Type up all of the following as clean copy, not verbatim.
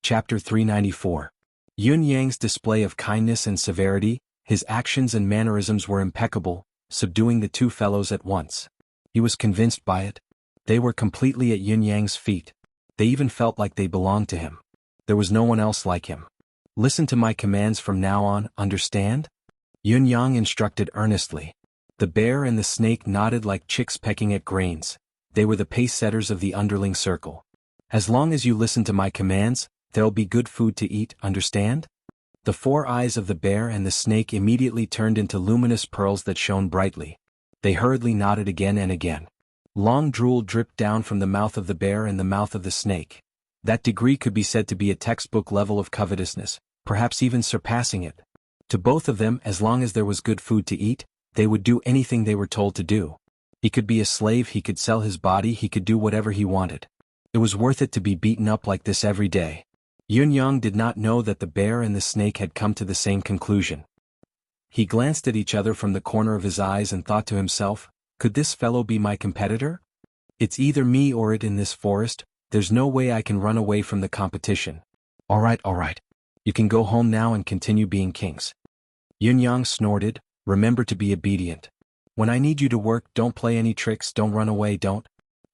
Chapter 394. Yun Yang's display of kindness and severity, his actions and mannerisms were impeccable, subduing the two fellows at once. He was convinced by it. They were completely at Yun Yang's feet. They even felt like they belonged to him. There was no one else like him. Listen to my commands from now on, understand? Yun Yang instructed earnestly. The bear and the snake nodded like chicks pecking at grains. They were the pace-setters of the underling circle. As long as you listen to my commands, there'll be good food to eat, understand? The four eyes of the bear and the snake immediately turned into luminous pearls that shone brightly. They hurriedly nodded again and again. Long drool dripped down from the mouth of the bear and the mouth of the snake. That degree could be said to be a textbook level of covetousness, perhaps even surpassing it. To both of them, as long as there was good food to eat, they would do anything they were told to do. He could be a slave, he could sell his body, he could do whatever he wanted. It was worth it to be beaten up like this every day. Yun Yang did not know that the bear and the snake had come to the same conclusion. He glanced at each other from the corner of his eyes and thought to himself, could this fellow be my competitor? It's either me or it in this forest. There's no way I can run away from the competition. All right. You can go home now and continue being kings. Yun Yang snorted, remember to be obedient. When I need you to work, don't play any tricks, don't run away, don't.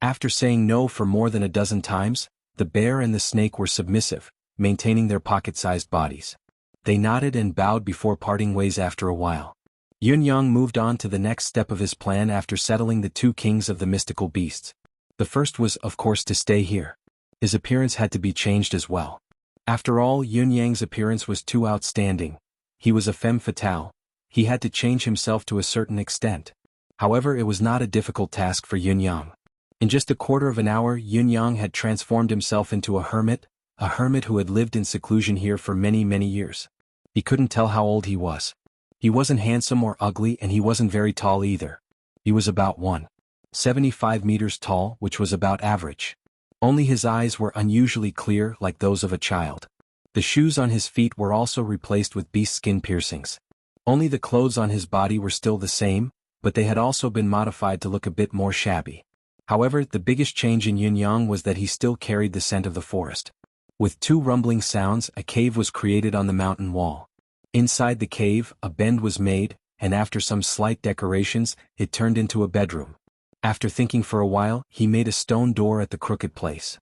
After saying no for more than a dozen times, the bear and the snake were submissive, maintaining their pocket-sized bodies. They nodded and bowed before parting ways after a while. Yun Yang moved on to the next step of his plan after settling the two kings of the mystical beasts. The first was, of course, to stay here. His appearance had to be changed as well. After all, Yun Yang's appearance was too outstanding. He was a femme fatale. He had to change himself to a certain extent. However, it was not a difficult task for Yun Yang. In just a quarter of an hour, Yun Yang had transformed himself into a hermit who had lived in seclusion here for many, many years. He couldn't tell how old he was. He wasn't handsome or ugly, and he wasn't very tall either. He was about 1.75 meters tall, which was about average. Only his eyes were unusually clear, like those of a child. The shoes on his feet were also replaced with beast skin piercings. Only the clothes on his body were still the same, but they had also been modified to look a bit more shabby. However, the biggest change in Yun Yang was that he still carried the scent of the forest. With two rumbling sounds, a cave was created on the mountain wall. Inside the cave, a bend was made, and after some slight decorations, it turned into a bedroom. After thinking for a while, he made a stone door at the crooked place.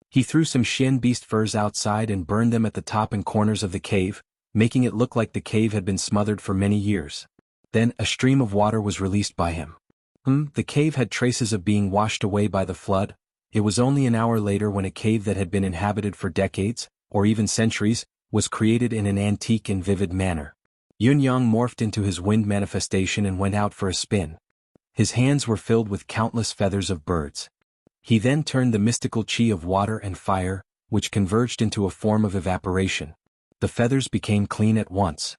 He threw some shen beast furs outside and burned them at the top and corners of the cave, making it look like the cave had been smothered for many years. Then, a stream of water was released by him. The cave had traces of being washed away by the flood. It was only an hour later when a cave that had been inhabited for decades, or even centuries, was created in an antique and vivid manner. Yun Yang morphed into his wind manifestation and went out for a spin. His hands were filled with countless feathers of birds. He then turned the mystical chi of water and fire, which converged into a form of evaporation. The feathers became clean at once.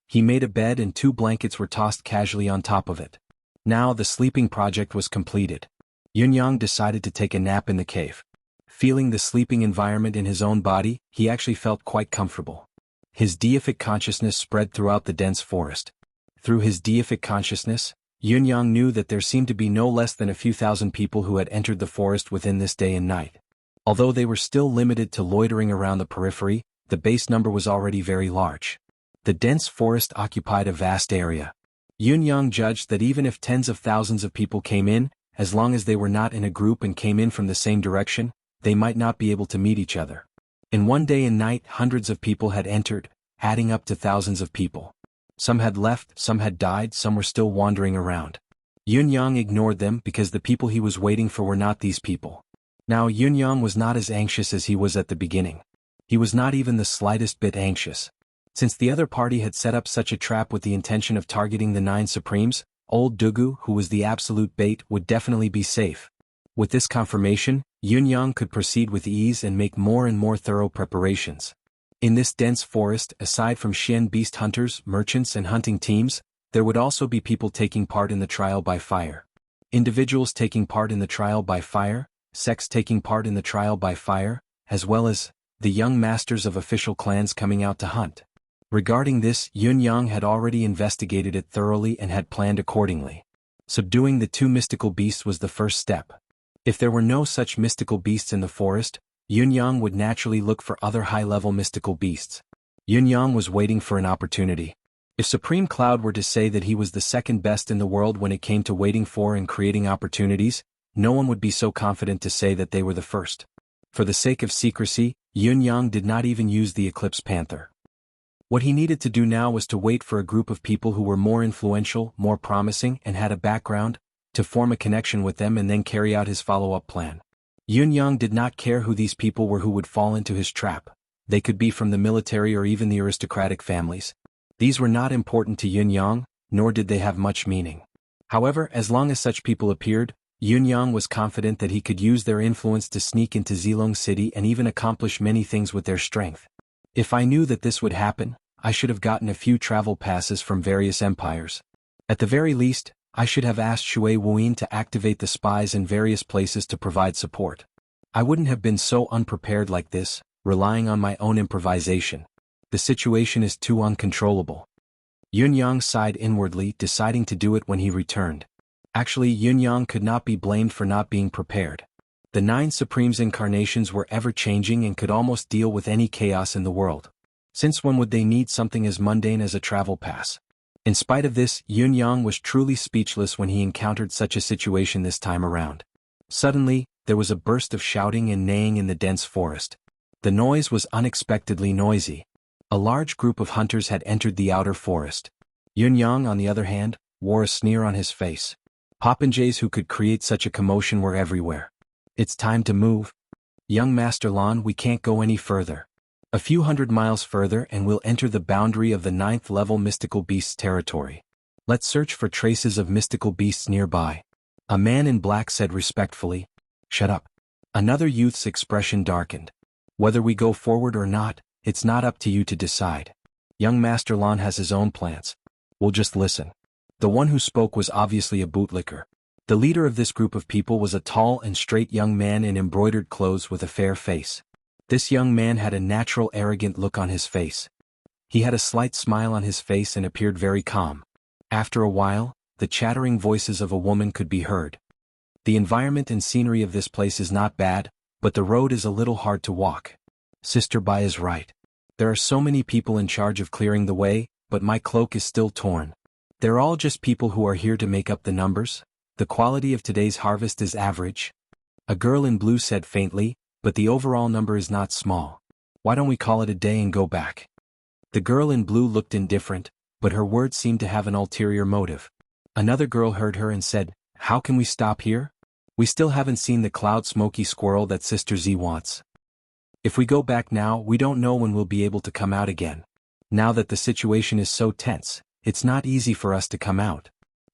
He made a bed and two blankets were tossed casually on top of it. Now the sleeping project was completed. Yun Yang decided to take a nap in the cave. Feeling the sleeping environment in his own body, he actually felt quite comfortable. His deific consciousness spread throughout the dense forest. Through his deific consciousness, Yun Yang knew that there seemed to be no less than a few thousand people who had entered the forest within this day and night. Although they were still limited to loitering around the periphery, the base number was already very large. The dense forest occupied a vast area. Yun Yang judged that even if tens of thousands of people came in, as long as they were not in a group and came in from the same direction, they might not be able to meet each other. In one day and night, hundreds of people had entered, adding up to thousands of people. Some had left, some had died, some were still wandering around. Yun Yang ignored them because the people he was waiting for were not these people. Now Yun Yang was not as anxious as he was at the beginning. He was not even the slightest bit anxious. Since the other party had set up such a trap with the intention of targeting the 9 Supremes, old Dugu, who was the absolute bait, would definitely be safe. With this confirmation, Yun Yang could proceed with ease and make more and more thorough preparations. In this dense forest, aside from shen beast hunters, merchants and hunting teams, there would also be people taking part in the trial by fire. Individuals taking part in the trial by fire, sects taking part in the trial by fire, as well as the young masters of official clans coming out to hunt. Regarding this, Yun Yang had already investigated it thoroughly and had planned accordingly. Subduing the two mystical beasts was the first step. If there were no such mystical beasts in the forest, Yunyang would naturally look for other high-level mystical beasts. Yunyang was waiting for an opportunity. If Supreme Cloud were to say that he was the second best in the world when it came to waiting for and creating opportunities, no one would be so confident to say that they were the first. For the sake of secrecy, Yunyang did not even use the Eclipse Panther. What he needed to do now was to wait for a group of people who were more influential, more promising, and had a background, to form a connection with them and then carry out his follow-up plan. Yunyang did not care who these people were who would fall into his trap. They could be from the military or even the aristocratic families. These were not important to Yunyang, nor did they have much meaning. However, as long as such people appeared, Yunyang was confident that he could use their influence to sneak into Zilong City and even accomplish many things with their strength. If I knew that this would happen, I should have gotten a few travel passes from various empires. At the very least, I should have asked Shui Wuyin to activate the spies in various places to provide support. I wouldn't have been so unprepared like this, relying on my own improvisation. The situation is too uncontrollable. Yunyang sighed inwardly, deciding to do it when he returned. Actually, Yunyang could not be blamed for not being prepared. The 9 Supreme's incarnations were ever-changing and could almost deal with any chaos in the world. Since when would they need something as mundane as a travel pass? In spite of this, Yunyang was truly speechless when he encountered such a situation this time around. Suddenly, there was a burst of shouting and neighing in the dense forest. The noise was unexpectedly noisy. A large group of hunters had entered the outer forest. Yunyang, on the other hand, wore a sneer on his face. Popinjays who could create such a commotion were everywhere. It's time to move. Young Master Lan, we can't go any further. A few hundred miles further and we'll enter the boundary of the 9th level mystical beasts territory. Let's search for traces of mystical beasts nearby. A man in black said respectfully. Shut up. Another youth's expression darkened. Whether we go forward or not, it's not up to you to decide. Young Master Lan has his own plans. We'll just listen. The one who spoke was obviously a bootlicker. The leader of this group of people was a tall and straight young man in embroidered clothes with a fair face. This young man had a natural arrogant look on his face. He had a slight smile on his face and appeared very calm. After a while, the chattering voices of a woman could be heard. The environment and scenery of this place is not bad, but the road is a little hard to walk. Sister Bai is right. There are so many people in charge of clearing the way, but my cloak is still torn. They're all just people who are here to make up the numbers. The quality of today's harvest is average. A girl in blue said faintly, but the overall number is not small. Why don't we call it a day and go back? The girl in blue looked indifferent, but her words seemed to have an ulterior motive. Another girl heard her and said, how can we stop here? We still haven't seen the cloud smoky squirrel that Sister Z wants. If we go back now, we don't know when we'll be able to come out again. Now that the situation is so tense, it's not easy for us to come out.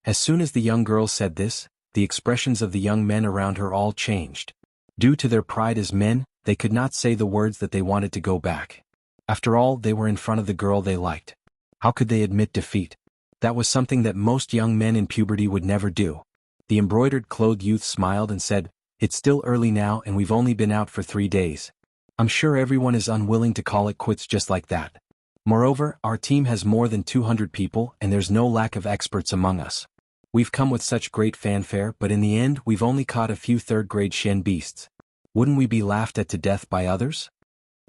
As soon as the young girl said this, the expressions of the young men around her all changed. Due to their pride as men, they could not say the words that they wanted to go back. After all, they were in front of the girl they liked. How could they admit defeat? That was something that most young men in puberty would never do. The embroidered-clothed youth smiled and said, it's still early now and we've only been out for 3 days. I'm sure everyone is unwilling to call it quits just like that. Moreover, our team has more than 200 people and there's no lack of experts among us. We've come with such great fanfare, but in the end we've only caught a few third-grade Shen beasts. Wouldn't we be laughed at to death by others?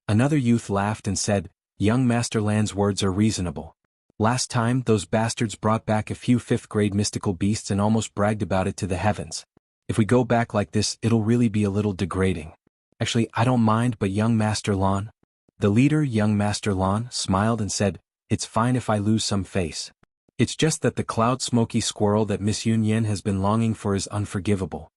Another youth laughed and said, young Master Lan's words are reasonable. Last time, those bastards brought back a few 5th-grade mystical beasts and almost bragged about it to the heavens. If we go back like this, it'll really be a little degrading. Actually, I don't mind, but young Master Lan? The leader, young Master Lan, smiled and said, it's fine if I lose some face. It's just that the cloud smoky squirrel that Miss Yun Yen has been longing for is unforgivable.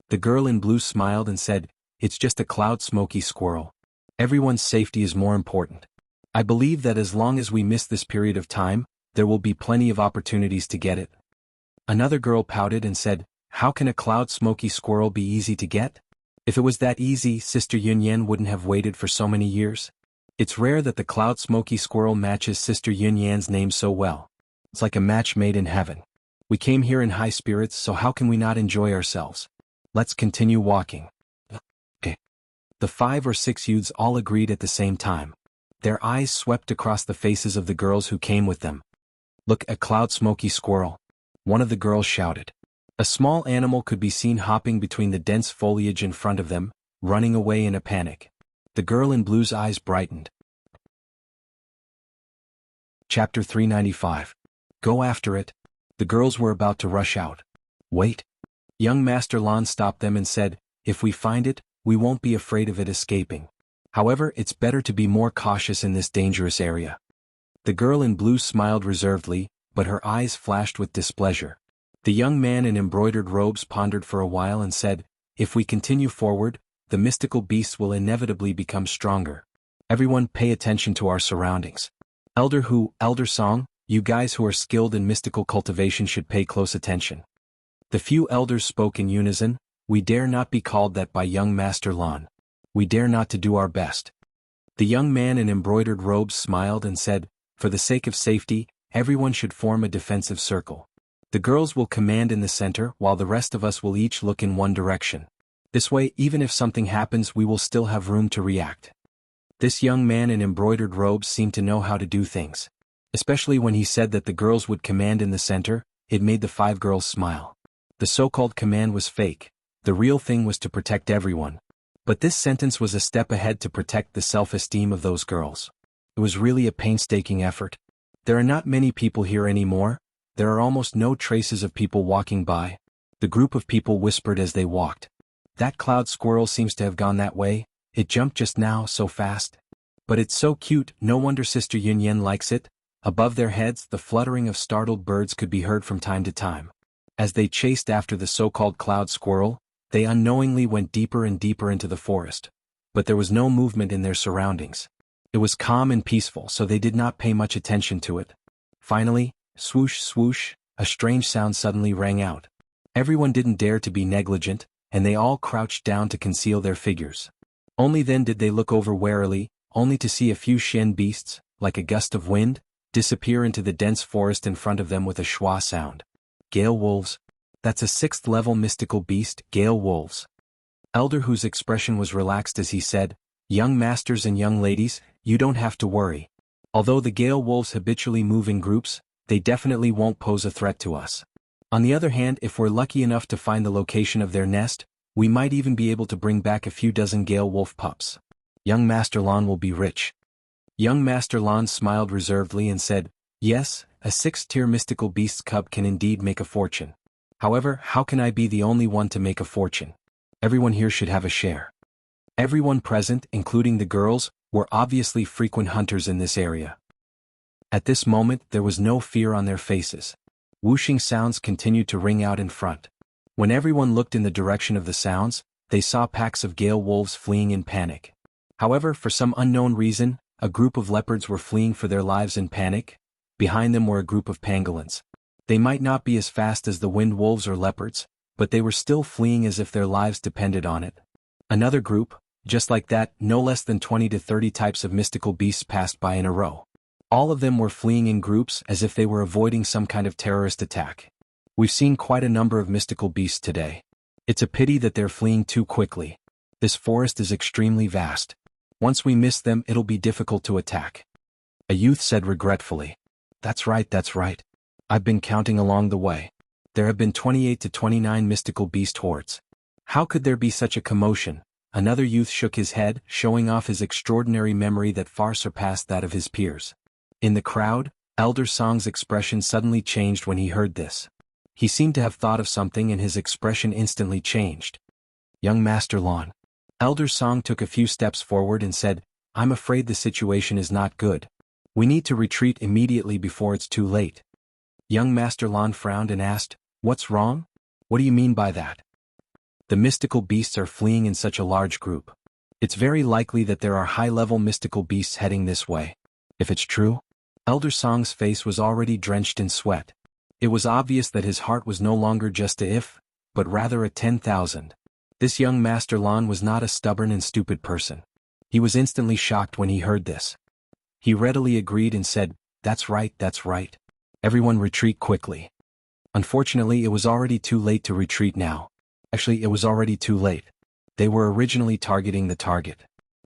The girl in blue smiled and said, it's just a cloud smoky squirrel. Everyone's safety is more important. I believe that as long as we miss this period of time, there will be plenty of opportunities to get it. Another girl pouted and said, how can a cloud smoky squirrel be easy to get? If it was that easy, Sister Yun Yen wouldn't have waited for so many years. It's rare that the cloud smoky squirrel matches Sister Yun Yan's name so well. It's like a match made in heaven. We came here in high spirits, so how can we not enjoy ourselves? Let's continue walking. Okay. The 5 or 6 youths all agreed at the same time. Their eyes swept across the faces of the girls who came with them. Look, a cloud smoky squirrel. One of the girls shouted. A small animal could be seen hopping between the dense foliage in front of them, running away in a panic. The girl in blue's eyes brightened. Chapter 395. Go after it. The girls were about to rush out. Wait. Young Master Lan stopped them and said, if we find it, we won't be afraid of it escaping. However, it's better to be more cautious in this dangerous area. The girl in blue smiled reservedly, but her eyes flashed with displeasure. The young man in embroidered robes pondered for a while and said, if we continue forward, the mystical beasts will inevitably become stronger. Everyone pay attention to our surroundings. Elder Song, you guys who are skilled in mystical cultivation should pay close attention. The few elders spoke in unison, we dare not be called that by young Master Lan. We dare not to do our best. The young man in embroidered robes smiled and said, for the sake of safety, everyone should form a defensive circle. The girls will command in the center while the rest of us will each look in one direction. This way, even if something happens, we will still have room to react. This young man in embroidered robes seemed to know how to do things. Especially when he said that the girls would command in the center, it made the 5 girls smile. The so-called command was fake. The real thing was to protect everyone. But this sentence was a step ahead to protect the self-esteem of those girls. It was really a painstaking effort. There are not many people here anymore. There are almost no traces of people walking by. The group of people whispered as they walked. That cloud squirrel seems to have gone that way. It jumped just now so fast. But it's so cute, no wonder Sister Yunyan likes it. Above their heads, the fluttering of startled birds could be heard from time to time. As they chased after the so-called cloud squirrel, they unknowingly went deeper and deeper into the forest. But there was no movement in their surroundings. It was calm and peaceful, so they did not pay much attention to it. Finally, swoosh swoosh, a strange sound suddenly rang out. Everyone didn't dare to be negligent, and they all crouched down to conceal their figures. Only then did they look over warily, only to see a few shen beasts, like a gust of wind, disappear into the dense forest in front of them with a schwa sound. Gale wolves. That's a 6th-level mystical beast, gale wolves. Elder Hu's expression was relaxed as he said, young masters and young ladies, you don't have to worry. Although the gale wolves habitually move in groups, they definitely won't pose a threat to us. On the other hand, if we're lucky enough to find the location of their nest, we might even be able to bring back a few dozen gale wolf pups. Young Master Lan will be rich. Young Master Lan smiled reservedly and said, yes, a 6th-tier mystical beast's cub can indeed make a fortune. However, how can I be the only one to make a fortune? Everyone here should have a share. Everyone present, including the girls, were obviously frequent hunters in this area. At this moment, there was no fear on their faces. Whooshing sounds continued to ring out in front. When everyone looked in the direction of the sounds, they saw packs of gale wolves fleeing in panic. However, for some unknown reason, a group of leopards were fleeing for their lives in panic. Behind them were a group of pangolins. They might not be as fast as the wind wolves or leopards, but they were still fleeing as if their lives depended on it. Another group, just like that, no less than 20 to 30 types of mystical beasts passed by in a row. All of them were fleeing in groups as if they were avoiding some kind of terrorist attack. We've seen quite a number of mystical beasts today. It's a pity that they're fleeing too quickly. This forest is extremely vast. Once we miss them, it'll be difficult to attack. A youth said regretfully. That's right. I've been counting along the way. There have been 28 to 29 mystical beast hordes. How could there be such a commotion? Another youth shook his head, showing off his extraordinary memory that far surpassed that of his peers. In the crowd, Elder Song's expression suddenly changed when he heard this. He seemed to have thought of something and his expression instantly changed. Young Master Lan. Elder Song took a few steps forward and said, I'm afraid the situation is not good. We need to retreat immediately before it's too late. Young Master Lan frowned and asked, what's wrong? What do you mean by that? The mystical beasts are fleeing in such a large group. It's very likely that there are high-level mystical beasts heading this way. If it's true, Elder Song's face was already drenched in sweat. It was obvious that his heart was no longer just a if, but rather a 10,000. This young Master Lan was not a stubborn and stupid person. He was instantly shocked when he heard this. He readily agreed and said, that's right. Everyone retreat quickly. Unfortunately, it was already too late to retreat now. Actually, it was already too late. They were originally targeting the target.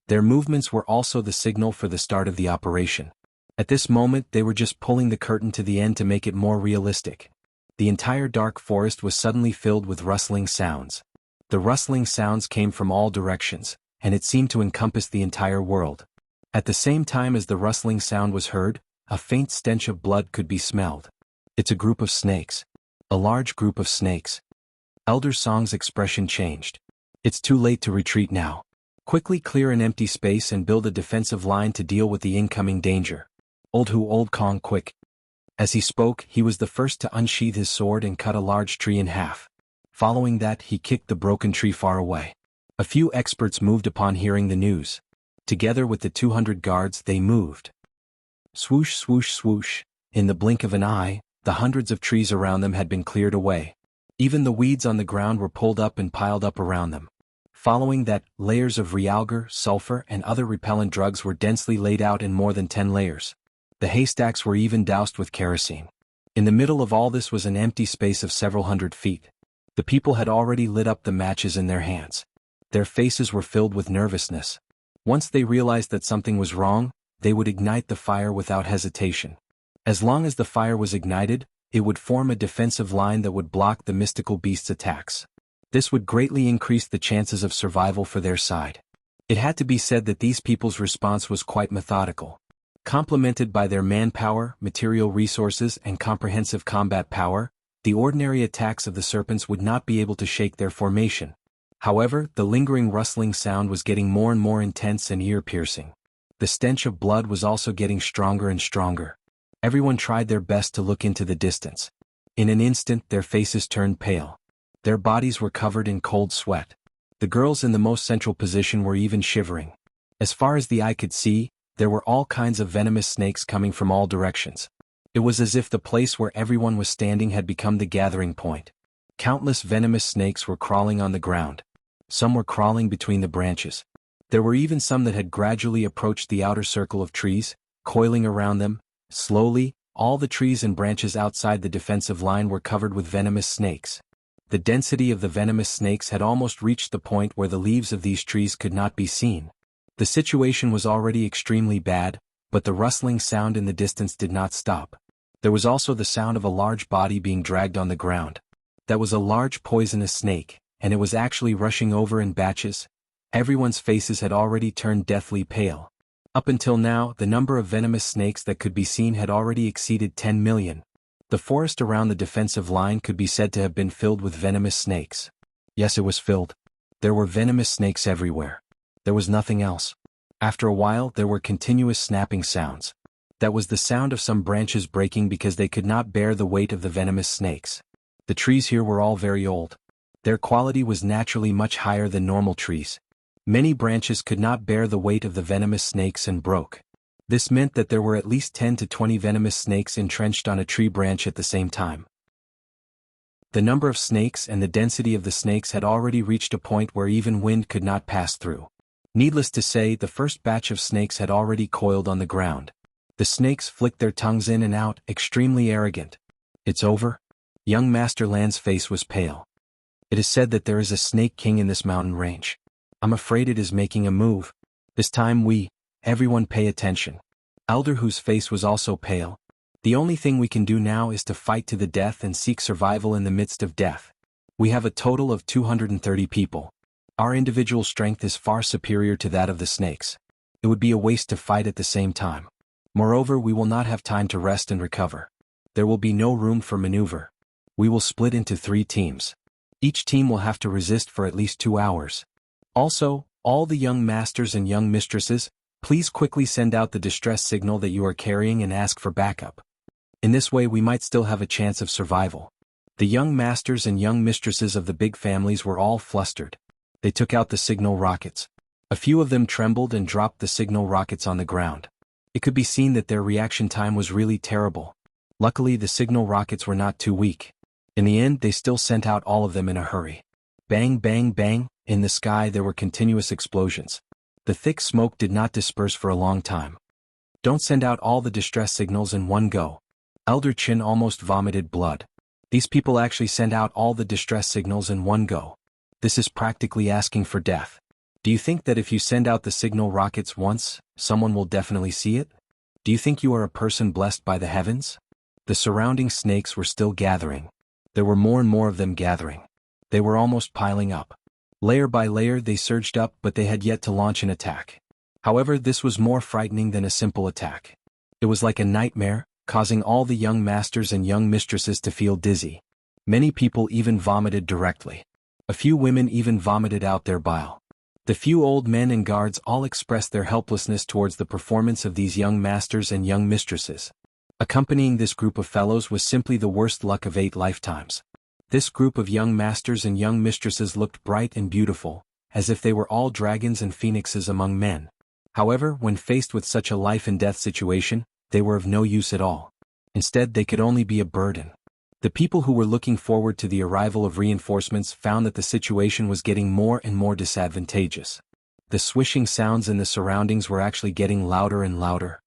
Their movements were also the signal for the start of the operation. At this moment, they were just pulling the curtain to the end to make it more realistic. The entire dark forest was suddenly filled with rustling sounds. The rustling sounds came from all directions, and it seemed to encompass the entire world. At the same time as the rustling sound was heard, a faint stench of blood could be smelled. It's a group of snakes. A large group of snakes. Elder Song's expression changed. It's too late to retreat now. Quickly clear an empty space and build a defensive line to deal with the incoming danger. Old Kong quick. As he spoke, he was the first to unsheath his sword and cut a large tree in half. Following that, he kicked the broken tree far away. A few experts moved upon hearing the news. Together with the 200 guards, they moved. Swoosh, swoosh, swoosh. In the blink of an eye, the hundreds of trees around them had been cleared away. Even the weeds on the ground were pulled up and piled up around them. Following that, layers of realgar, sulfur, and other repellent drugs were densely laid out in more than 10 layers. The haystacks were even doused with kerosene. In the middle of all this was an empty space of several hundred feet. The people had already lit up the matches in their hands. Their faces were filled with nervousness. Once they realized that something was wrong, they would ignite the fire without hesitation. As long as the fire was ignited, it would form a defensive line that would block the mystical beast's attacks. This would greatly increase the chances of survival for their side. It had to be said that these people's response was quite methodical. Complemented by their manpower, material resources, and comprehensive combat power, the ordinary attacks of the serpents would not be able to shake their formation. However, the lingering rustling sound was getting more and more intense and ear-piercing. The stench of blood was also getting stronger and stronger. Everyone tried their best to look into the distance. In an instant, their faces turned pale. Their bodies were covered in cold sweat. The girls in the most central position were even shivering. As far as the eye could see, there were all kinds of venomous snakes coming from all directions. It was as if the place where everyone was standing had become the gathering point. Countless venomous snakes were crawling on the ground. Some were crawling between the branches. There were even some that had gradually approached the outer circle of trees, coiling around them. Slowly, all the trees and branches outside the defensive line were covered with venomous snakes. The density of the venomous snakes had almost reached the point where the leaves of these trees could not be seen. The situation was already extremely bad, but the rustling sound in the distance did not stop. There was also the sound of a large body being dragged on the ground. That was a large poisonous snake, and it was actually rushing over in batches. Everyone's faces had already turned deathly pale. Up until now, the number of venomous snakes that could be seen had already exceeded 10 million. The forest around the defensive line could be said to have been filled with venomous snakes. Yes, it was filled. There were venomous snakes everywhere. There was nothing else. After a while, there were continuous snapping sounds. That was the sound of some branches breaking because they could not bear the weight of the venomous snakes. The trees here were all very old. Their quality was naturally much higher than normal trees. Many branches could not bear the weight of the venomous snakes and broke. This meant that there were at least 10 to 20 venomous snakes entrenched on a tree branch at the same time. The number of snakes and the density of the snakes had already reached a point where even wind could not pass through. Needless to say, the first batch of snakes had already coiled on the ground. The snakes flicked their tongues in and out, extremely arrogant. It's over? Young Master Land's face was pale. It is said that there is a snake king in this mountain range. I'm afraid it is making a move. This time everyone pay attention. Elder Hu's face was also pale. The only thing we can do now is to fight to the death and seek survival in the midst of death. We have a total of 230 people. Our individual strength is far superior to that of the snakes. It would be a waste to fight at the same time. Moreover, we will not have time to rest and recover. There will be no room for maneuver. We will split into 3 teams. Each team will have to resist for at least 2 hours. Also, all the young masters and young mistresses, please quickly send out the distress signal that you are carrying and ask for backup. In this way we might still have a chance of survival. The young masters and young mistresses of the big families were all flustered. They took out the signal rockets. A few of them trembled and dropped the signal rockets on the ground. It could be seen that their reaction time was really terrible. Luckily, the signal rockets were not too weak. In the end, they still sent out all of them in a hurry. Bang, bang, bang. In the sky there were continuous explosions. The thick smoke did not disperse for a long time. Don't send out all the distress signals in one go. Elder Chin almost vomited blood. These people actually sent out all the distress signals in one go. This is practically asking for death. Do you think that if you send out the signal rockets once, someone will definitely see it? Do you think you are a person blessed by the heavens? The surrounding snakes were still gathering. There were more and more of them gathering. They were almost piling up. Layer by layer they surged up, but they had yet to launch an attack. However, this was more frightening than a simple attack. It was like a nightmare, causing all the young masters and young mistresses to feel dizzy. Many people even vomited directly. A few women even vomited out their bile. The few old men and guards all expressed their helplessness towards the performance of these young masters and young mistresses. Accompanying this group of fellows was simply the worst luck of 8 lifetimes. This group of young masters and young mistresses looked bright and beautiful, as if they were all dragons and phoenixes among men. However, when faced with such a life-and-death situation, they were of no use at all. Instead, they could only be a burden. The people who were looking forward to the arrival of reinforcements found that the situation was getting more and more disadvantageous. The swishing sounds in the surroundings were actually getting louder and louder.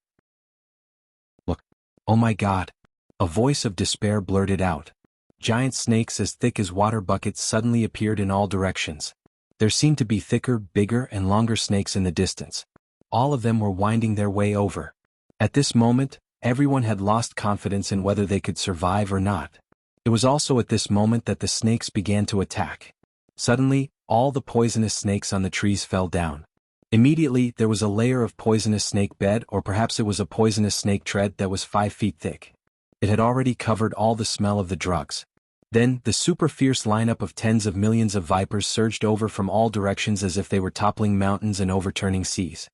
"Look! Oh my God!" A voice of despair blurted out. Giant snakes as thick as water buckets suddenly appeared in all directions. There seemed to be thicker, bigger, and longer snakes in the distance. All of them were winding their way over. At this moment, everyone had lost confidence in whether they could survive or not. It was also at this moment that the snakes began to attack. Suddenly, all the poisonous snakes on the trees fell down. Immediately, there was a layer of poisonous snake bed, or perhaps it was a poisonous snake tread that was 5 feet thick. It had already covered all the smell of the drugs. Then, the super fierce lineup of tens of millions of vipers surged over from all directions as if they were toppling mountains and overturning seas.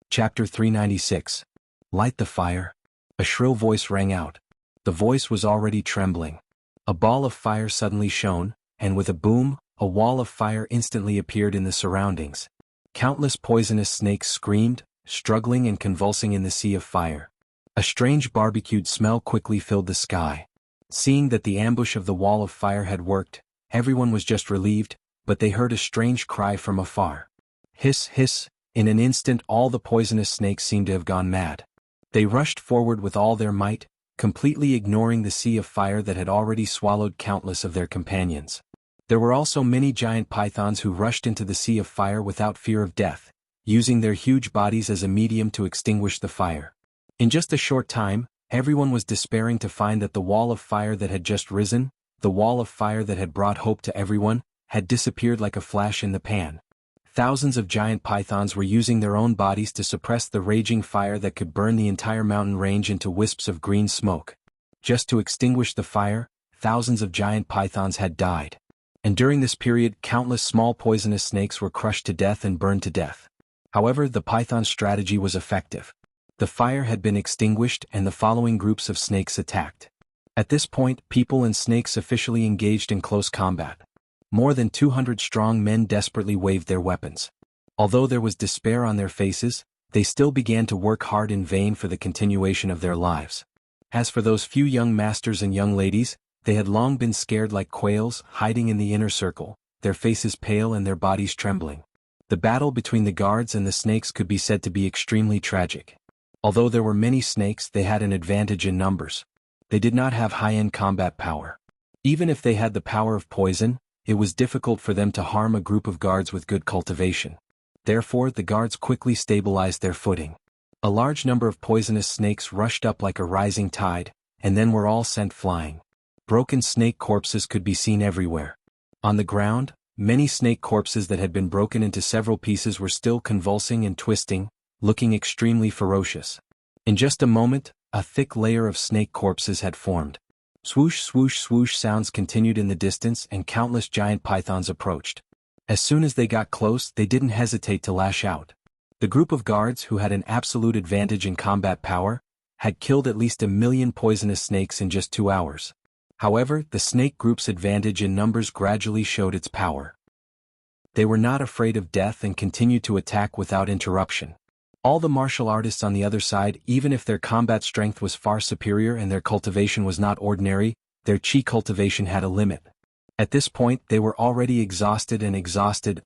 Chapter 396. Light the fire. A shrill voice rang out. The voice was already trembling. A ball of fire suddenly shone, and with a boom, a wall of fire instantly appeared in the surroundings. Countless poisonous snakes screamed, struggling and convulsing in the sea of fire. A strange barbecued smell quickly filled the sky. Seeing that the ambush of the wall of fire had worked, everyone was just relieved, but they heard a strange cry from afar. Hiss, hiss. In an instant all the poisonous snakes seemed to have gone mad. They rushed forward with all their might, completely ignoring the sea of fire that had already swallowed countless of their companions. There were also many giant pythons who rushed into the sea of fire without fear of death, using their huge bodies as a medium to extinguish the fire. In just a short time, everyone was despairing to find that the wall of fire that had just risen, the wall of fire that had brought hope to everyone, had disappeared like a flash in the pan. Thousands of giant pythons were using their own bodies to suppress the raging fire that could burn the entire mountain range into wisps of green smoke. Just to extinguish the fire, thousands of giant pythons had died. And during this period, countless small poisonous snakes were crushed to death and burned to death. However, the python strategy was effective. The fire had been extinguished and the following groups of snakes attacked. At this point, people and snakes officially engaged in close combat. More than 200 strong men desperately waved their weapons. Although there was despair on their faces, they still began to work hard in vain for the continuation of their lives. As for those few young masters and young ladies, they had long been scared like quails, hiding in the inner circle, their faces pale and their bodies trembling. The battle between the guards and the snakes could be said to be extremely tragic. Although there were many snakes, they had an advantage in numbers. They did not have high-end combat power. Even if they had the power of poison, it was difficult for them to harm a group of guards with good cultivation. Therefore, the guards quickly stabilized their footing. A large number of poisonous snakes rushed up like a rising tide, and then were all sent flying. Broken snake corpses could be seen everywhere. On the ground, many snake corpses that had been broken into several pieces were still convulsing and twisting, looking extremely ferocious. In just a moment, a thick layer of snake corpses had formed. Swoosh, swoosh, swoosh sounds continued in the distance and countless giant pythons approached. As soon as they got close, they didn't hesitate to lash out. The group of guards, who had an absolute advantage in combat power, had killed at least 1 million poisonous snakes in just 2 hours. However, the snake group's advantage in numbers gradually showed its power. They were not afraid of death and continued to attack without interruption. All the martial artists on the other side, even if their combat strength was far superior and their cultivation was not ordinary, their chi cultivation had a limit. At this point, they were already exhausted,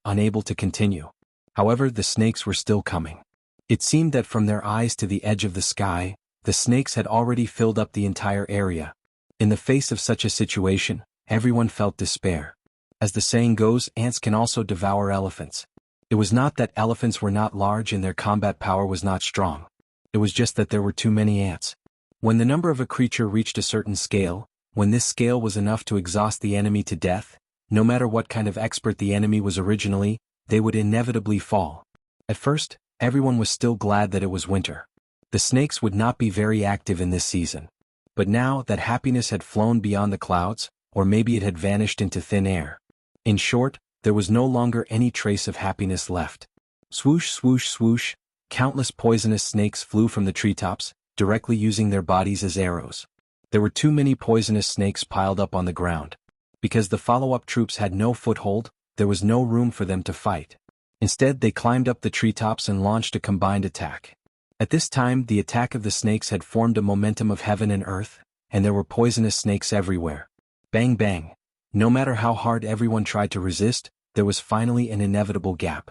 unable to continue. However, the snakes were still coming. It seemed that from their eyes to the edge of the sky, the snakes had already filled up the entire area. In the face of such a situation, everyone felt despair. As the saying goes, ants can also devour elephants. It was not that elephants were not large and their combat power was not strong. It was just that there were too many ants. When the number of a creature reached a certain scale, when this scale was enough to exhaust the enemy to death, No matter what kind of expert the enemy was originally, they would inevitably fall. At first, everyone was still glad that it was winter. The snakes would not be very active in this season. But now that happiness had flown beyond the clouds, or maybe it had vanished into thin air. In short, there was no longer any trace of happiness left. Swoosh, swoosh, swoosh, countless poisonous snakes flew from the treetops, directly using their bodies as arrows. There were too many poisonous snakes piled up on the ground. Because the follow-up troops had no foothold, there was no room for them to fight. Instead, they climbed up the treetops and launched a combined attack. At this time, the attack of the snakes had formed a momentum of heaven and earth, and there were poisonous snakes everywhere. Bang bang. No matter how hard everyone tried to resist, there was finally an inevitable gap.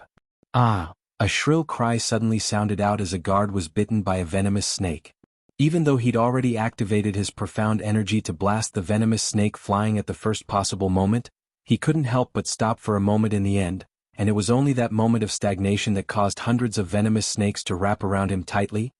Ah! A shrill cry suddenly sounded out as a guard was bitten by a venomous snake. Even though he'd already activated his profound energy to blast the venomous snake flying at the first possible moment, he couldn't help but stop for a moment in the end, and it was only that moment of stagnation that caused hundreds of venomous snakes to wrap around him tightly.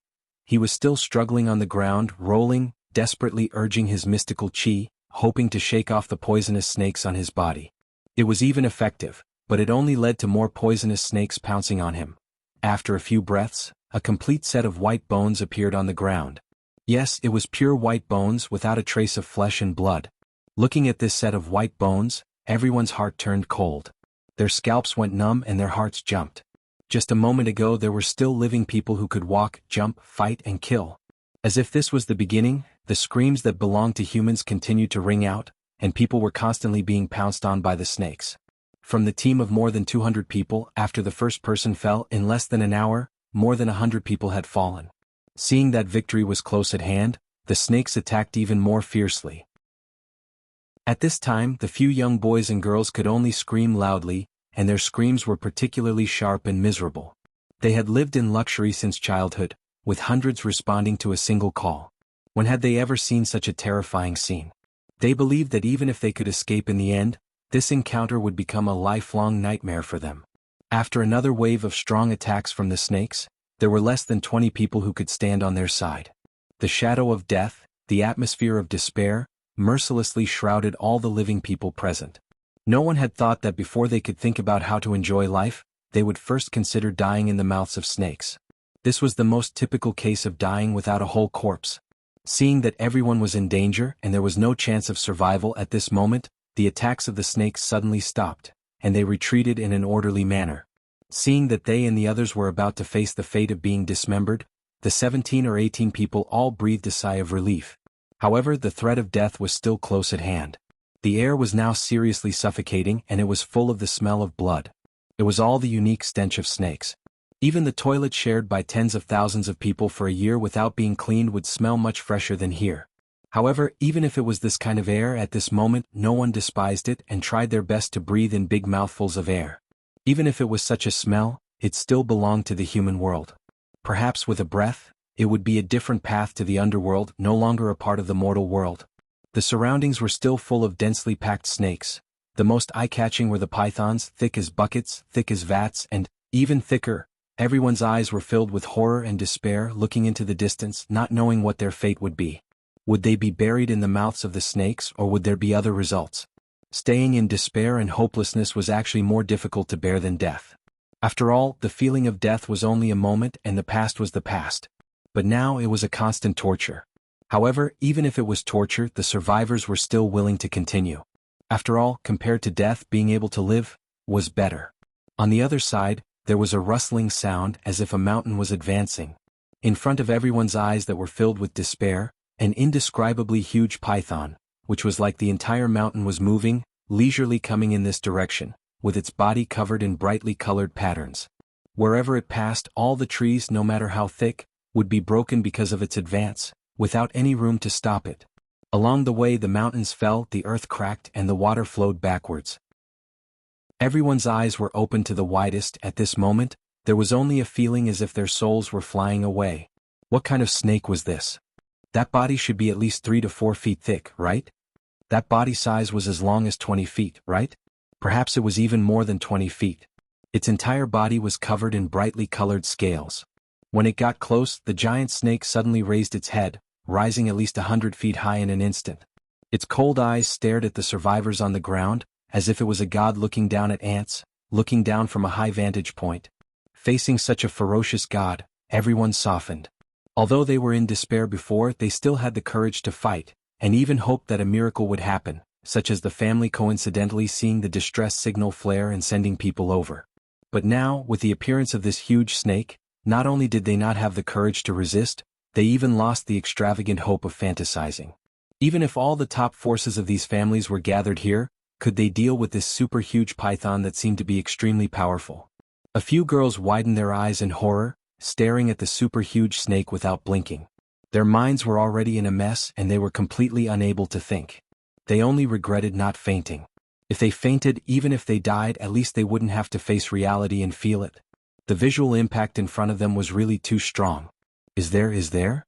He was still struggling on the ground, rolling, desperately urging his mystical chi, hoping to shake off the poisonous snakes on his body. It was even effective, but it only led to more poisonous snakes pouncing on him. After a few breaths, a complete set of white bones appeared on the ground. Yes, it was pure white bones without a trace of flesh and blood. Looking at this set of white bones, everyone's heart turned cold. Their scalps went numb and their hearts jumped. Just a moment ago there were still living people who could walk, jump, fight and kill. As if this was the beginning, the screams that belonged to humans continued to ring out, and people were constantly being pounced on by the snakes. From the team of more than 200 people, after the first person fell, in less than an hour, more than 100 people had fallen. Seeing that victory was close at hand, the snakes attacked even more fiercely. At this time, the few young boys and girls could only scream loudly, and their screams were particularly sharp and miserable. They had lived in luxury since childhood, with hundreds responding to a single call. When had they ever seen such a terrifying scene? They believed that even if they could escape in the end, this encounter would become a lifelong nightmare for them. After another wave of strong attacks from the snakes, there were less than 20 people who could stand on their side. The shadow of death, the atmosphere of despair, mercilessly shrouded all the living people present. No one had thought that before they could think about how to enjoy life, they would first consider dying in the mouths of snakes. This was the most typical case of dying without a whole corpse. Seeing that everyone was in danger and there was no chance of survival at this moment, the attacks of the snakes suddenly stopped, and they retreated in an orderly manner. Seeing that they and the others were about to face the fate of being dismembered, the 17 or 18 people all breathed a sigh of relief. However, the threat of death was still close at hand. The air was now seriously suffocating and it was full of the smell of blood. It was all the unique stench of snakes. Even the toilet shared by tens of thousands of people for a year without being cleaned would smell much fresher than here. However, even if it was this kind of air at this moment, no one despised it and tried their best to breathe in big mouthfuls of air. Even if it was such a smell, it still belonged to the human world. Perhaps with a breath, it would be a different path to the underworld, no longer a part of the mortal world. The surroundings were still full of densely packed snakes. The most eye-catching were the pythons, thick as buckets, thick as vats, and, even thicker, everyone's eyes were filled with horror and despair, looking into the distance, not knowing what their fate would be. Would they be buried in the mouths of the snakes, or would there be other results? Staying in despair and hopelessness was actually more difficult to bear than death. After all, the feeling of death was only a moment and the past was the past. But now it was a constant torture. However, even if it was torture, the survivors were still willing to continue. After all, compared to death, being able to live was better. On the other side, there was a rustling sound as if a mountain was advancing. In front of everyone's eyes that were filled with despair, an indescribably huge python, which was like the entire mountain, was moving, leisurely coming in this direction, with its body covered in brightly colored patterns. Wherever it passed, all the trees, no matter how thick, would be broken because of its advance, without any room to stop it. Along the way the mountains fell, the earth cracked, and the water flowed backwards. Everyone's eyes were open to the widest. At this moment, there was only a feeling as if their souls were flying away. What kind of snake was this? That body should be at least 3 to 4 feet thick, right? That body size was as long as 20 feet, right? Perhaps it was even more than 20 feet. Its entire body was covered in brightly colored scales. When it got close, the giant snake suddenly raised its head, rising at least 100 feet high in an instant. Its cold eyes stared at the survivors on the ground, as if it was a god looking down at ants, looking down from a high vantage point. Facing such a ferocious god, everyone softened. Although they were in despair before, they still had the courage to fight, and even hoped that a miracle would happen, such as the family coincidentally seeing the distress signal flare and sending people over. But now, with the appearance of this huge snake, not only did they not have the courage to resist, they even lost the extravagant hope of fantasizing. Even if all the top forces of these families were gathered here, could they deal with this super huge python that seemed to be extremely powerful? A few girls widened their eyes in horror, staring at the super huge snake without blinking. Their minds were already in a mess and they were completely unable to think. They only regretted not fainting. If they fainted, even if they died, at least they wouldn't have to face reality and feel it. The visual impact in front of them was really too strong. Is there?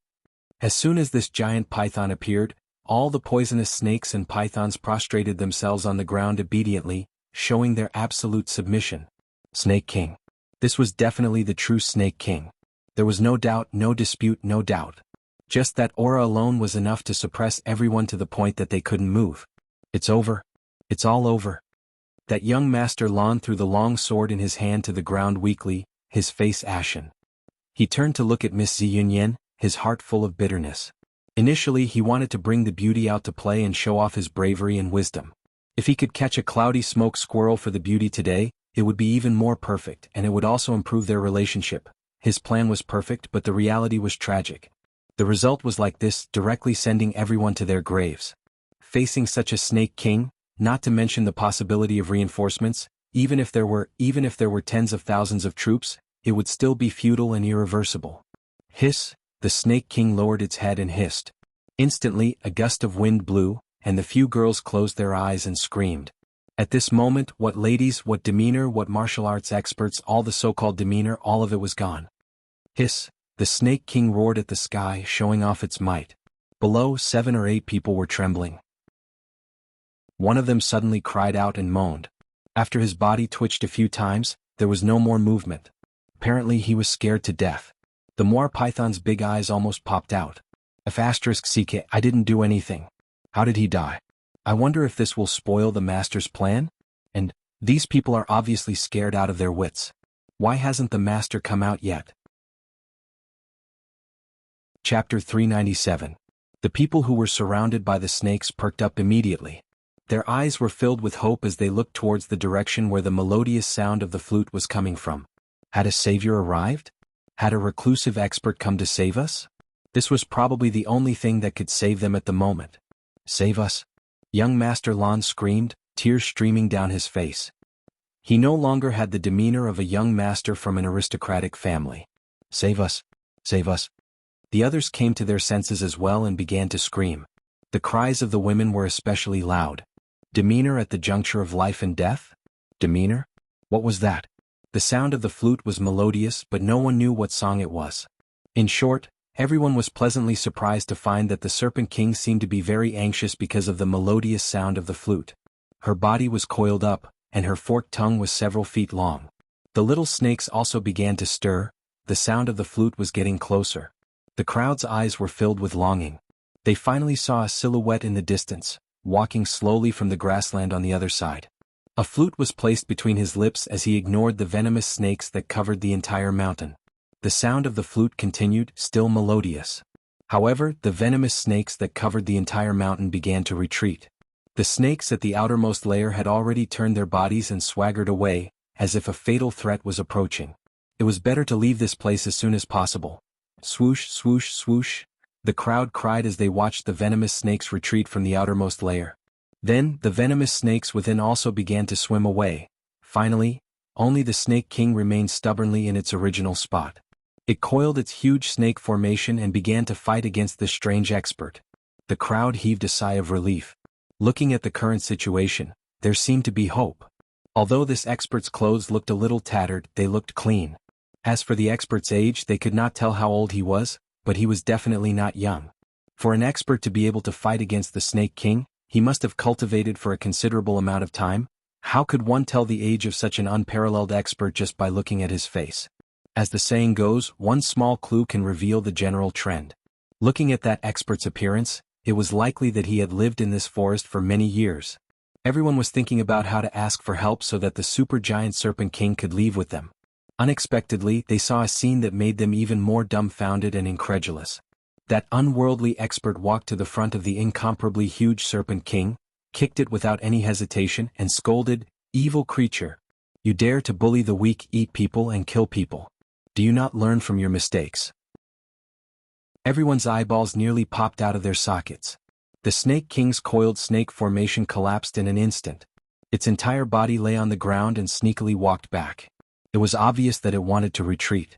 As soon as this giant python appeared, all the poisonous snakes and pythons prostrated themselves on the ground obediently, showing their absolute submission. Snake King. This was definitely the true Snake King. There was no doubt, no dispute, no doubt. Just that aura alone was enough to suppress everyone to the point that they couldn't move. It's over. It's all over. That young Master Lan threw the long sword in his hand to the ground weakly, his face ashen. He turned to look at Miss Ziyunyan, his heart full of bitterness. Initially he wanted to bring the beauty out to play and show off his bravery and wisdom. If he could catch a cloudy smoke squirrel for the beauty today, it would be even more perfect, and it would also improve their relationship. His plan was perfect, but the reality was tragic. The result was like this, directly sending everyone to their graves. Facing such a Snake King, not to mention the possibility of reinforcements, even if there were tens of thousands of troops, it would still be futile and irreversible. Hiss, the Snake King lowered its head and hissed. Instantly, a gust of wind blew, and the few girls closed their eyes and screamed. At this moment, what ladies, what demeanor, what martial arts experts, all the so-called demeanor, all of it was gone. Hiss, the Snake King roared at the sky, showing off its might. Below, 7 or 8 people were trembling. One of them suddenly cried out and moaned. After his body twitched a few times, there was no more movement. Apparently he was scared to death. The Moor Python's big eyes almost popped out. *CK, I didn't do anything. How did he die? I wonder if this will spoil the Master's plan? And, these people are obviously scared out of their wits. Why hasn't the Master come out yet? Chapter 397. The people who were surrounded by the snakes perked up immediately. Their eyes were filled with hope as they looked towards the direction where the melodious sound of the flute was coming from. Had a savior arrived? Had a reclusive expert come to save us? This was probably the only thing that could save them at the moment. Save us? Young Master Lan screamed, tears streaming down his face. He no longer had the demeanor of a young master from an aristocratic family. Save us! Save us! The others came to their senses as well and began to scream. The cries of the women were especially loud. Demeanor at the juncture of life and death? Demeanor? What was that? The sound of the flute was melodious, but no one knew what song it was. In short, everyone was pleasantly surprised to find that the Serpent King seemed to be very anxious because of the melodious sound of the flute. Her body was coiled up, and her forked tongue was several feet long. The little snakes also began to stir. The sound of the flute was getting closer. The crowd's eyes were filled with longing. They finally saw a silhouette in the distance, walking slowly from the grassland on the other side. A flute was placed between his lips as he ignored the venomous snakes that covered the entire mountain. The sound of the flute continued, still melodious. However, the venomous snakes that covered the entire mountain began to retreat. The snakes at the outermost layer had already turned their bodies and swaggered away, as if a fatal threat was approaching. It was better to leave this place as soon as possible. Swoosh, swoosh, swoosh, the crowd cried as they watched the venomous snakes retreat from the outermost layer. Then, the venomous snakes within also began to swim away. Finally, only the Snake King remained stubbornly in its original spot. It coiled its huge snake formation and began to fight against this strange expert. The crowd heaved a sigh of relief. Looking at the current situation, there seemed to be hope. Although this expert's clothes looked a little tattered, they looked clean. As for the expert's age, they could not tell how old he was, but he was definitely not young. For an expert to be able to fight against the Snake King, he must have cultivated for a considerable amount of time. How could one tell the age of such an unparalleled expert just by looking at his face? As the saying goes, one small clue can reveal the general trend. Looking at that expert's appearance, it was likely that he had lived in this forest for many years. Everyone was thinking about how to ask for help so that the supergiant Serpent King could leave with them. Unexpectedly, they saw a scene that made them even more dumbfounded and incredulous. That unworldly expert walked to the front of the incomparably huge Serpent King, kicked it without any hesitation, and scolded, "Evil creature! You dare to bully the weak, eat people and kill people. Do you not learn from your mistakes?" Everyone's eyeballs nearly popped out of their sockets. The Snake King's coiled snake formation collapsed in an instant. Its entire body lay on the ground and sneakily walked back. It was obvious that it wanted to retreat.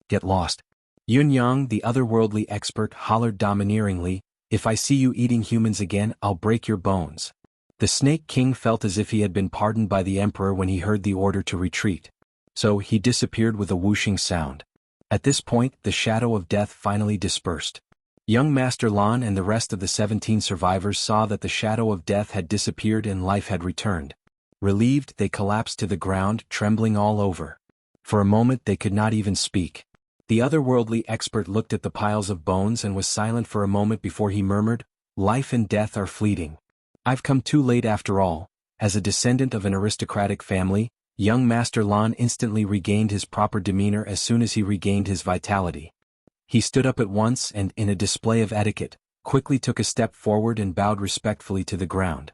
"Get lost." Yun Yang, the otherworldly expert, hollered domineeringly, "If I see you eating humans again, I'll break your bones." The Snake King felt as if he had been pardoned by the Emperor when he heard the order to retreat. So he disappeared with a whooshing sound. At this point, the shadow of death finally dispersed. Young Master Lan and the rest of the 17 survivors saw that the shadow of death had disappeared and life had returned. Relieved, they collapsed to the ground, trembling all over. For a moment they could not even speak. The otherworldly expert looked at the piles of bones and was silent for a moment before he murmured, "Life and death are fleeting. I've come too late after all." As a descendant of an aristocratic family, young Master Lan instantly regained his proper demeanor as soon as he regained his vitality. He stood up at once and, in a display of etiquette, quickly took a step forward and bowed respectfully to the ground.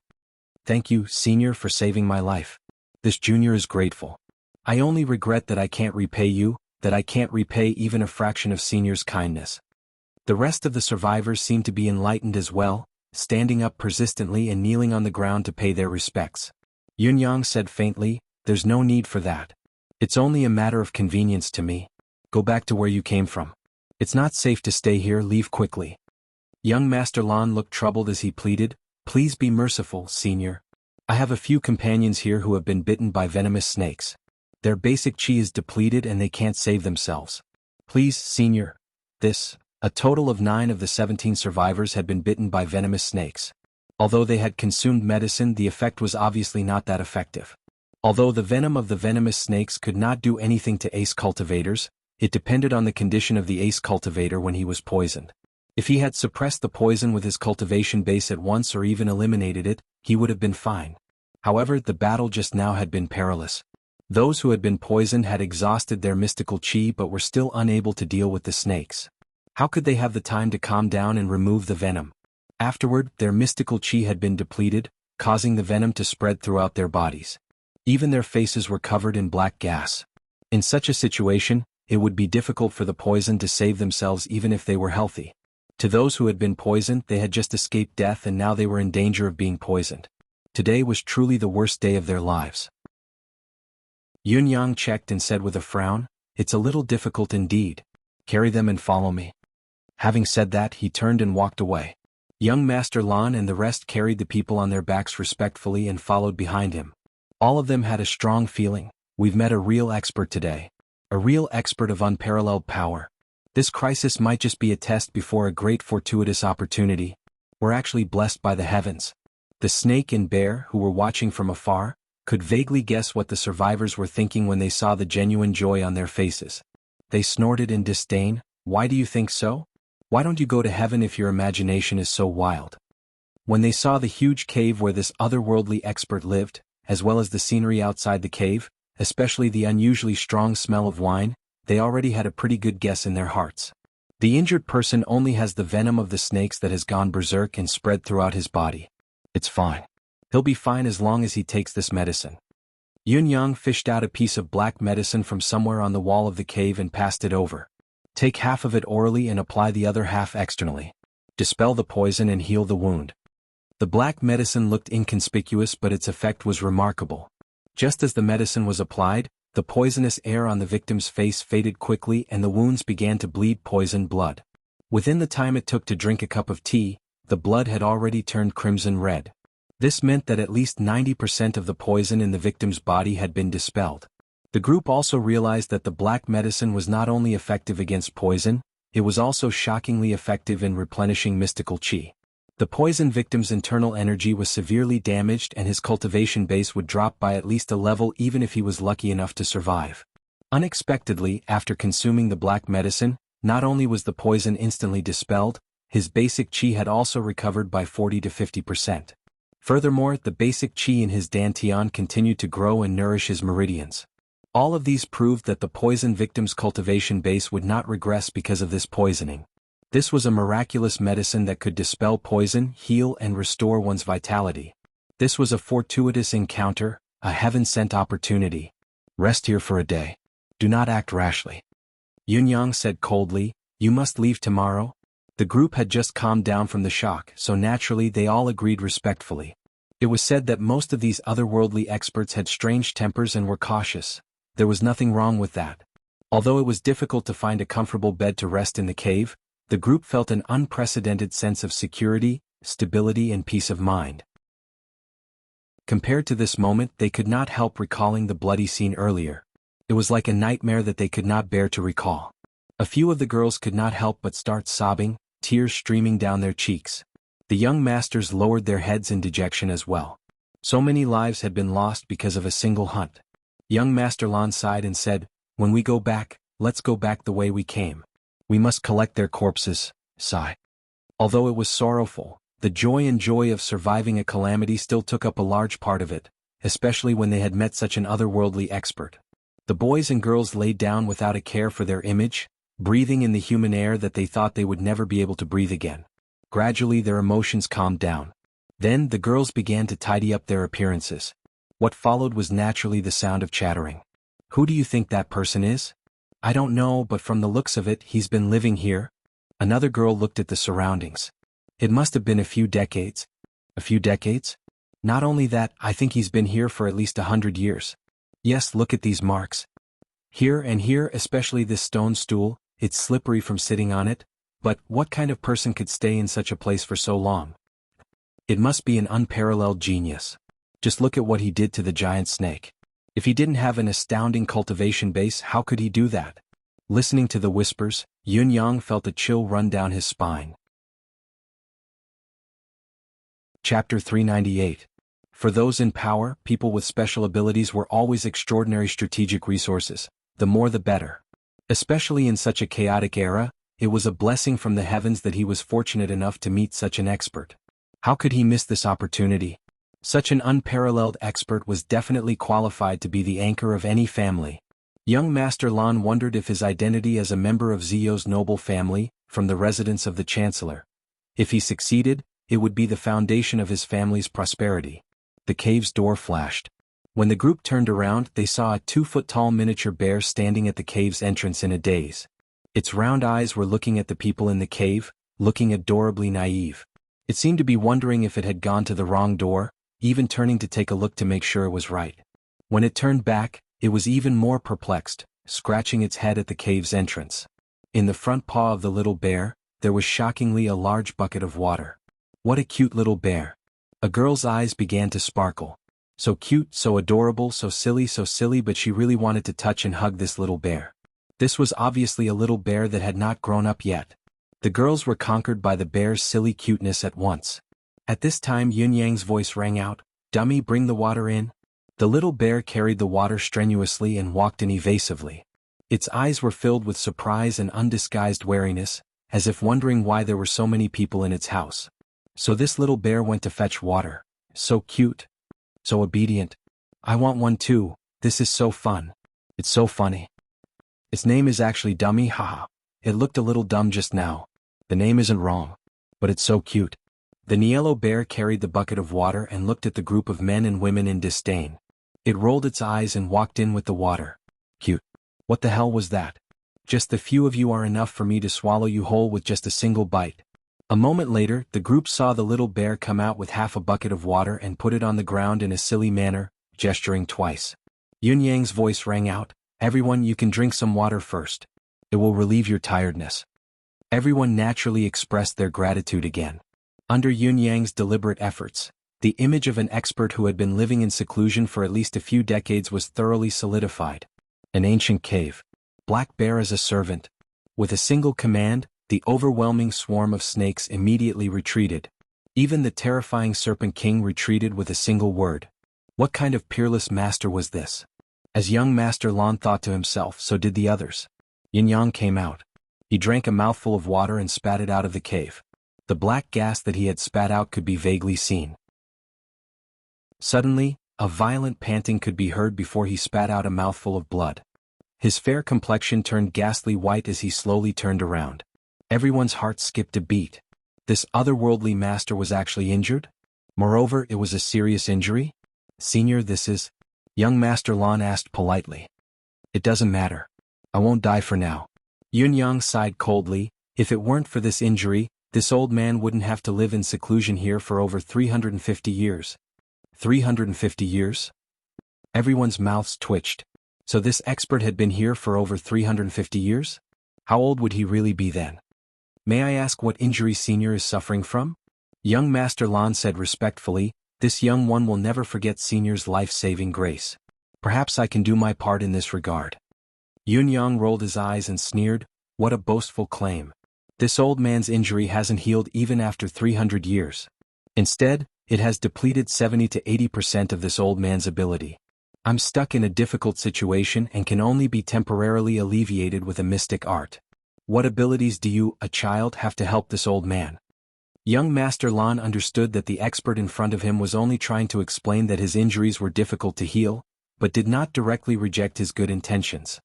"Thank you, Senior, for saving my life. This junior is grateful. I only regret that I can't repay you, that I can't repay even a fraction of Senior's kindness." The rest of the survivors seemed to be enlightened as well, standing up persistently and kneeling on the ground to pay their respects. Yun Yang said faintly, "There's no need for that. It's only a matter of convenience to me. Go back to where you came from. It's not safe to stay here, leave quickly." Young Master Lan looked troubled as he pleaded, "Please be merciful, Senior. I have a few companions here who have been bitten by venomous snakes. Their basic chi is depleted and they can't save themselves. Please, Senior." A total of 9 of the 17 survivors had been bitten by venomous snakes. Although they had consumed medicine, the effect was obviously not that effective. Although the venom of the venomous snakes could not do anything to ace cultivators, it depended on the condition of the ace cultivator when he was poisoned. If he had suppressed the poison with his cultivation base at once or even eliminated it, he would have been fine. However, the battle just now had been perilous. Those who had been poisoned had exhausted their mystical chi but were still unable to deal with the snakes. How could they have the time to calm down and remove the venom? Afterward, their mystical chi had been depleted, causing the venom to spread throughout their bodies. Even their faces were covered in black gas. In such a situation, it would be difficult for the poison to save themselves even if they were healthy. To those who had been poisoned, they had just escaped death and now they were in danger of being poisoned. Today was truly the worst day of their lives. Yun Yang checked and said with a frown, "It's a little difficult indeed. Carry them and follow me." Having said that, he turned and walked away. Young Master Lan and the rest carried the people on their backs respectfully and followed behind him. All of them had a strong feeling, "We've met a real expert today. A real expert of unparalleled power. This crisis might just be a test before a great fortuitous opportunity. We're actually blessed by the heavens." The snake and bear, who were watching from afar, could vaguely guess what the survivors were thinking when they saw the genuine joy on their faces. They snorted in disdain, "Why do you think so? Why don't you go to heaven if your imagination is so wild?" When they saw the huge cave where this otherworldly expert lived, as well as the scenery outside the cave, especially the unusually strong smell of wine, they already had a pretty good guess in their hearts. The injured person only has the venom of the snakes that has gone berserk and spread throughout his body. It's fine. He'll be fine as long as he takes this medicine. Yun Yang fished out a piece of black medicine from somewhere on the wall of the cave and passed it over. Take half of it orally and apply the other half externally. Dispel the poison and heal the wound. The black medicine looked inconspicuous but its effect was remarkable. Just as the medicine was applied, the poisonous air on the victim's face faded quickly and the wounds began to bleed poisoned blood. Within the time it took to drink a cup of tea, the blood had already turned crimson red. This meant that at least 90% of the poison in the victim's body had been dispelled. The group also realized that the black medicine was not only effective against poison, it was also shockingly effective in replenishing mystical chi. The poison victim's internal energy was severely damaged and his cultivation base would drop by at least a level even if he was lucky enough to survive. Unexpectedly, after consuming the black medicine, not only was the poison instantly dispelled, his basic chi had also recovered by 40 to 50%. Furthermore, the basic qi in his dantian continued to grow and nourish his meridians. All of these proved that the poison victim's cultivation base would not regress because of this poisoning. This was a miraculous medicine that could dispel poison, heal and restore one's vitality. This was a fortuitous encounter, a heaven-sent opportunity. Rest here for a day. Do not act rashly. Yunyang said coldly, you must leave tomorrow? The group had just calmed down from the shock, so naturally they all agreed respectfully. It was said that most of these otherworldly experts had strange tempers and were cautious. There was nothing wrong with that. Although it was difficult to find a comfortable bed to rest in the cave, the group felt an unprecedented sense of security, stability and peace of mind. Compared to this moment, they could not help recalling the bloody scene earlier. It was like a nightmare that they could not bear to recall. A few of the girls could not help but start sobbing, tears streaming down their cheeks. The young masters lowered their heads in dejection as well. So many lives had been lost because of a single hunt. Young Master Lan sighed and said, when we go back, let's go back the way we came. We must collect their corpses, sigh. Although it was sorrowful, the joy of surviving a calamity still took up a large part of it, especially when they had met such an otherworldly expert. The boys and girls laid down without a care for their image, breathing in the human air that they thought they would never be able to breathe again. Gradually their emotions calmed down. Then the girls began to tidy up their appearances. What followed was naturally the sound of chattering. Who do you think that person is? I don't know, but from the looks of it, he's been living here. Another girl looked at the surroundings. It must have been a few decades. A few decades? Not only that, I think he's been here for at least 100 years. Yes, look at these marks. Here and here, especially this stone stool, it's slippery from sitting on it, but what kind of person could stay in such a place for so long? It must be an unparalleled genius. Just look at what he did to the giant snake. If he didn't have an astounding cultivation base, how could he do that? Listening to the whispers, Yunyang felt a chill run down his spine. Chapter 398. For those in power, people with special abilities were always extraordinary strategic resources, the more the better. Especially in such a chaotic era, it was a blessing from the heavens that he was fortunate enough to meet such an expert. How could he miss this opportunity? Such an unparalleled expert was definitely qualified to be the anchor of any family. Young Master Lan wondered if his identity as a member of Zio's noble family, from the residence of the Chancellor. If he succeeded, it would be the foundation of his family's prosperity. The cave's door flashed. When the group turned around, they saw a 2-foot-tall miniature bear standing at the cave's entrance in a daze. Its round eyes were looking at the people in the cave, looking adorably naive. It seemed to be wondering if it had gone to the wrong door, even turning to take a look to make sure it was right. When it turned back, it was even more perplexed, scratching its head at the cave's entrance. In the front paw of the little bear, there was shockingly a large bucket of water. What a cute little bear. A girl's eyes began to sparkle. So cute, so adorable, so silly, but she really wanted to touch and hug this little bear. This was obviously a little bear that had not grown up yet. The girls were conquered by the bear's silly cuteness at once. At this time Yunyang's voice rang out, "Dummy, bring the water in." The little bear carried the water strenuously and walked in evasively. Its eyes were filled with surprise and undisguised wariness, as if wondering why there were so many people in its house. So this little bear went to fetch water. So cute. So obedient. I want one too. This is so fun. It's so funny. Its name is actually Dummy, haha. It looked a little dumb just now. The name isn't wrong. But it's so cute. The yellow bear carried the bucket of water and looked at the group of men and women in disdain. It rolled its eyes and walked in with the water. Cute. What the hell was that? Just the few of you are enough for me to swallow you whole with just a single bite. A moment later, the group saw the little bear come out with half a bucket of water and put it on the ground in a silly manner, gesturing twice. Yunyang's voice rang out, "Everyone, you can drink some water first. It will relieve your tiredness." Everyone naturally expressed their gratitude again. Under Yunyang's deliberate efforts, the image of an expert who had been living in seclusion for at least a few decades was thoroughly solidified. An ancient cave. Black bear as a servant. With a single command, the overwhelming swarm of snakes immediately retreated. Even the terrifying Serpent King retreated with a single word. What kind of peerless master was this? As young Master Lan thought to himself, so did the others. Yunyang came out. He drank a mouthful of water and spat it out of the cave. The black gas that he had spat out could be vaguely seen. Suddenly, a violent panting could be heard before he spat out a mouthful of blood. His fair complexion turned ghastly white as he slowly turned around. Everyone's heart skipped a beat. This otherworldly master was actually injured? Moreover, it was a serious injury? Senior, this is... Young Master Lan asked politely. It doesn't matter. I won't die for now. Yunyang sighed coldly. If it weren't for this injury, this old man wouldn't have to live in seclusion here for over 350 years. 350 years? Everyone's mouths twitched. So this expert had been here for over 350 years? How old would he really be then? May I ask what injury Senior is suffering from? Young Master Lan said respectfully, this young one will never forget Senior's life-saving grace. Perhaps I can do my part in this regard. Yunyang rolled his eyes and sneered, what a boastful claim. This old man's injury hasn't healed even after 300 years. Instead, it has depleted 70 to 80% of this old man's ability. I'm stuck in a difficult situation and can only be temporarily alleviated with a mystic art. What abilities do you, a child, have to help this old man? Young Master Lan understood that the expert in front of him was only trying to explain that his injuries were difficult to heal, but did not directly reject his good intentions.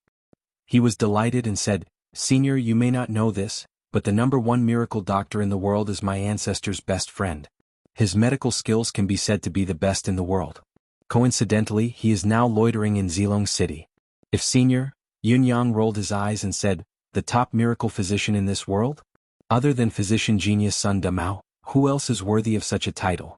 He was delighted and said, Senior, you may not know this, but the #1 miracle doctor in the world is my ancestor's best friend. His medical skills can be said to be the best in the world. Coincidentally, he is now loitering in Zilong City. If Senior, Yunyang rolled his eyes and said, the top miracle physician in this world? Other than physician genius Sun Damao, who else is worthy of such a title?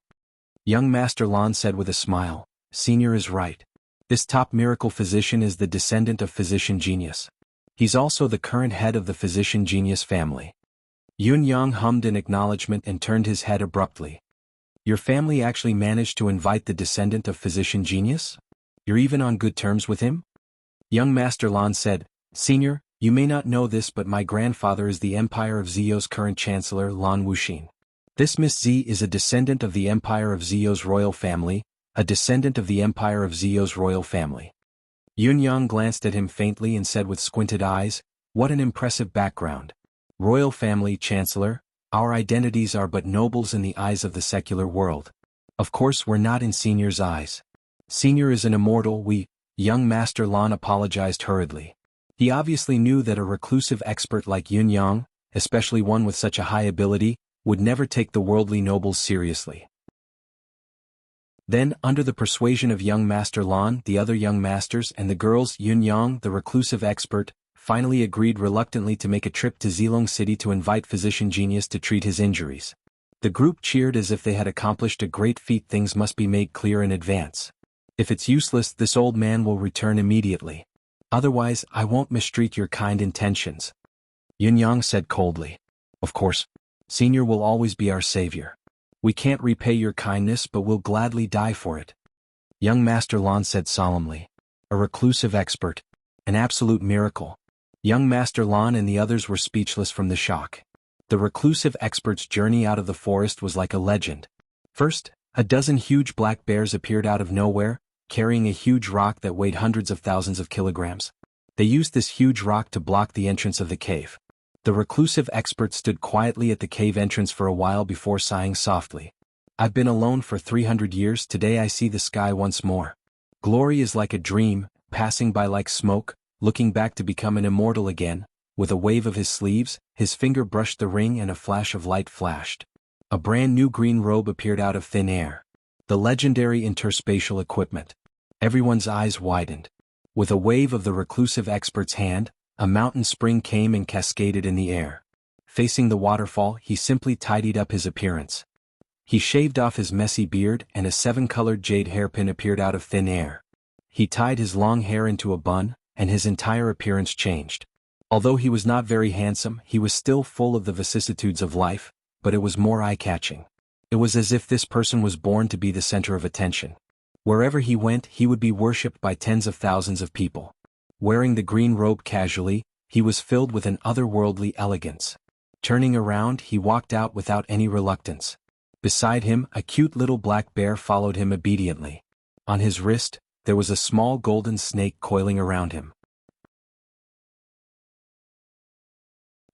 Young Master Lan said with a smile, Senior is right. This top miracle physician is the descendant of physician genius. He's also the current head of the physician genius family. Yunyang hummed in acknowledgement and turned his head abruptly. Your family actually managed to invite the descendant of physician genius? You're even on good terms with him? Young Master Lan said, Senior, you may not know this but my grandfather is the Empire of Zio's current chancellor Lan Wuxin. This Miss Z is a descendant of the Empire of Zio's royal family, a descendant of the Empire of Zio's royal family. Yunyang glanced at him faintly and said with squinted eyes, what an impressive background. Royal family, Chancellor, our identities are but nobles in the eyes of the secular world. Of course we're not in Senior's eyes. Senior is an immortal, Young Master Lan apologized hurriedly. He obviously knew that a reclusive expert like Yunyang, especially one with such a high ability, would never take the worldly nobles seriously. Then, under the persuasion of young Master Lan, the other young masters and the girls, Yunyang, the reclusive expert, finally agreed reluctantly to make a trip to Zilong City to invite physician genius to treat his injuries. The group cheered as if they had accomplished a great feat. Things must be made clear in advance. If it's useless, this old man will return immediately. Otherwise, I won't mistreat your kind intentions. Yunyang said coldly. Of course. Senior will always be our savior. We can't repay your kindness but we'll gladly die for it. Young Master Lan said solemnly. A reclusive expert. An absolute miracle. Young Master Lan and the others were speechless from the shock. The reclusive expert's journey out of the forest was like a legend. First, a dozen huge black bears appeared out of nowhere, carrying a huge rock that weighed hundreds of thousands of kilograms. They used this huge rock to block the entrance of the cave. The reclusive expert stood quietly at the cave entrance for a while before sighing softly. I've been alone for 300 years, today I see the sky once more. Glory is like a dream, passing by like smoke, looking back to become an immortal again. With a wave of his sleeves, his finger brushed the ring and a flash of light flashed. A brand new green robe appeared out of thin air. The legendary interspatial equipment. Everyone's eyes widened. With a wave of the reclusive expert's hand, a mountain spring came and cascaded in the air. Facing the waterfall, he simply tidied up his appearance. He shaved off his messy beard and a 7-colored jade hairpin appeared out of thin air. He tied his long hair into a bun, and his entire appearance changed. Although he was not very handsome, he was still full of the vicissitudes of life, but it was more eye-catching. It was as if this person was born to be the center of attention. Wherever he went, he would be worshipped by tens of thousands of people. Wearing the green robe casually, he was filled with an otherworldly elegance. Turning around, he walked out without any reluctance. Beside him, a cute little black bear followed him obediently. On his wrist, there was a small golden snake coiling around him.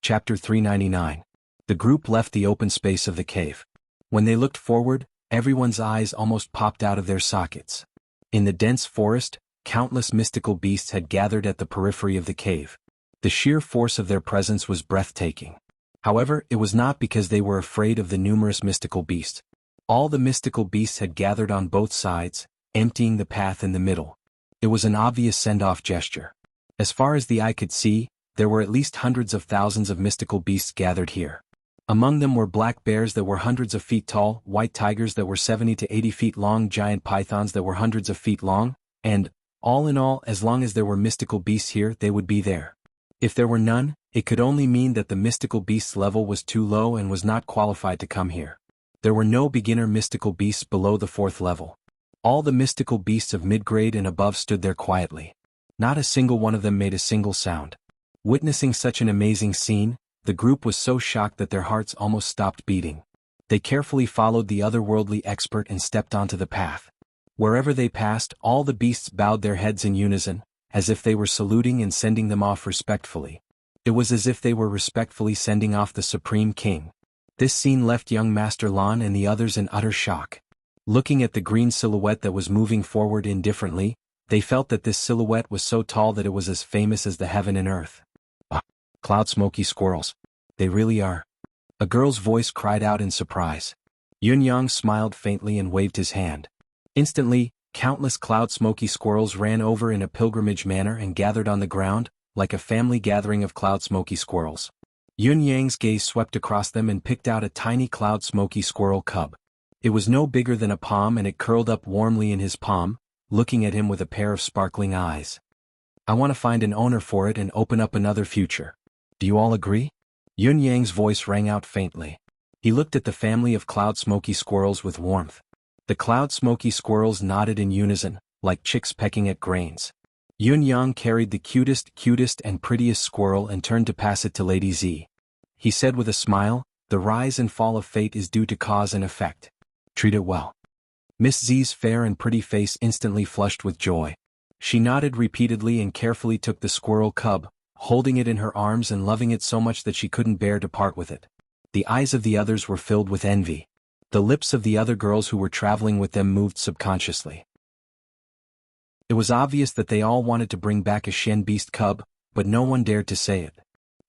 Chapter 399. The group left the open space of the cave. When they looked forward, everyone's eyes almost popped out of their sockets. In the dense forest, countless mystical beasts had gathered at the periphery of the cave. The sheer force of their presence was breathtaking. However, it was not because they were afraid of the numerous mystical beasts. All the mystical beasts had gathered on both sides, emptying the path in the middle. It was an obvious send-off gesture. As far as the eye could see, there were at least hundreds of thousands of mystical beasts gathered here. Among them were black bears that were hundreds of feet tall, white tigers that were 70 to 80 feet long, giant pythons that were hundreds of feet long, and, all in all, as long as there were mystical beasts here, they would be there. If there were none, it could only mean that the mystical beast's level was too low and was not qualified to come here. There were no beginner mystical beasts below the 4th level. All the mystical beasts of mid-grade and above stood there quietly. Not a single one of them made a single sound. Witnessing such an amazing scene, the group was so shocked that their hearts almost stopped beating. They carefully followed the otherworldly expert and stepped onto the path. Wherever they passed, all the beasts bowed their heads in unison, as if they were saluting and sending them off respectfully. It was as if they were respectfully sending off the Supreme King. This scene left young Master Lan and the others in utter shock. Looking at the green silhouette that was moving forward indifferently, they felt that this silhouette was so tall that it was as famous as the heaven and earth. Ah, cloud smoky squirrels. They really are. A girl's voice cried out in surprise. Yun Yang smiled faintly and waved his hand. Instantly, countless cloud smoky squirrels ran over in a pilgrimage manner and gathered on the ground, like a family gathering of cloud smoky squirrels. Yun Yang's gaze swept across them and picked out a tiny cloud smoky squirrel cub. It was no bigger than a palm and it curled up warmly in his palm, looking at him with a pair of sparkling eyes. I want to find an owner for it and open up another future. Do you all agree? Yun Yang's voice rang out faintly. He looked at the family of cloud smoky squirrels with warmth. The cloud smoky squirrels nodded in unison, like chicks pecking at grains. Yun Yang carried the cutest and prettiest squirrel and turned to pass it to Lady Z. He said with a smile, "The rise and fall of fate is due to cause and effect. Treat it well." Miss Z's fair and pretty face instantly flushed with joy. She nodded repeatedly and carefully took the squirrel cub, holding it in her arms and loving it so much that she couldn't bear to part with it. The eyes of the others were filled with envy. The lips of the other girls who were traveling with them moved subconsciously. It was obvious that they all wanted to bring back a Shen beast cub, but no one dared to say it.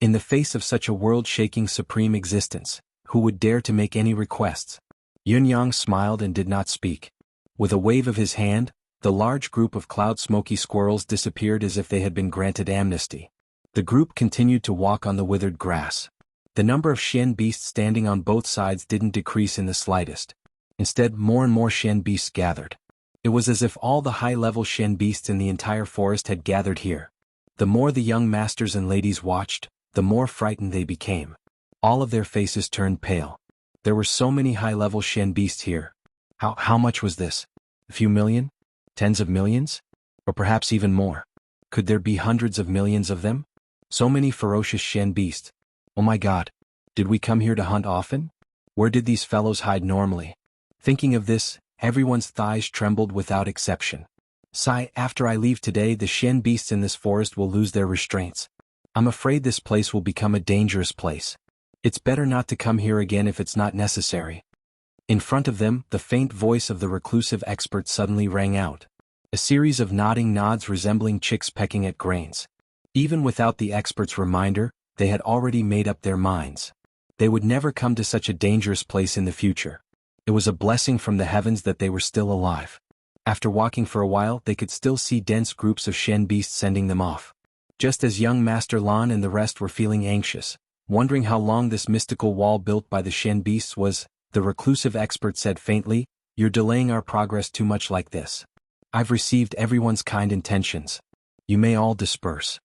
In the face of such a world-shaking supreme existence, who would dare to make any requests? Yun Yang smiled and did not speak. With a wave of his hand, the large group of cloud smoky squirrels disappeared as if they had been granted amnesty. The group continued to walk on the withered grass. The number of Shen beasts standing on both sides didn't decrease in the slightest. Instead, more and more Shen beasts gathered. It was as if all the high-level Shen beasts in the entire forest had gathered here. The more the young masters and ladies watched, the more frightened they became. All of their faces turned pale. There were so many high-level Shen beasts here. How much was this? A few million? Tens of millions? Or perhaps even more? Could there be hundreds of millions of them? So many ferocious Shen beasts. Oh my God. Did we come here to hunt often? Where did these fellows hide normally? Thinking of this, everyone's thighs trembled without exception. Sigh, after I leave today, the Shen beasts in this forest will lose their restraints. I'm afraid this place will become a dangerous place. It's better not to come here again if it's not necessary. In front of them, the faint voice of the reclusive expert suddenly rang out. A series of nodding nods resembling chicks pecking at grains. Even without the expert's reminder, they had already made up their minds. They would never come to such a dangerous place in the future. It was a blessing from the heavens that they were still alive. After walking for a while, they could still see dense groups of Shen beasts sending them off. Just as young Master Lan and the rest were feeling anxious, wondering how long this mystical wall built by the Shen beasts was, the reclusive expert said faintly, "You're delaying our progress too much like this. I've received everyone's kind intentions. You may all disperse."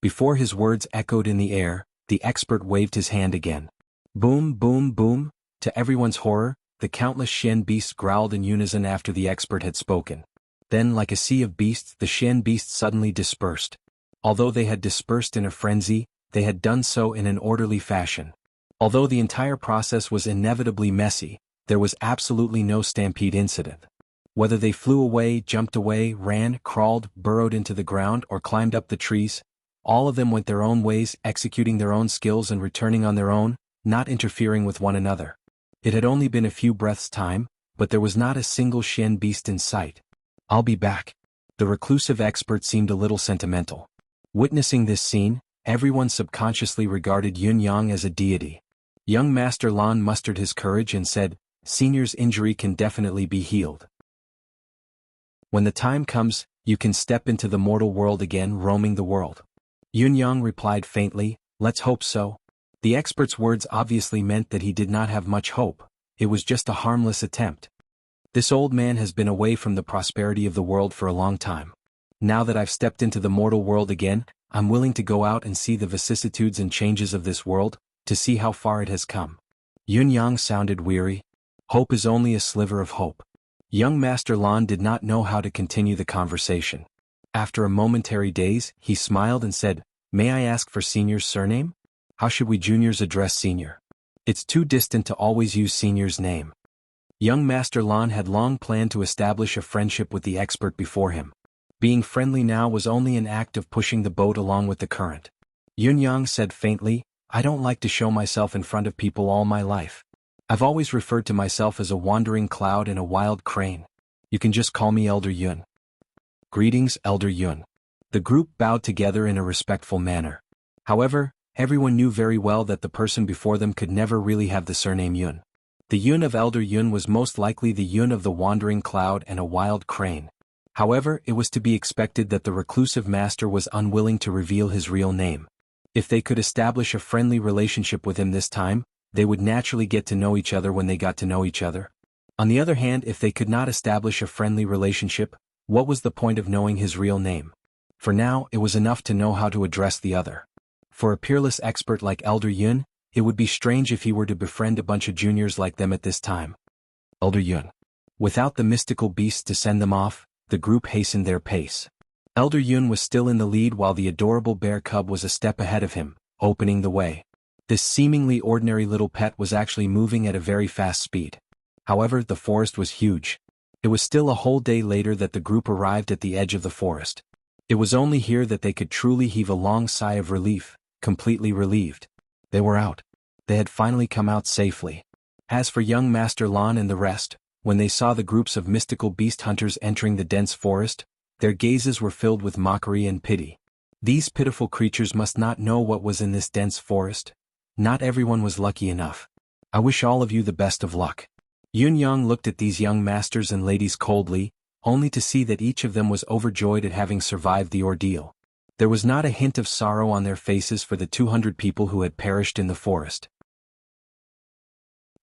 Before his words echoed in the air, the expert waved his hand again. Boom, boom, boom. To everyone's horror, the countless Shen beasts growled in unison after the expert had spoken. Then, like a sea of beasts, the Shen beasts suddenly dispersed. Although they had dispersed in a frenzy, they had done so in an orderly fashion. Although the entire process was inevitably messy, there was absolutely no stampede incident. Whether they flew away, jumped away, ran, crawled, burrowed into the ground, or climbed up the trees, all of them went their own ways, executing their own skills and returning on their own, not interfering with one another. It had only been a few breaths' time, but there was not a single Shen beast in sight. "I'll be back." The reclusive expert seemed a little sentimental. Witnessing this scene, everyone subconsciously regarded Yun Yang as a deity. Young Master Lan mustered his courage and said, "Senior's injury can definitely be healed. When the time comes, you can step into the mortal world again, roaming the world." Yun Yang replied faintly, "Let's hope so." The expert's words obviously meant that he did not have much hope. It was just a harmless attempt. "This old man has been away from the prosperity of the world for a long time. Now that I've stepped into the mortal world again, I'm willing to go out and see the vicissitudes and changes of this world, to see how far it has come." Yun Yang sounded weary. Hope is only a sliver of hope. Young Master Lan did not know how to continue the conversation. After a momentary daze, he smiled and said, "May I ask for Senior's surname? How should we juniors address Senior? It's too distant to always use Senior's name." Young Master Lan had long planned to establish a friendship with the expert before him. Being friendly now was only an act of pushing the boat along with the current. Yun Yang said faintly, "I don't like to show myself in front of people all my life. I've always referred to myself as a wandering cloud and a wild crane. You can just call me Elder Yun." "Greetings, Elder Yun." The group bowed together in a respectful manner. However, everyone knew very well that the person before them could never really have the surname Yun. The Yun of Elder Yun was most likely the Yun of the wandering cloud and a wild crane. However, it was to be expected that the reclusive master was unwilling to reveal his real name. If they could establish a friendly relationship with him this time, they would naturally get to know each other when they got to know each other. On the other hand, if they could not establish a friendly relationship, what was the point of knowing his real name? For now, it was enough to know how to address the other. For a peerless expert like Elder Yun, it would be strange if he were to befriend a bunch of juniors like them at this time. Elder Yun. Without the mystical beasts to send them off, the group hastened their pace. Elder Yun was still in the lead while the adorable bear cub was a step ahead of him, opening the way. This seemingly ordinary little pet was actually moving at a very fast speed. However, the forest was huge. It was still a whole day later that the group arrived at the edge of the forest. It was only here that they could truly heave a long sigh of relief, completely relieved. They were out. They had finally come out safely. As for young Master Lan and the rest, when they saw the groups of mystical beast hunters entering the dense forest, their gazes were filled with mockery and pity. These pitiful creatures must not know what was in this dense forest. Not everyone was lucky enough. "I wish all of you the best of luck." Yun Yang looked at these young masters and ladies coldly, only to see that each of them was overjoyed at having survived the ordeal. There was not a hint of sorrow on their faces for the 200 people who had perished in the forest.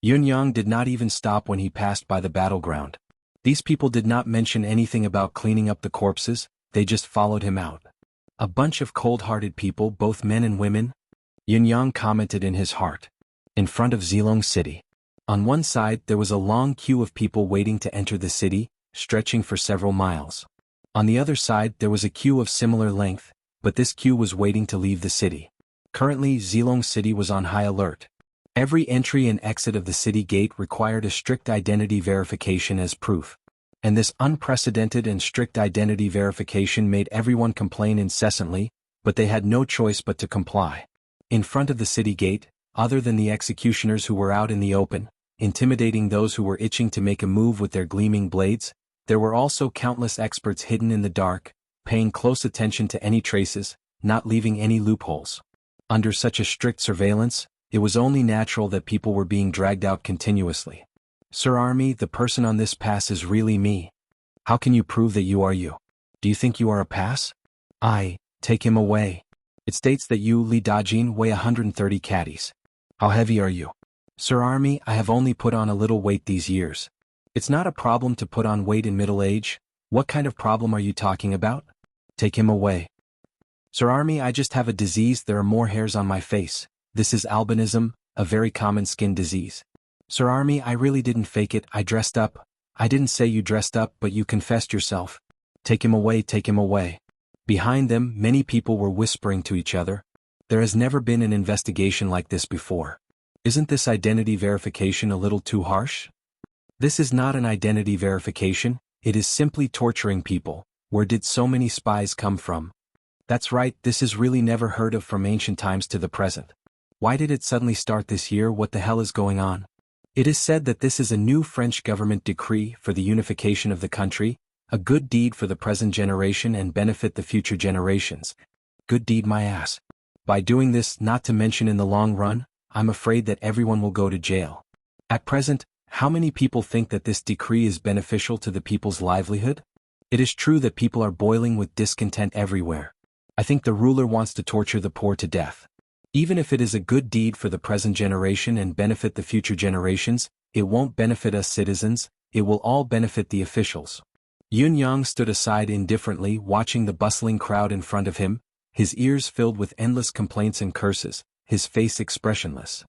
Yun Yang did not even stop when he passed by the battleground. These people did not mention anything about cleaning up the corpses, they just followed him out. "A bunch of cold-hearted people, both men and women," Yun Yang commented in his heart. In front of Zilong City. On one side there was a long queue of people waiting to enter the city, stretching for several miles. On the other side there was a queue of similar length, but this queue was waiting to leave the city. Currently Zilong City was on high alert. Every entry and exit of the city gate required a strict identity verification as proof. And this unprecedented and strict identity verification made everyone complain incessantly, but they had no choice but to comply. In front of the city gate, other than the executioners who were out in the open, intimidating those who were itching to make a move with their gleaming blades, there were also countless experts hidden in the dark, paying close attention to any traces, not leaving any loopholes. Under such a strict surveillance, it was only natural that people were being dragged out continuously. "Sir Army, the person on this pass is really me. How can you prove that you are you? Do you think you are a pass? Take him away. It states that you, Li Dajin, weigh 130 caddies. How heavy are you? Sir Army, I have only put on a little weight these years. It's not a problem to put on weight in middle age. What kind of problem are you talking about? Take him away. Sir Army, I just have a disease, there are more hairs on my face. This is albinism, a very common skin disease. Sir Army, I really didn't fake it, I dressed up. I didn't say you dressed up, but you confessed yourself. Take him away, take him away." Behind them, many people were whispering to each other. There has never been an investigation like this before. Isn't this identity verification a little too harsh? This is not an identity verification, it is simply torturing people. Where did so many spies come from? That's right, this is really never heard of from ancient times to the present. Why did it suddenly start this year? What the hell is going on? It is said that this is a new French government decree for the unification of the country, a good deed for the present generation and benefit the future generations. Good deed my ass. By doing this, not to mention in the long run, I'm afraid that everyone will go to jail. At present, how many people think that this decree is beneficial to the people's livelihood? It is true that people are boiling with discontent everywhere. I think the ruler wants to torture the poor to death. Even if it is a good deed for the present generation and benefit the future generations, it won't benefit us citizens, it will all benefit the officials. Yun Yang stood aside indifferently watching the bustling crowd in front of him, his ears filled with endless complaints and curses, his face expressionless.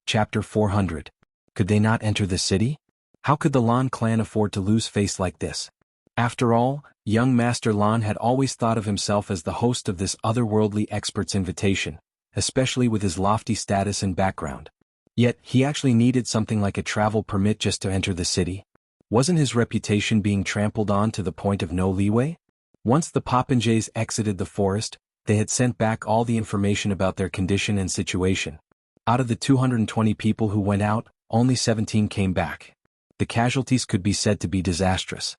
Chapter 400. Could they not enter the city? How could the Lan clan afford to lose face like this? After all, young Master Lan had always thought of himself as the host of this otherworldly expert's invitation, especially with his lofty status and background. Yet, he actually needed something like a travel permit just to enter the city. Wasn't his reputation being trampled on to the point of no leeway? Once the popinjays exited the forest, they had sent back all the information about their condition and situation. Out of the 220 people who went out, only 17 came back. The casualties could be said to be disastrous.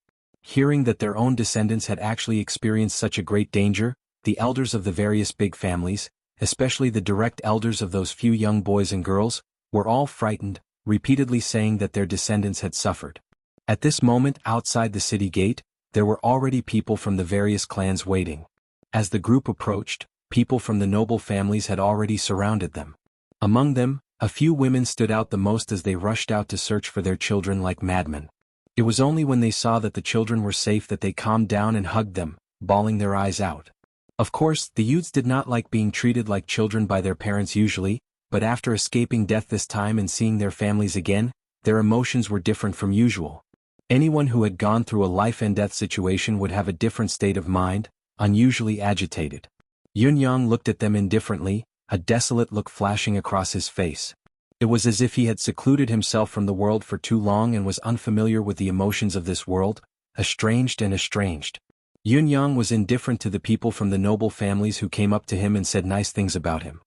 Hearing that their own descendants had actually experienced such a great danger, the elders of the various big families, especially the direct elders of those few young boys and girls, were all frightened, repeatedly saying that their descendants had suffered. At this moment outside the city gate, there were already people from the various clans waiting. As the group approached, people from the noble families had already surrounded them. Among them, a few women stood out the most as they rushed out to search for their children like madmen. It was only when they saw that the children were safe that they calmed down and hugged them, bawling their eyes out. Of course, the youths did not like being treated like children by their parents usually, but after escaping death this time and seeing their families again, their emotions were different from usual. Anyone who had gone through a life-and-death situation would have a different state of mind, unusually agitated. Yun Yang looked at them indifferently, a desolate look flashing across his face. It was as if he had secluded himself from the world for too long and was unfamiliar with the emotions of this world, estranged. Yun Yang was indifferent to the people from the noble families who came up to him and said nice things about him.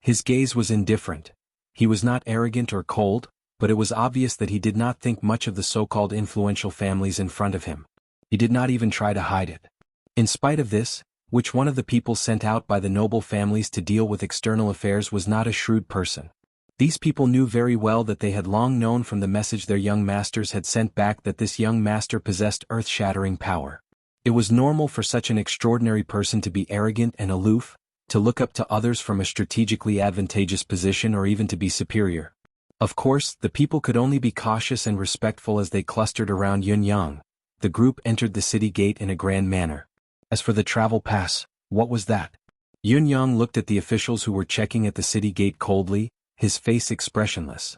His gaze was indifferent. He was not arrogant or cold, but it was obvious that he did not think much of the so-called influential families in front of him. He did not even try to hide it. In spite of this, which one of the people sent out by the noble families to deal with external affairs was not a shrewd person. These people knew very well that they had long known from the message their young masters had sent back that this young master possessed earth-shattering power. It was normal for such an extraordinary person to be arrogant and aloof, to look up to others from a strategically advantageous position or even to be superior. Of course, the people could only be cautious and respectful as they clustered around Yun Yang. The group entered the city gate in a grand manner. As for the travel pass, what was that? Yun Yang looked at the officials who were checking at the city gate coldly, his face expressionless.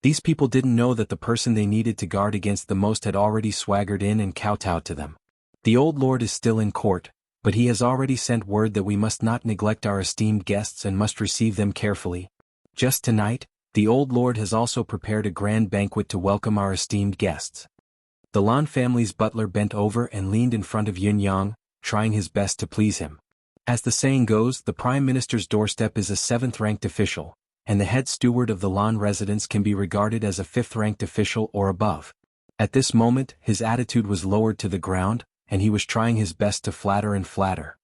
These people didn't know that the person they needed to guard against the most had already swaggered in and kowtowed to them. The old lord is still in court, but he has already sent word that we must not neglect our esteemed guests and must receive them carefully. Just tonight, the old lord has also prepared a grand banquet to welcome our esteemed guests. The Lan family's butler bent over and leaned in front of Yun Yang, trying his best to please him. As the saying goes, the prime minister's doorstep is a 7th-ranked official, and the head steward of the Lan residence can be regarded as a 5th-ranked official or above. At this moment, his attitude was lowered to the ground, and he was trying his best to flatter and flatter.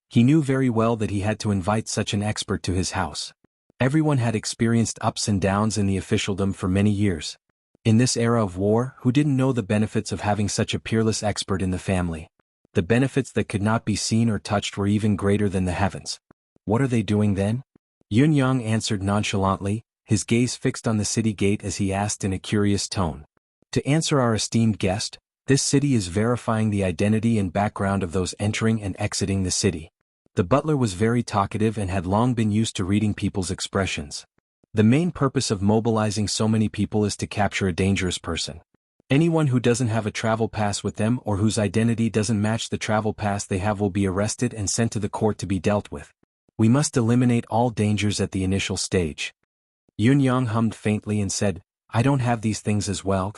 He knew very well that he had to invite such an expert to his house. Everyone had experienced ups and downs in the officialdom for many years. In this era of war, who didn't know the benefits of having such a peerless expert in the family? The benefits that could not be seen or touched were even greater than the heavens. What are they doing then? Yun Yang answered nonchalantly, his gaze fixed on the city gate as he asked in a curious tone. To answer our esteemed guest, this city is verifying the identity and background of those entering and exiting the city. The butler was very talkative and had long been used to reading people's expressions. The main purpose of mobilizing so many people is to capture a dangerous person. Anyone who doesn't have a travel pass with them or whose identity doesn't match the travel pass they have will be arrested and sent to the court to be dealt with. We must eliminate all dangers at the initial stage. Yun Yang hummed faintly and said, I don't have these things as well.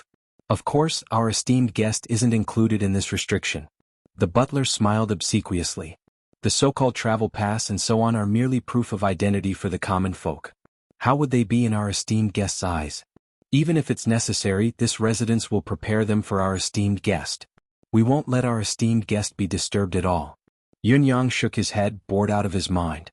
Of course, our esteemed guest isn't included in this restriction. The butler smiled obsequiously. The so-called travel pass and so on are merely proof of identity for the common folk. How would they be in our esteemed guest's eyes? Even if it's necessary, this residence will prepare them for our esteemed guest. We won't let our esteemed guest be disturbed at all. Yun Yang shook his head, bored out of his mind.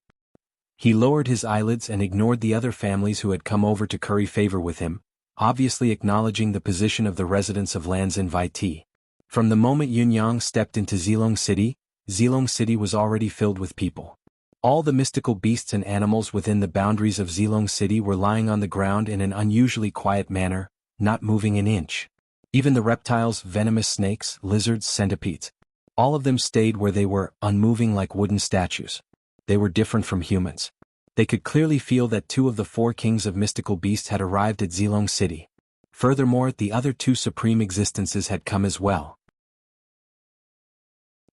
He lowered his eyelids and ignored the other families who had come over to curry favor with him, obviously acknowledging the position of the residents of land's invitee. From the moment Yun Yang stepped into Zilong City was already filled with people. All the mystical beasts and animals within the boundaries of Zilong City were lying on the ground in an unusually quiet manner, not moving an inch. Even the reptiles, venomous snakes, lizards, centipedes. All of them stayed where they were, unmoving like wooden statues. They were different from humans. They could clearly feel that 2 of the 4 kings of mystical beasts had arrived at Zilong City. Furthermore, the other 2 supreme existences had come as well.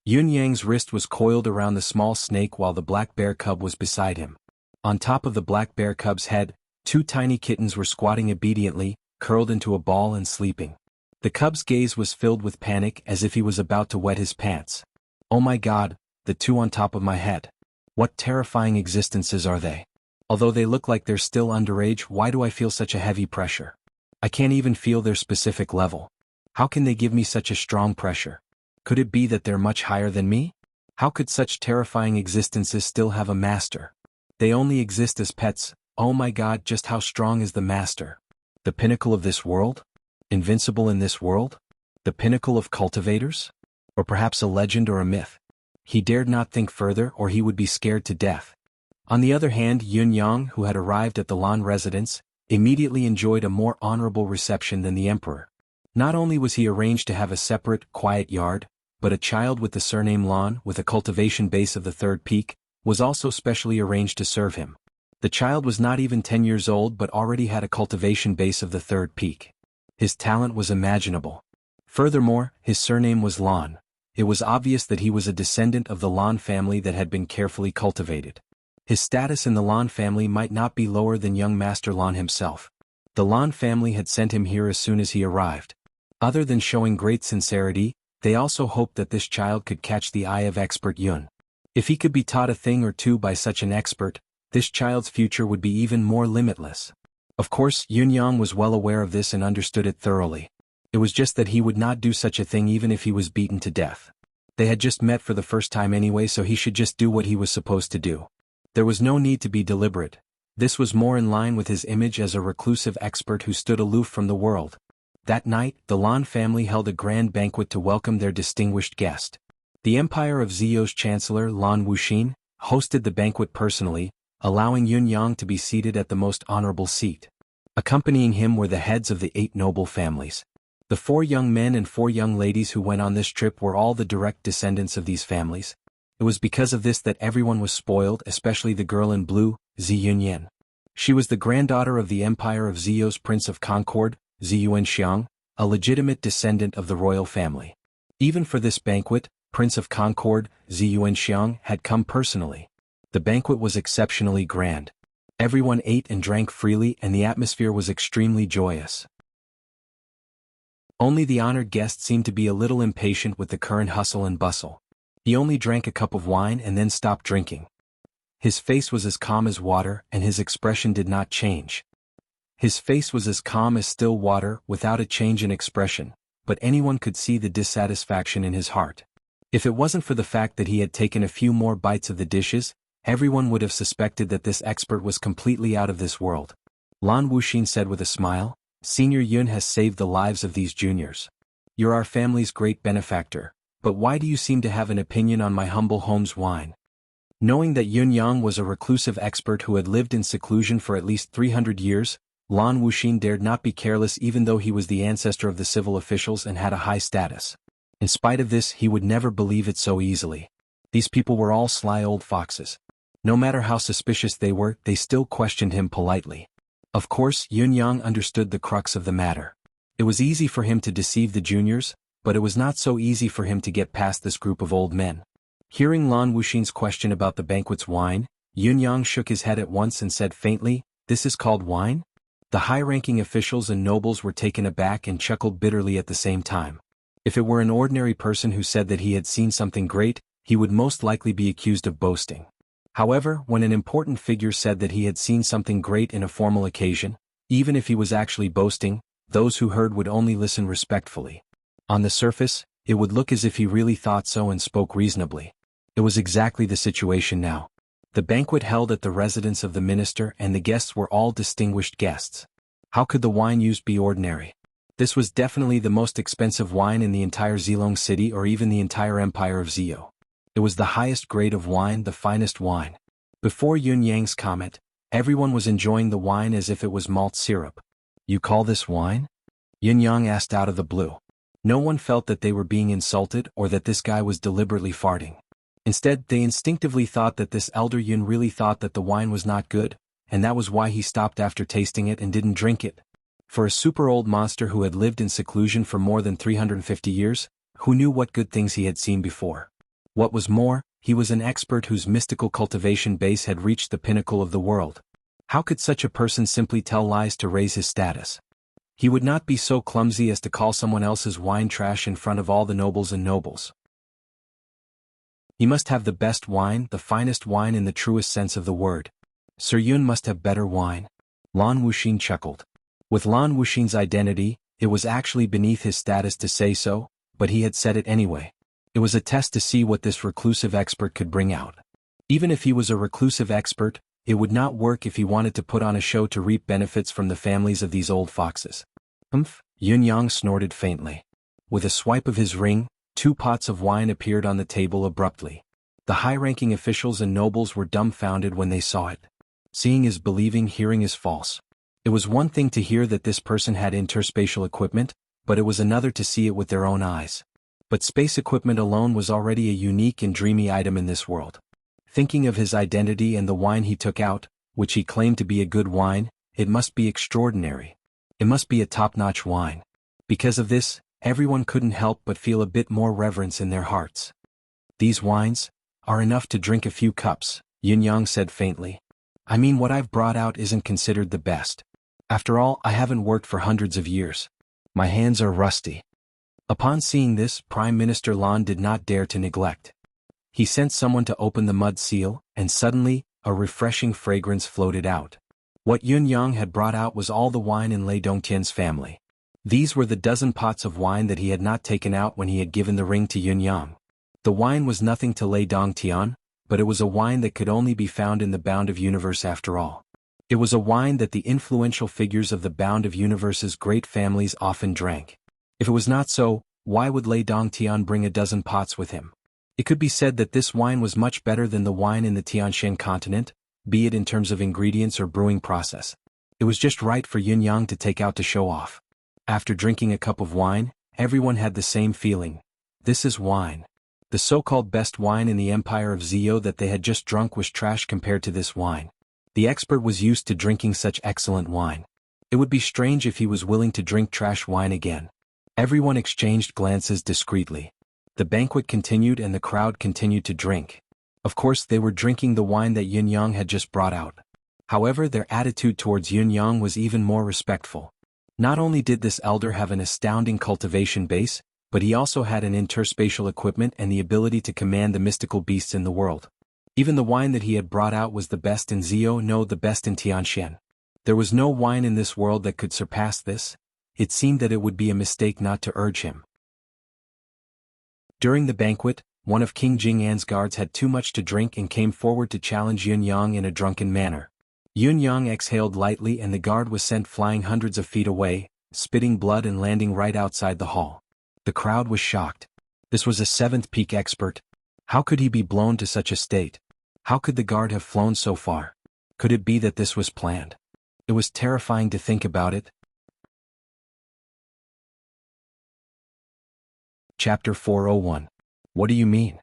Yun Yang's wrist was coiled around the small snake while the black bear cub was beside him. On top of the black bear cub's head, 2 tiny kittens were squatting obediently, curled into a ball and sleeping. The cub's gaze was filled with panic as if he was about to wet his pants. Oh my God, the 2 on top of my head. What terrifying existences are they? Although they look like they're still underage, why do I feel such a heavy pressure? I can't even feel their specific level. How can they give me such a strong pressure? Could it be that they're much higher than me? How could such terrifying existences still have a master? They only exist as pets. Oh my God, just how strong is the master? The pinnacle of this world? Invincible in this world? The pinnacle of cultivators? Or perhaps a legend or a myth? He dared not think further or he would be scared to death. On the other hand, Yun Yang, who had arrived at the Lan residence, immediately enjoyed a more honorable reception than the emperor. Not only was he arranged to have a separate, quiet yard, but a child with the surname Lan, with a cultivation base of the 3rd peak, was also specially arranged to serve him. The child was not even 10 years old but already had a cultivation base of the 3rd peak. His talent was imaginable. Furthermore, his surname was Lan. It was obvious that he was a descendant of the Lan family that had been carefully cultivated. His status in the Lan family might not be lower than young Master Lan himself. The Lan family had sent him here as soon as he arrived. Other than showing great sincerity, they also hoped that this child could catch the eye of expert Yun. If he could be taught a thing or two by such an expert, this child's future would be even more limitless. Of course, Yun Yang was well aware of this and understood it thoroughly. It was just that he would not do such a thing even if he was beaten to death. They had just met for the first time anyway, so he should just do what he was supposed to do. There was no need to be deliberate. This was more in line with his image as a reclusive expert who stood aloof from the world. That night, the Lan family held a grand banquet to welcome their distinguished guest. The Empire of Ziyou's Chancellor, Lan Wuxin, hosted the banquet personally, allowing Yun Yang to be seated at the most honorable seat. Accompanying him were the heads of the 8 noble families. The 4 young men and 4 young ladies who went on this trip were all the direct descendants of these families. It was because of this that everyone was spoiled, especially the girl in blue, Zi Yunyan. She was the granddaughter of the Empire of Ziyou's Prince of Concord, Zi Yuanxiang, a legitimate descendant of the royal family. Even for this banquet, Prince of Concord, Zi Yuanxiang, had come personally. The banquet was exceptionally grand. Everyone ate and drank freely and the atmosphere was extremely joyous. Only the honored guest seemed to be a little impatient with the current hustle and bustle. He only drank a cup of wine and then stopped drinking. His face was as calm as water and his expression did not change. His face was as calm as still water without a change in expression, but anyone could see the dissatisfaction in his heart. If it wasn't for the fact that he had taken a few more bites of the dishes, everyone would have suspected that this expert was completely out of this world. Lan Wuxin said with a smile, "Senior Yun has saved the lives of these juniors. You're our family's great benefactor, but why do you seem to have an opinion on my humble home's wine?" Knowing that Yun Yang was a reclusive expert who had lived in seclusion for at least 300 years, Lan Wuxin dared not be careless even though he was the ancestor of the civil officials and had a high status. In spite of this, he would never believe it so easily. These people were all sly old foxes. No matter how suspicious they were, they still questioned him politely. Of course, Yun Yang understood the crux of the matter. It was easy for him to deceive the juniors, but it was not so easy for him to get past this group of old men. Hearing Lan Wuxin's question about the banquet's wine, Yun Yang shook his head at once and said faintly, "This is called wine?" The high-ranking officials and nobles were taken aback and chuckled bitterly at the same time. If it were an ordinary person who said that he had seen something great, he would most likely be accused of boasting. However, when an important figure said that he had seen something great in a formal occasion, even if he was actually boasting, those who heard would only listen respectfully. On the surface, it would look as if he really thought so and spoke reasonably. It was exactly the situation now. The banquet held at the residence of the minister and the guests were all distinguished guests. How could the wine used be ordinary? This was definitely the most expensive wine in the entire Zilong city or even the entire empire of Zio. It was the highest grade of wine, the finest wine. Before Yun Yang's comment, everyone was enjoying the wine as if it was malt syrup. You call this wine? Yun Yang asked out of the blue. No one felt that they were being insulted or that this guy was deliberately farting. Instead, they instinctively thought that this elder Yun really thought that the wine was not good, and that was why he stopped after tasting it and didn't drink it. For a super old monster who had lived in seclusion for more than 350 years, who knew what good things he had seen before? What was more, he was an expert whose mystical cultivation base had reached the pinnacle of the world. How could such a person simply tell lies to raise his status? He would not be so clumsy as to call someone else's wine trash in front of all the nobles and nobles. He must have the best wine, the finest wine in the truest sense of the word. Sir Yun must have better wine. Lan Wuxin chuckled. With Lan Wuxin's identity, it was actually beneath his status to say so, but he had said it anyway. It was a test to see what this reclusive expert could bring out. Even if he was a reclusive expert, it would not work if he wanted to put on a show to reap benefits from the families of these old foxes. Yun Yang snorted faintly. With a swipe of his ring, 2 pots of wine appeared on the table abruptly. The high-ranking officials and nobles were dumbfounded when they saw it. Seeing is believing, hearing is false. It was one thing to hear that this person had interspatial equipment, but it was another to see it with their own eyes. But space equipment alone was already a unique and dreamy item in this world. Thinking of his identity and the wine he took out, which he claimed to be a good wine, it must be extraordinary. It must be a top-notch wine. Because of this, everyone couldn't help but feel a bit more reverence in their hearts. These wines are enough to drink a few cups, Yun Yang said faintly. I mean, what I've brought out isn't considered the best. After all, I haven't worked for hundreds of years. My hands are rusty. Upon seeing this, Prime Minister Lan did not dare to neglect. He sent someone to open the mud seal, and suddenly, a refreshing fragrance floated out. What Yun Yang had brought out was all the wine in Lei Dongtian's family. These were the dozen pots of wine that he had not taken out when he had given the ring to Yun Yang. The wine was nothing to Lei Dongtian, but it was a wine that could only be found in the Bound of Universe after all. It was a wine that the influential figures of the Bound of Universe's great families often drank. If it was not so, why would Lei Dongtian bring a dozen pots with him? It could be said that this wine was much better than the wine in the Tianshan continent, be it in terms of ingredients or brewing process. It was just right for Yun Yang to take out to show off. After drinking a cup of wine, everyone had the same feeling. This is wine. The so-called best wine in the empire of Zio that they had just drunk was trash compared to this wine. The expert was used to drinking such excellent wine. It would be strange if he was willing to drink trash wine again. Everyone exchanged glances discreetly. The banquet continued and the crowd continued to drink. Of course, they were drinking the wine that Yun Yang had just brought out. However, their attitude towards Yun Yang was even more respectful. Not only did this elder have an astounding cultivation base, but he also had an interspatial equipment and the ability to command the mystical beasts in the world. Even the wine that he had brought out was the best in Zio, no, the best in Tianshan. There was no wine in this world that could surpass this. It seemed that it would be a mistake not to urge him. During the banquet, one of King Jing'an's guards had too much to drink and came forward to challenge Yun Yang in a drunken manner. Yun Yang exhaled lightly and the guard was sent flying hundreds of feet away, spitting blood and landing right outside the hall. The crowd was shocked. This was a 7th peak expert. How could he be blown to such a state? How could the guard have flown so far? Could it be that this was planned? It was terrifying to think about it. Chapter 401. What do you mean?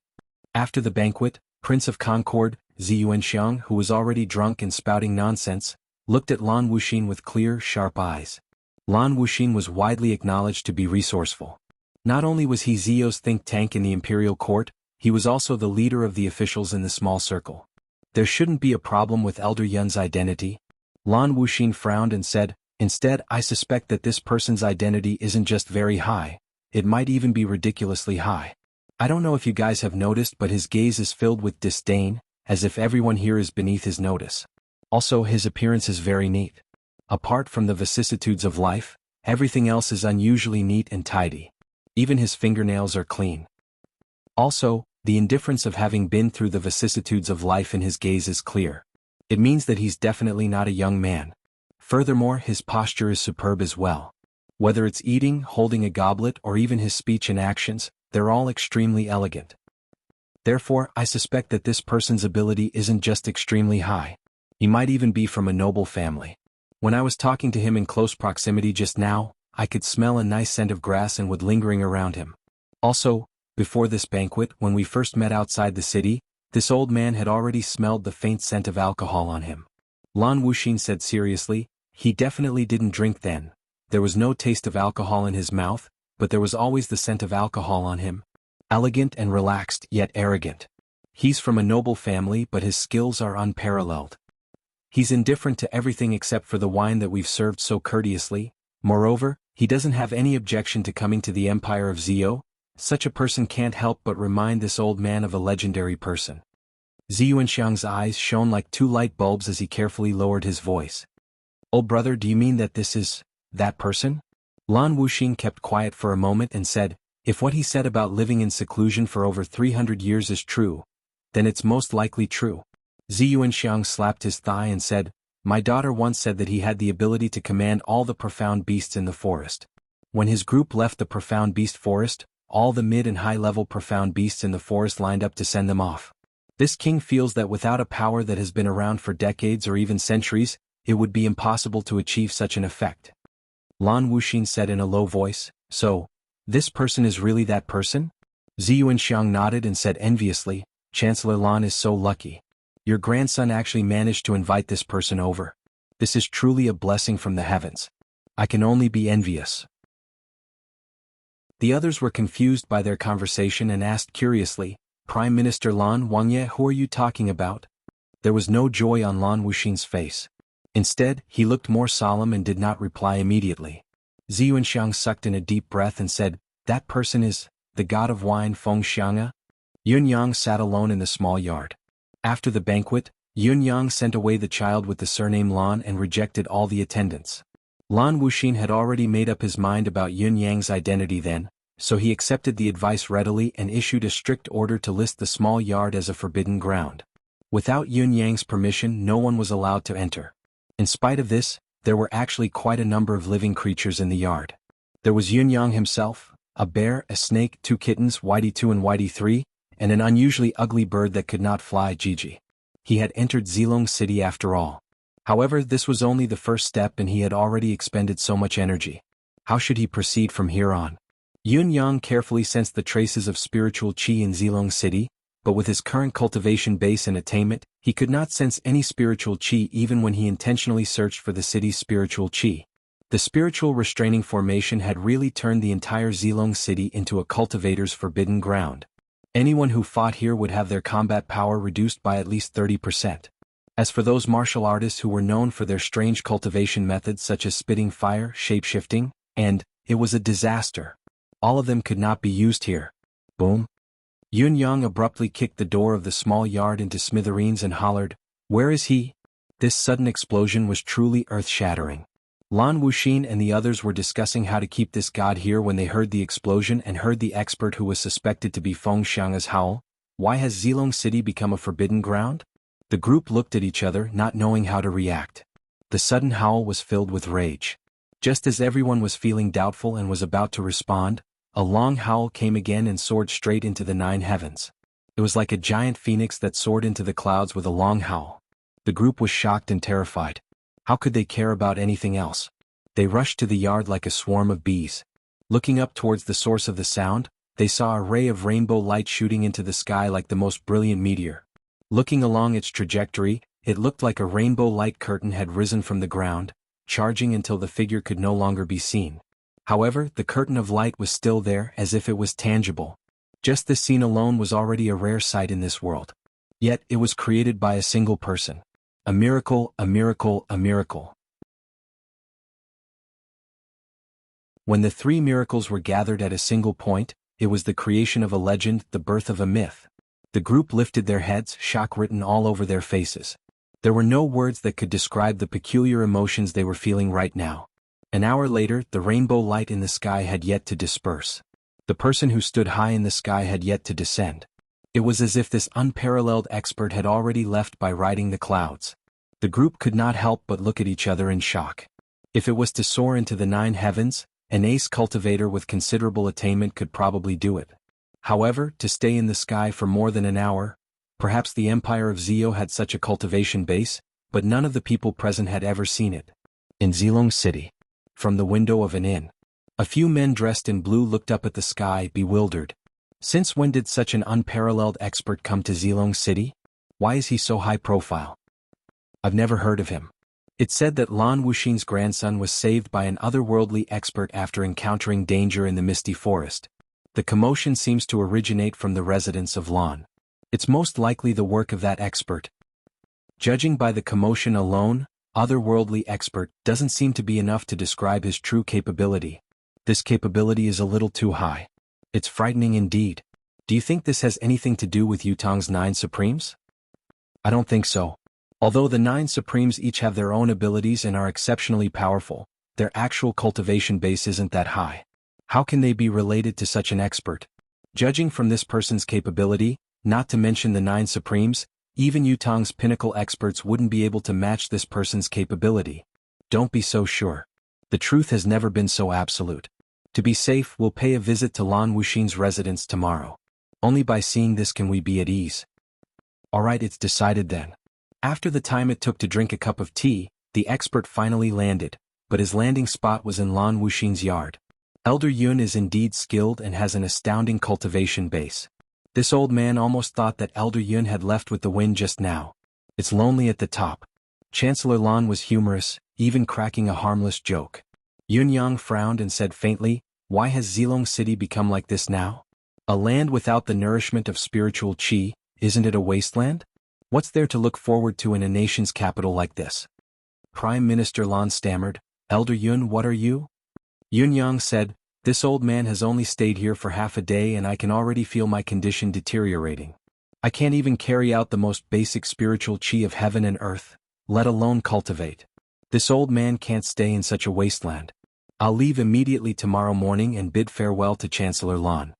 After the banquet, Prince of Concord, Ziyuanxiang, who was already drunk and spouting nonsense, looked at Lan Wuxin with clear, sharp eyes. Lan Wuxin was widely acknowledged to be resourceful. Not only was he Zio's think tank in the imperial court, he was also the leader of the officials in the small circle. There shouldn't be a problem with Elder Yun's identity. Lan Wuxin frowned and said, instead, I suspect that this person's identity isn't just very high, it might even be ridiculously high. I don't know if you guys have noticed, but his gaze is filled with disdain, as if everyone here is beneath his notice. Also, his appearance is very neat. Apart from the vicissitudes of life, everything else is unusually neat and tidy. Even his fingernails are clean. Also, the indifference of having been through the vicissitudes of life in his gaze is clear. It means that he's definitely not a young man. Furthermore, his posture is superb as well. Whether it's eating, holding a goblet, or even his speech and actions, they're all extremely elegant. Therefore, I suspect that this person's ability isn't just extremely high. He might even be from a noble family. When I was talking to him in close proximity just now, I could smell a nice scent of grass and wood lingering around him. Also, before this banquet, when we first met outside the city, this old man had already smelled the faint scent of alcohol on him. Lan Wuxin said seriously, he definitely didn't drink then. There was no taste of alcohol in his mouth, but there was always the scent of alcohol on him. Elegant and relaxed, yet arrogant. He's from a noble family, but his skills are unparalleled. He's indifferent to everything except for the wine that we've served so courteously. Moreover, he doesn't have any objection to coming to the Empire of Zio. Such a person can't help but remind this old man of a legendary person. Ziyuanxiang's eyes shone like two light bulbs as he carefully lowered his voice. Old brother, do you mean that this is that person? Lan Wuxin kept quiet for a moment and said, if what he said about living in seclusion for over 300 years is true, then it's most likely true. Ziyuanxiang slapped his thigh and said, my daughter once said that he had the ability to command all the profound beasts in the forest. When his group left the profound beast forest, all the mid and high-level profound beasts in the forest lined up to send them off. This king feels that without a power that has been around for decades or even centuries, it would be impossible to achieve such an effect. Lan Wuxin said in a low voice, so, this person is really that person? Ziyuanxiang nodded and said enviously, Chancellor Lan is so lucky. Your grandson actually managed to invite this person over. This is truly a blessing from the heavens. I can only be envious. The others were confused by their conversation and asked curiously, Prime Minister Lan Wangye, who are you talking about? There was no joy on Lan Wuxin's face. Instead, he looked more solemn and did not reply immediately. Ziyuanxiang sucked in a deep breath and said, that person is the god of wine Feng Xiang'a? Yunyang sat alone in the small yard. After the banquet, Yunyang sent away the child with the surname Lan and rejected all the attendants. Lan Wuxin had already made up his mind about Yunyang's identity then, so he accepted the advice readily and issued a strict order to list the small yard as a forbidden ground. Without Yunyang's permission, no one was allowed to enter. In spite of this, there were actually quite a number of living creatures in the yard. There was Yunyang himself, a bear, a snake, 2 kittens, Whitey 2 and Whitey 3, and an unusually ugly bird that could not fly, Gigi. He had entered Zilong City after all. However, this was only the first step and he had already expended so much energy. How should he proceed from here on? Yunyang carefully sensed the traces of spiritual qi in Zilong City, but with his current cultivation base and attainment, he could not sense any spiritual qi even when he intentionally searched for the city's spiritual qi. The spiritual restraining formation had really turned the entire Zilong City into a cultivator's forbidden ground. Anyone who fought here would have their combat power reduced by at least 30%. As for those martial artists who were known for their strange cultivation methods such as spitting fire, shape-shifting, and, it was a disaster. All of them could not be used here. Boom. Yunyang abruptly kicked the door of the small yard into smithereens and hollered, where is he? This sudden explosion was truly earth-shattering. Lan Wuxin and the others were discussing how to keep this god here when they heard the explosion and heard the expert who was suspected to be Feng Xiang's howl. Why has Zilong City become a forbidden ground? The group looked at each other, not knowing how to react. The sudden howl was filled with rage. Just as everyone was feeling doubtful and was about to respond, a long howl came again and soared straight into the 9 heavens. It was like a giant phoenix that soared into the clouds with a long howl. The group was shocked and terrified. How could they care about anything else? They rushed to the yard like a swarm of bees. Looking up towards the source of the sound, they saw a ray of rainbow light shooting into the sky like the most brilliant meteor. Looking along its trajectory, it looked like a rainbow light curtain had risen from the ground, charging until the figure could no longer be seen. However, the curtain of light was still there as if it was tangible. Just this scene alone was already a rare sight in this world. Yet, it was created by a single person. A miracle, a miracle, a miracle. When the 3 miracles were gathered at a single point, it was the creation of a legend, the birth of a myth. The group lifted their heads, shock written all over their faces. There were no words that could describe the peculiar emotions they were feeling right now. An hour later, the rainbow light in the sky had yet to disperse. The person who stood high in the sky had yet to descend. It was as if this unparalleled expert had already left by riding the clouds. The group could not help but look at each other in shock. If it was to soar into the 9 heavens, an ace cultivator with considerable attainment could probably do it. However, to stay in the sky for more than an hour, perhaps the Empire of Zio had such a cultivation base, but none of the people present had ever seen it. In Zilong City. From the window of an inn. A few men dressed in blue looked up at the sky, bewildered. Since when did such an unparalleled expert come to Zilong City? Why is he so high profile? I've never heard of him. It's said that Lan Wuxin's grandson was saved by an otherworldly expert after encountering danger in the misty forest. The commotion seems to originate from the residents of Lan. It's most likely the work of that expert. Judging by the commotion alone, otherworldly expert doesn't seem to be enough to describe his true capability. This capability is a little too high. It's frightening indeed. Do you think this has anything to do with Yutong's 9 Supremes? I don't think so. Although the 9 Supremes each have their own abilities and are exceptionally powerful, their actual cultivation base isn't that high. How can they be related to such an expert? Judging from this person's capability, not to mention the 9 Supremes, even Yutong's pinnacle experts wouldn't be able to match this person's capability. Don't be so sure. The truth has never been so absolute. To be safe, we'll pay a visit to Lan Wuxin's residence tomorrow. Only by seeing this can we be at ease. Alright, it's decided then. After the time it took to drink a cup of tea, the expert finally landed, but his landing spot was in Lan Wuxin's yard. Elder Yun is indeed skilled and has an astounding cultivation base. This old man almost thought that Elder Yun had left with the wind just now. It's lonely at the top. Chancellor Lan was humorous, even cracking a harmless joke. Yun Yang frowned and said faintly, "Why has Zilong City become like this now? A land without the nourishment of spiritual qi, isn't it a wasteland? What's there to look forward to in a nation's capital like this?" Prime Minister Lan stammered, "Elder Yun, what are you?" Yun Yang said, "This old man has only stayed here for half a day and I can already feel my condition deteriorating. I can't even carry out the most basic spiritual qi of heaven and earth, let alone cultivate. This old man can't stay in such a wasteland. I'll leave immediately tomorrow morning and bid farewell to Chancellor Lan.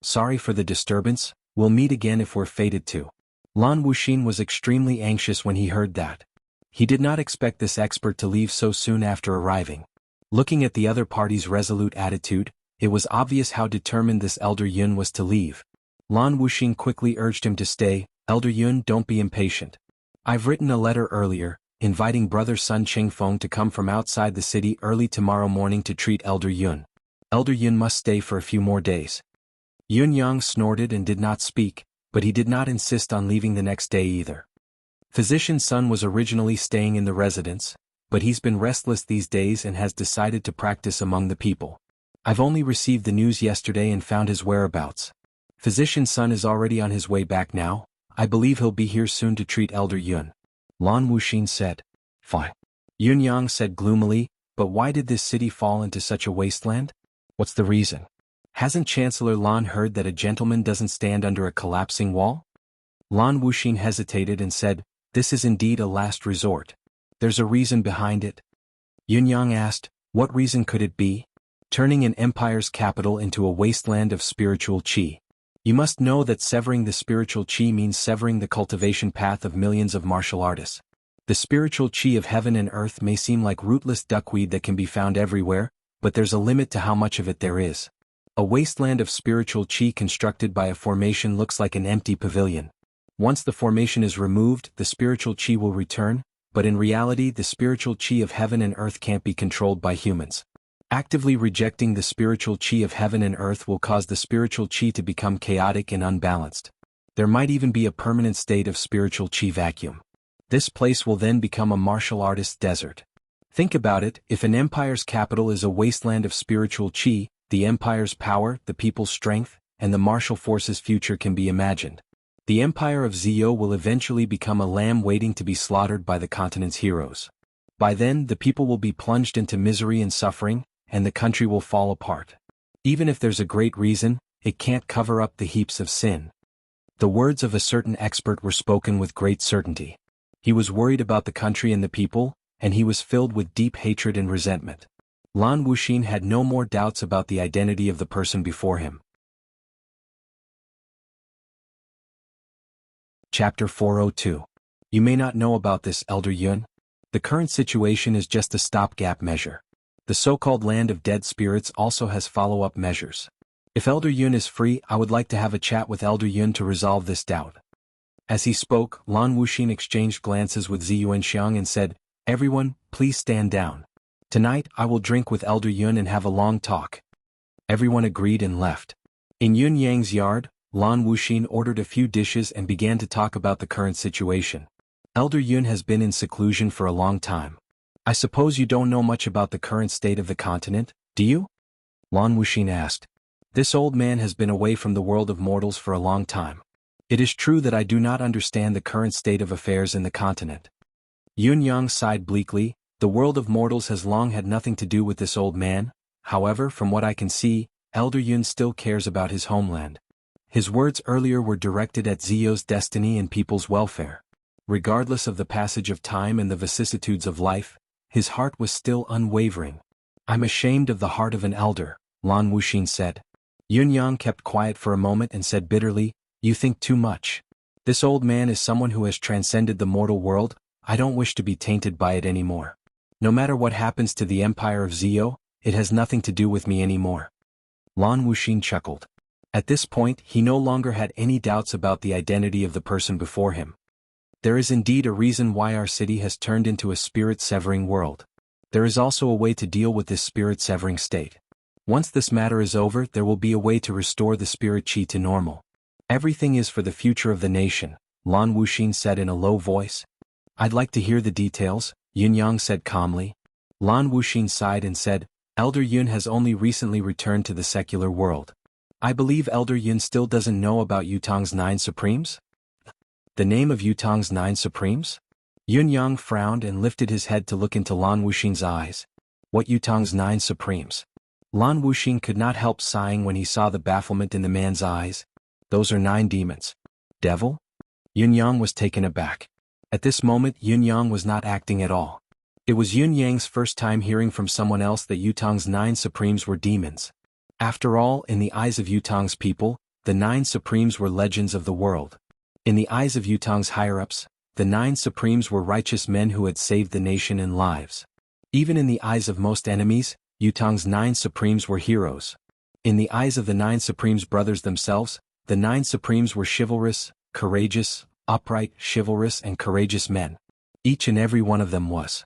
Sorry for the disturbance, we'll meet again if we're fated to." Lan Wuxin was extremely anxious when he heard that. He did not expect this expert to leave so soon after arriving. Looking at the other party's resolute attitude, it was obvious how determined this Elder Yun was to leave. Lan Wuxin quickly urged him to stay. "Elder Yun, don't be impatient. I've written a letter earlier, inviting brother Sun Qingfeng to come from outside the city early tomorrow morning to treat Elder Yun. Elder Yun must stay for a few more days." Yun Yang snorted and did not speak, but he did not insist on leaving the next day either. Physician Sun was originally staying in the residence, but he's been restless these days and has decided to practice among the people. I've only received the news yesterday and found his whereabouts. Physician Sun is already on his way back now. I believe he'll be here soon to treat Elder Yun. Lan Wuxin said. Fine. Yun Yang said gloomily, but why did this city fall into such a wasteland? What's the reason? Hasn't Chancellor Lan heard that a gentleman doesn't stand under a collapsing wall? Lan Wuxin hesitated and said, "This is indeed a last resort. There's a reason behind it." Yun Yang asked, "What reason could it be?" "Turning an empire's capital into a wasteland of spiritual qi. You must know that severing the spiritual qi means severing the cultivation path of millions of martial artists. The spiritual qi of heaven and earth may seem like rootless duckweed that can be found everywhere, but there's a limit to how much of it there is. A wasteland of spiritual qi constructed by a formation looks like an empty pavilion. Once the formation is removed, the spiritual qi will return, but in reality the spiritual qi of heaven and earth can't be controlled by humans. Actively rejecting the spiritual qi of heaven and earth will cause the spiritual qi to become chaotic and unbalanced. There might even be a permanent state of spiritual qi vacuum. This place will then become a martial artist's desert. Think about it, if an empire's capital is a wasteland of spiritual qi, the empire's power, the people's strength, and the martial forces' future can be imagined. The empire of Zio will eventually become a lamb waiting to be slaughtered by the continent's heroes. By then, the people will be plunged into misery and suffering, and the country will fall apart. Even if there's a great reason, it can't cover up the heaps of sin. The words of a certain expert were spoken with great certainty. He was worried about the country and the people, and he was filled with deep hatred and resentment. Lan Wuxin had no more doubts about the identity of the person before him. Chapter 402. You may not know about this, Elder Yun. The current situation is just a stopgap measure. The so-called land of dead spirits also has follow-up measures. If Elder Yun is free, I would like to have a chat with Elder Yun to resolve this doubt. As he spoke, Lan Wuxin exchanged glances with Zi Yuanxiang and said, "Everyone, please stand down. Tonight I will drink with Elder Yun and have a long talk." Everyone agreed and left. In Yun Yang's yard, Lan Wuxin ordered a few dishes and began to talk about the current situation. Elder Yun has been in seclusion for a long time. I suppose you don't know much about the current state of the continent, do you? Lan Wuxin asked. This old man has been away from the world of mortals for a long time. It is true that I do not understand the current state of affairs in the continent. Yun Yang sighed bleakly. The world of mortals has long had nothing to do with this old man. However, from what I can see, Elder Yun still cares about his homeland. His words earlier were directed at Zio's destiny and people's welfare. Regardless of the passage of time and the vicissitudes of life, his heart was still unwavering. I'm ashamed of the heart of an elder, Lan Wuxin said. Yun Yang kept quiet for a moment and said bitterly, "You think too much. This old man is someone who has transcended the mortal world. I don't wish to be tainted by it anymore. No matter what happens to the empire of Zio, it has nothing to do with me anymore." Lan Wuxin chuckled. At this point, he no longer had any doubts about the identity of the person before him. There is indeed a reason why our city has turned into a spirit-severing world. There is also a way to deal with this spirit-severing state. Once this matter is over, there will be a way to restore the spirit chi to normal. Everything is for the future of the nation, Lan Wuxin said in a low voice. I'd like to hear the details, Yun Yang said calmly. Lan Wuxin sighed and said, Elder Yun has only recently returned to the secular world. I believe Elder Yun still doesn't know about Yutong's 9 Supremes? The name of Yutong's 9 Supremes? Yun Yang frowned and lifted his head to look into Lan Wuxin's eyes. What Yutong's 9 Supremes? Lan Wuxin could not help sighing when he saw the bafflement in the man's eyes. Those are 9 demons. Devil? Yun Yang was taken aback. At this moment Yun Yang was not acting at all. It was Yun Yang's first time hearing from someone else that Yutong's 9 Supremes were demons. After all, in the eyes of Yutong's people, the 9 Supremes were legends of the world. In the eyes of Yutong's higher-ups, the 9 Supremes were righteous men who had saved the nation and lives. Even in the eyes of most enemies, Yutong's 9 Supremes were heroes. In the eyes of the 9 Supremes brothers themselves, the 9 Supremes were chivalrous, courageous, upright, chivalrous and courageous men. Each and every one of them was.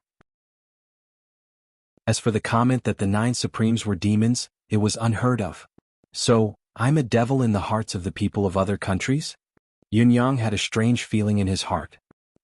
As for the comment that the 9 Supremes were demons, it was unheard of. So, I'm a devil in the hearts of the people of other countries? Yun Yang had a strange feeling in his heart.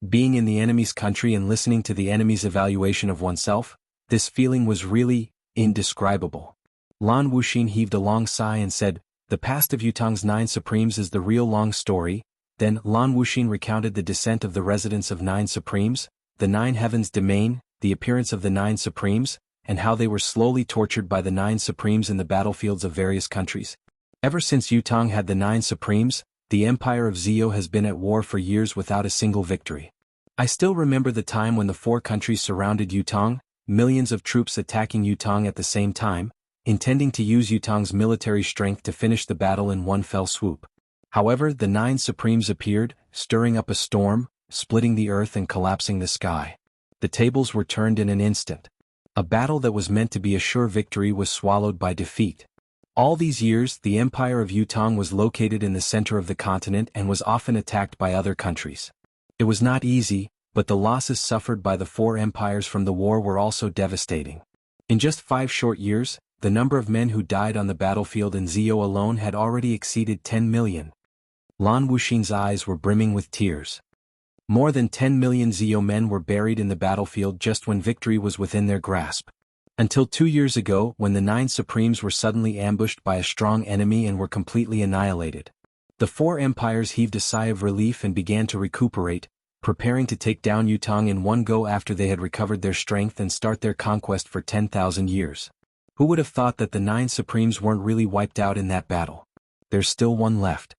Being in the enemy's country and listening to the enemy's evaluation of oneself, this feeling was really indescribable. Lan Wuxin heaved a long sigh and said, The past of Yutong's 9 Supremes is the real long story. Then Lan Wuxin recounted the descent of the residents of 9 Supremes, the 9 Heavens domain, the appearance of the 9 Supremes, and how they were slowly tortured by the 9 Supremes in the battlefields of various countries. Ever since Yutong had the 9 Supremes, the empire of Zio has been at war for years without a single victory. I still remember the time when the 4 countries surrounded Yutong, millions of troops attacking Yutong at the same time, intending to use Yutong's military strength to finish the battle in one fell swoop. However, the 9 Supremes appeared, stirring up a storm, splitting the earth and collapsing the sky. The tables were turned in an instant. A battle that was meant to be a sure victory was swallowed by defeat. All these years, the empire of Yutong was located in the center of the continent and was often attacked by other countries. It was not easy, but the losses suffered by the 4 empires from the war were also devastating. In just 5 short years, the number of men who died on the battlefield in Zio alone had already exceeded 10 million. Lan Wuxin's eyes were brimming with tears. More than 10 million Zio men were buried in the battlefield just when victory was within their grasp. Until 2 years ago, when the 9 Supremes were suddenly ambushed by a strong enemy and were completely annihilated. The 4 empires heaved a sigh of relief and began to recuperate, preparing to take down Yutong in one go after they had recovered their strength and start their conquest for 10,000 years. Who would have thought that the 9 Supremes weren't really wiped out in that battle? There's still one left.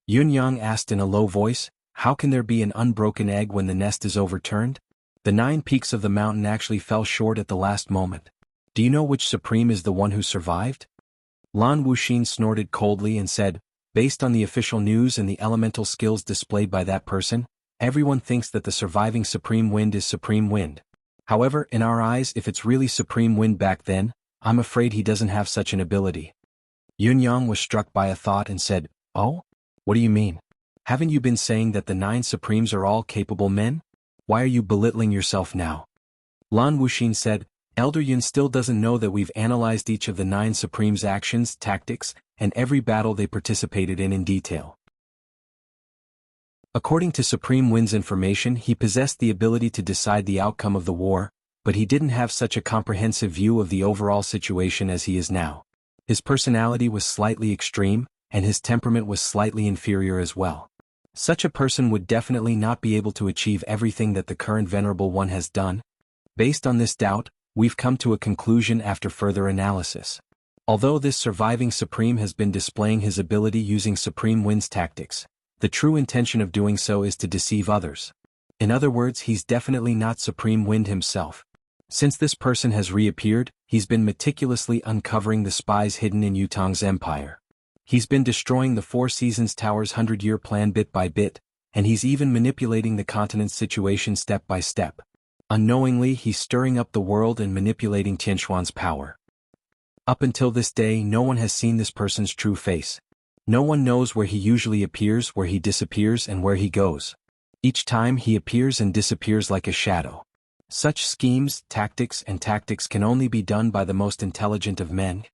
Yun Yang asked in a low voice, how can there be an unbroken egg when the nest is overturned? The 9 peaks of the mountain actually fell short at the last moment. Do you know which Supreme is the one who survived? Lan Wuxin snorted coldly and said, based on the official news and the elemental skills displayed by that person, everyone thinks that the surviving Supreme Wind is Supreme Wind. However, in our eyes, if it's really Supreme Wind back then, I'm afraid he doesn't have such an ability. Yun Yang was struck by a thought and said, oh? What do you mean? Haven't you been saying that the 9 Supremes are all capable men? Why are you belittling yourself now? Lan Wuxin said, Elder Yun still doesn't know that we've analyzed each of the 9 Supremes' actions, tactics, and every battle they participated in detail. According to Supreme Wind's information, he possessed the ability to decide the outcome of the war, but he didn't have such a comprehensive view of the overall situation as he is now. His personality was slightly extreme, and his temperament was slightly inferior as well. Such a person would definitely not be able to achieve everything that the current Venerable One has done. Based on this doubt, we've come to a conclusion after further analysis. Although this surviving Supreme has been displaying his ability using Supreme Wind's tactics, the true intention of doing so is to deceive others. In other words, he's definitely not Supreme Wind himself. Since this person has reappeared, he's been meticulously uncovering the spies hidden in Yutong's empire. He's been destroying the Four Seasons Tower's 100-year plan bit by bit, and he's even manipulating the continent's situation step by step. Unknowingly, he's stirring up the world and manipulating Tianxuan's power. Up until this day, no one has seen this person's true face. No one knows where he usually appears, where he disappears, and where he goes. Each time he appears and disappears like a shadow. Such schemes, tactics can only be done by the most intelligent of men.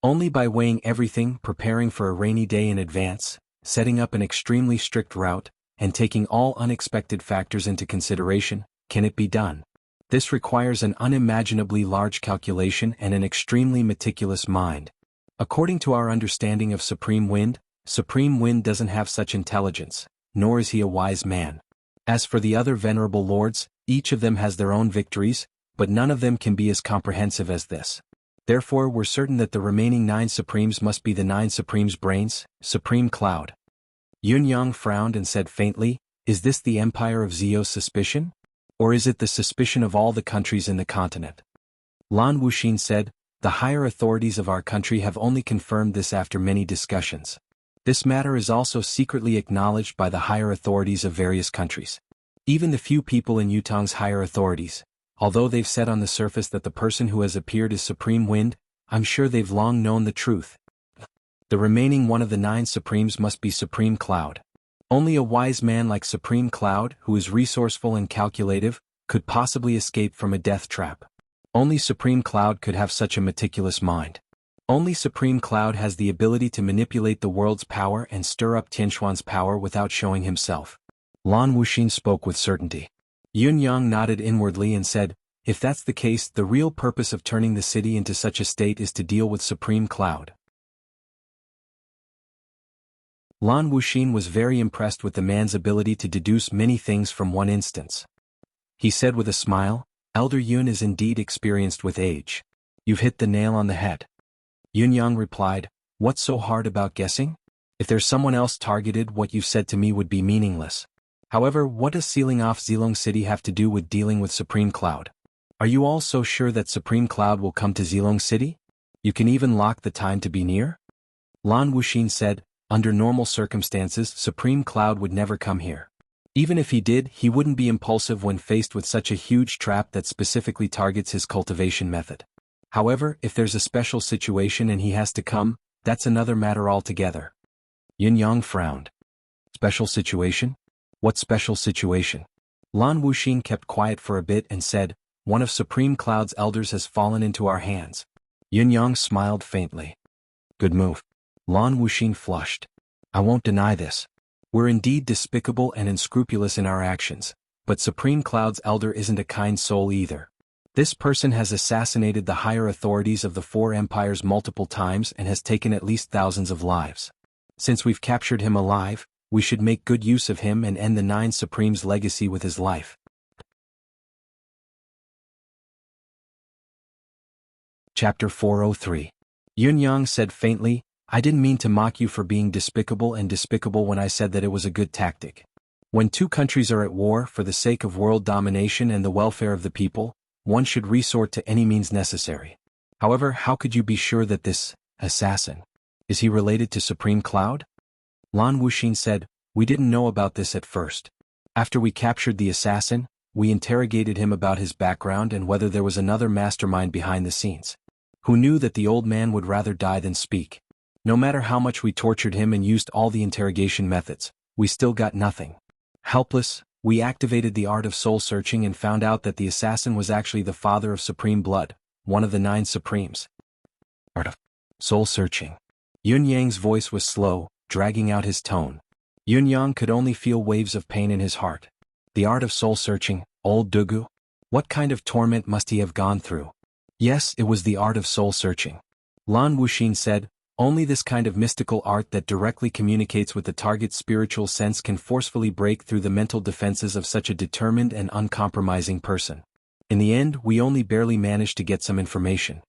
Only by weighing everything, preparing for a rainy day in advance, setting up an extremely strict route, and taking all unexpected factors into consideration, can it be done. This requires an unimaginably large calculation and an extremely meticulous mind. According to our understanding of Supreme Wind doesn't have such intelligence, nor is he a wise man. As for the other venerable lords, each of them has their own victories, but none of them can be as comprehensive as this. Therefore, we're certain that the remaining 9 Supremes must be the 9 Supremes' brains, Supreme Cloud. Yun Yang frowned and said faintly, is this the empire of Zio's suspicion? Or is it the suspicion of all the countries in the continent? Lan Wuxin said, the higher authorities of our country have only confirmed this after many discussions. This matter is also secretly acknowledged by the higher authorities of various countries. Even the few people in Yutong's higher authorities, although they've said on the surface that the person who has appeared is Supreme Wind, I'm sure they've long known the truth. The remaining one of the 9 Supremes must be Supreme Cloud. Only a wise man like Supreme Cloud, who is resourceful and calculative, could possibly escape from a death trap. Only Supreme Cloud could have such a meticulous mind. Only Supreme Cloud has the ability to manipulate the world's power and stir up Tianxuan's power without showing himself. Lan Wuxin spoke with certainty. Yun Yang nodded inwardly and said, if that's the case, the real purpose of turning the city into such a state is to deal with Supreme Cloud. Lan Wuxin was very impressed with the man's ability to deduce many things from one instance. He said with a smile, Elder Yun is indeed experienced with age. You've hit the nail on the head. Yun Yang replied, what's so hard about guessing? If there's someone else targeted, what you've said to me would be meaningless. However, what does sealing off Zilong City have to do with dealing with Supreme Cloud? Are you all so sure that Supreme Cloud will come to Zilong City? You can even lock the time to be near? Lan Wuxin said, under normal circumstances, Supreme Cloud would never come here. Even if he did, he wouldn't be impulsive when faced with such a huge trap that specifically targets his cultivation method. However, if there's a special situation and he has to come, that's another matter altogether. Yun Yang frowned. Special situation? What special situation? Lan Wuxin kept quiet for a bit and said, one of Supreme Cloud's elders has fallen into our hands. Yun Yang smiled faintly. Good move. Lan Wuxin flushed. I won't deny this. We're indeed despicable and unscrupulous in our actions, but Supreme Cloud's elder isn't a kind soul either. This person has assassinated the higher authorities of the 4 empires multiple times and has taken at least thousands of lives. Since we've captured him alive, we should make good use of him and end the 9 Supremes' legacy with his life. Chapter 403. Yun-yang said faintly, I didn't mean to mock you for being despicable when I said that it was a good tactic. When two countries are at war for the sake of world domination and the welfare of the people, one should resort to any means necessary. However, how could you be sure that this assassin, is he related to Supreme Cloud? Lan Wuxin said, we didn't know about this at first. After we captured the assassin, we interrogated him about his background and whether there was another mastermind behind the scenes, who knew that the old man would rather die than speak. No matter how much we tortured him and used all the interrogation methods, we still got nothing. Helpless, we activated the art of soul-searching and found out that the assassin was actually the father of Supreme Blood, one of the 9 Supremes. Art of soul-searching. Yun-yang's voice was slow, dragging out his tone. Yun-yang could only feel waves of pain in his heart. The art of soul-searching, old Dugu? What kind of torment must he have gone through? Yes, it was the art of soul-searching. Lan Wuxin said, only this kind of mystical art that directly communicates with the target's spiritual sense can forcefully break through the mental defenses of such a determined and uncompromising person. In the end, we only barely managed to get some information.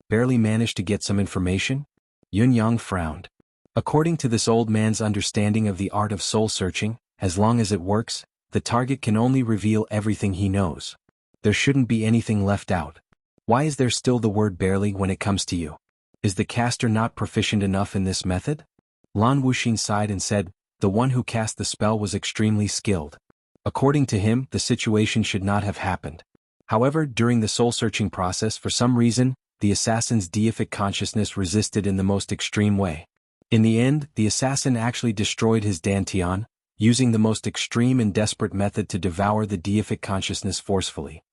Barely managed to get some information? Yun-yang frowned. According to this old man's understanding of the art of soul-searching, as long as it works, the target can only reveal everything he knows. There shouldn't be anything left out. Why is there still the word barely when it comes to you? Is the caster not proficient enough in this method? Lan Wuxin sighed and said, the one who cast the spell was extremely skilled. According to him, the situation should not have happened. However, during the soul-searching process, for some reason, the assassin's deific consciousness resisted in the most extreme way. In the end, the assassin actually destroyed his dantian, using the most extreme and desperate method to devour the deific consciousness forcefully.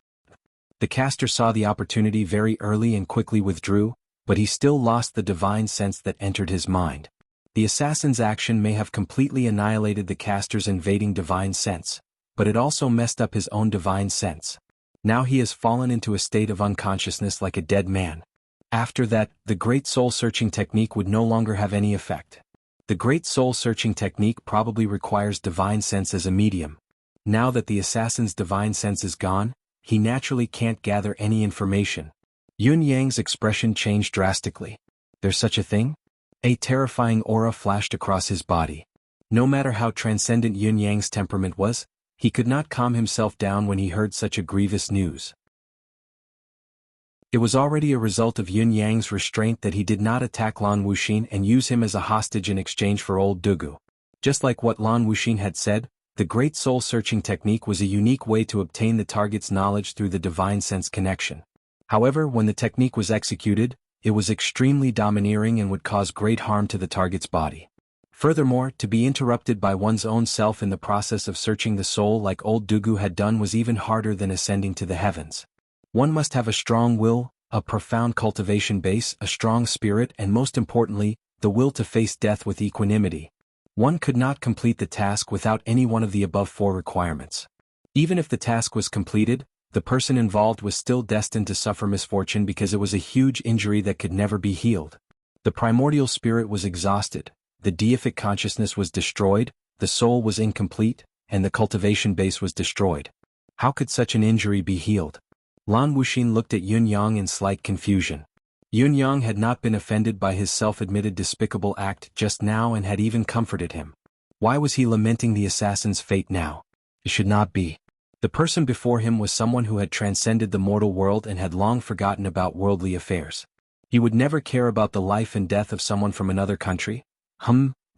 The caster saw the opportunity very early and quickly withdrew, but he still lost the divine sense that entered his mind. The assassin's action may have completely annihilated the caster's invading divine sense, but it also messed up his own divine sense. Now he has fallen into a state of unconsciousness like a dead man. After that, the great soul-searching technique would no longer have any effect. The great soul-searching technique probably requires divine sense as a medium. Now that the assassin's divine sense is gone, he naturally can't gather any information. Yun-yang's expression changed drastically. There's such a thing? A terrifying aura flashed across his body. No matter how transcendent Yun-yang's temperament was, he could not calm himself down when he heard such a grievous news. It was already a result of Yun-yang's restraint that he did not attack Lan Wuxin and use him as a hostage in exchange for old Dugu. Just like what Lan Wuxin had said, the great soul-searching technique was a unique way to obtain the target's knowledge through the divine sense connection. However, when the technique was executed, it was extremely domineering and would cause great harm to the target's body. Furthermore, to be interrupted by one's own self in the process of searching the soul like old Dugu had done was even harder than ascending to the heavens. One must have a strong will, a profound cultivation base, a strong spirit, and most importantly, the will to face death with equanimity. One could not complete the task without any one of the above 4 requirements. Even if the task was completed, the person involved was still destined to suffer misfortune because it was a huge injury that could never be healed. The primordial spirit was exhausted, the deific consciousness was destroyed, the soul was incomplete, and the cultivation base was destroyed. How could such an injury be healed? Lan Wuxin looked at Yun-yang in slight confusion. Yun-yang had not been offended by his self-admitted despicable act just now and had even comforted him. Why was he lamenting the assassin's fate now? It should not be. The person before him was someone who had transcended the mortal world and had long forgotten about worldly affairs. He would never care about the life and death of someone from another country?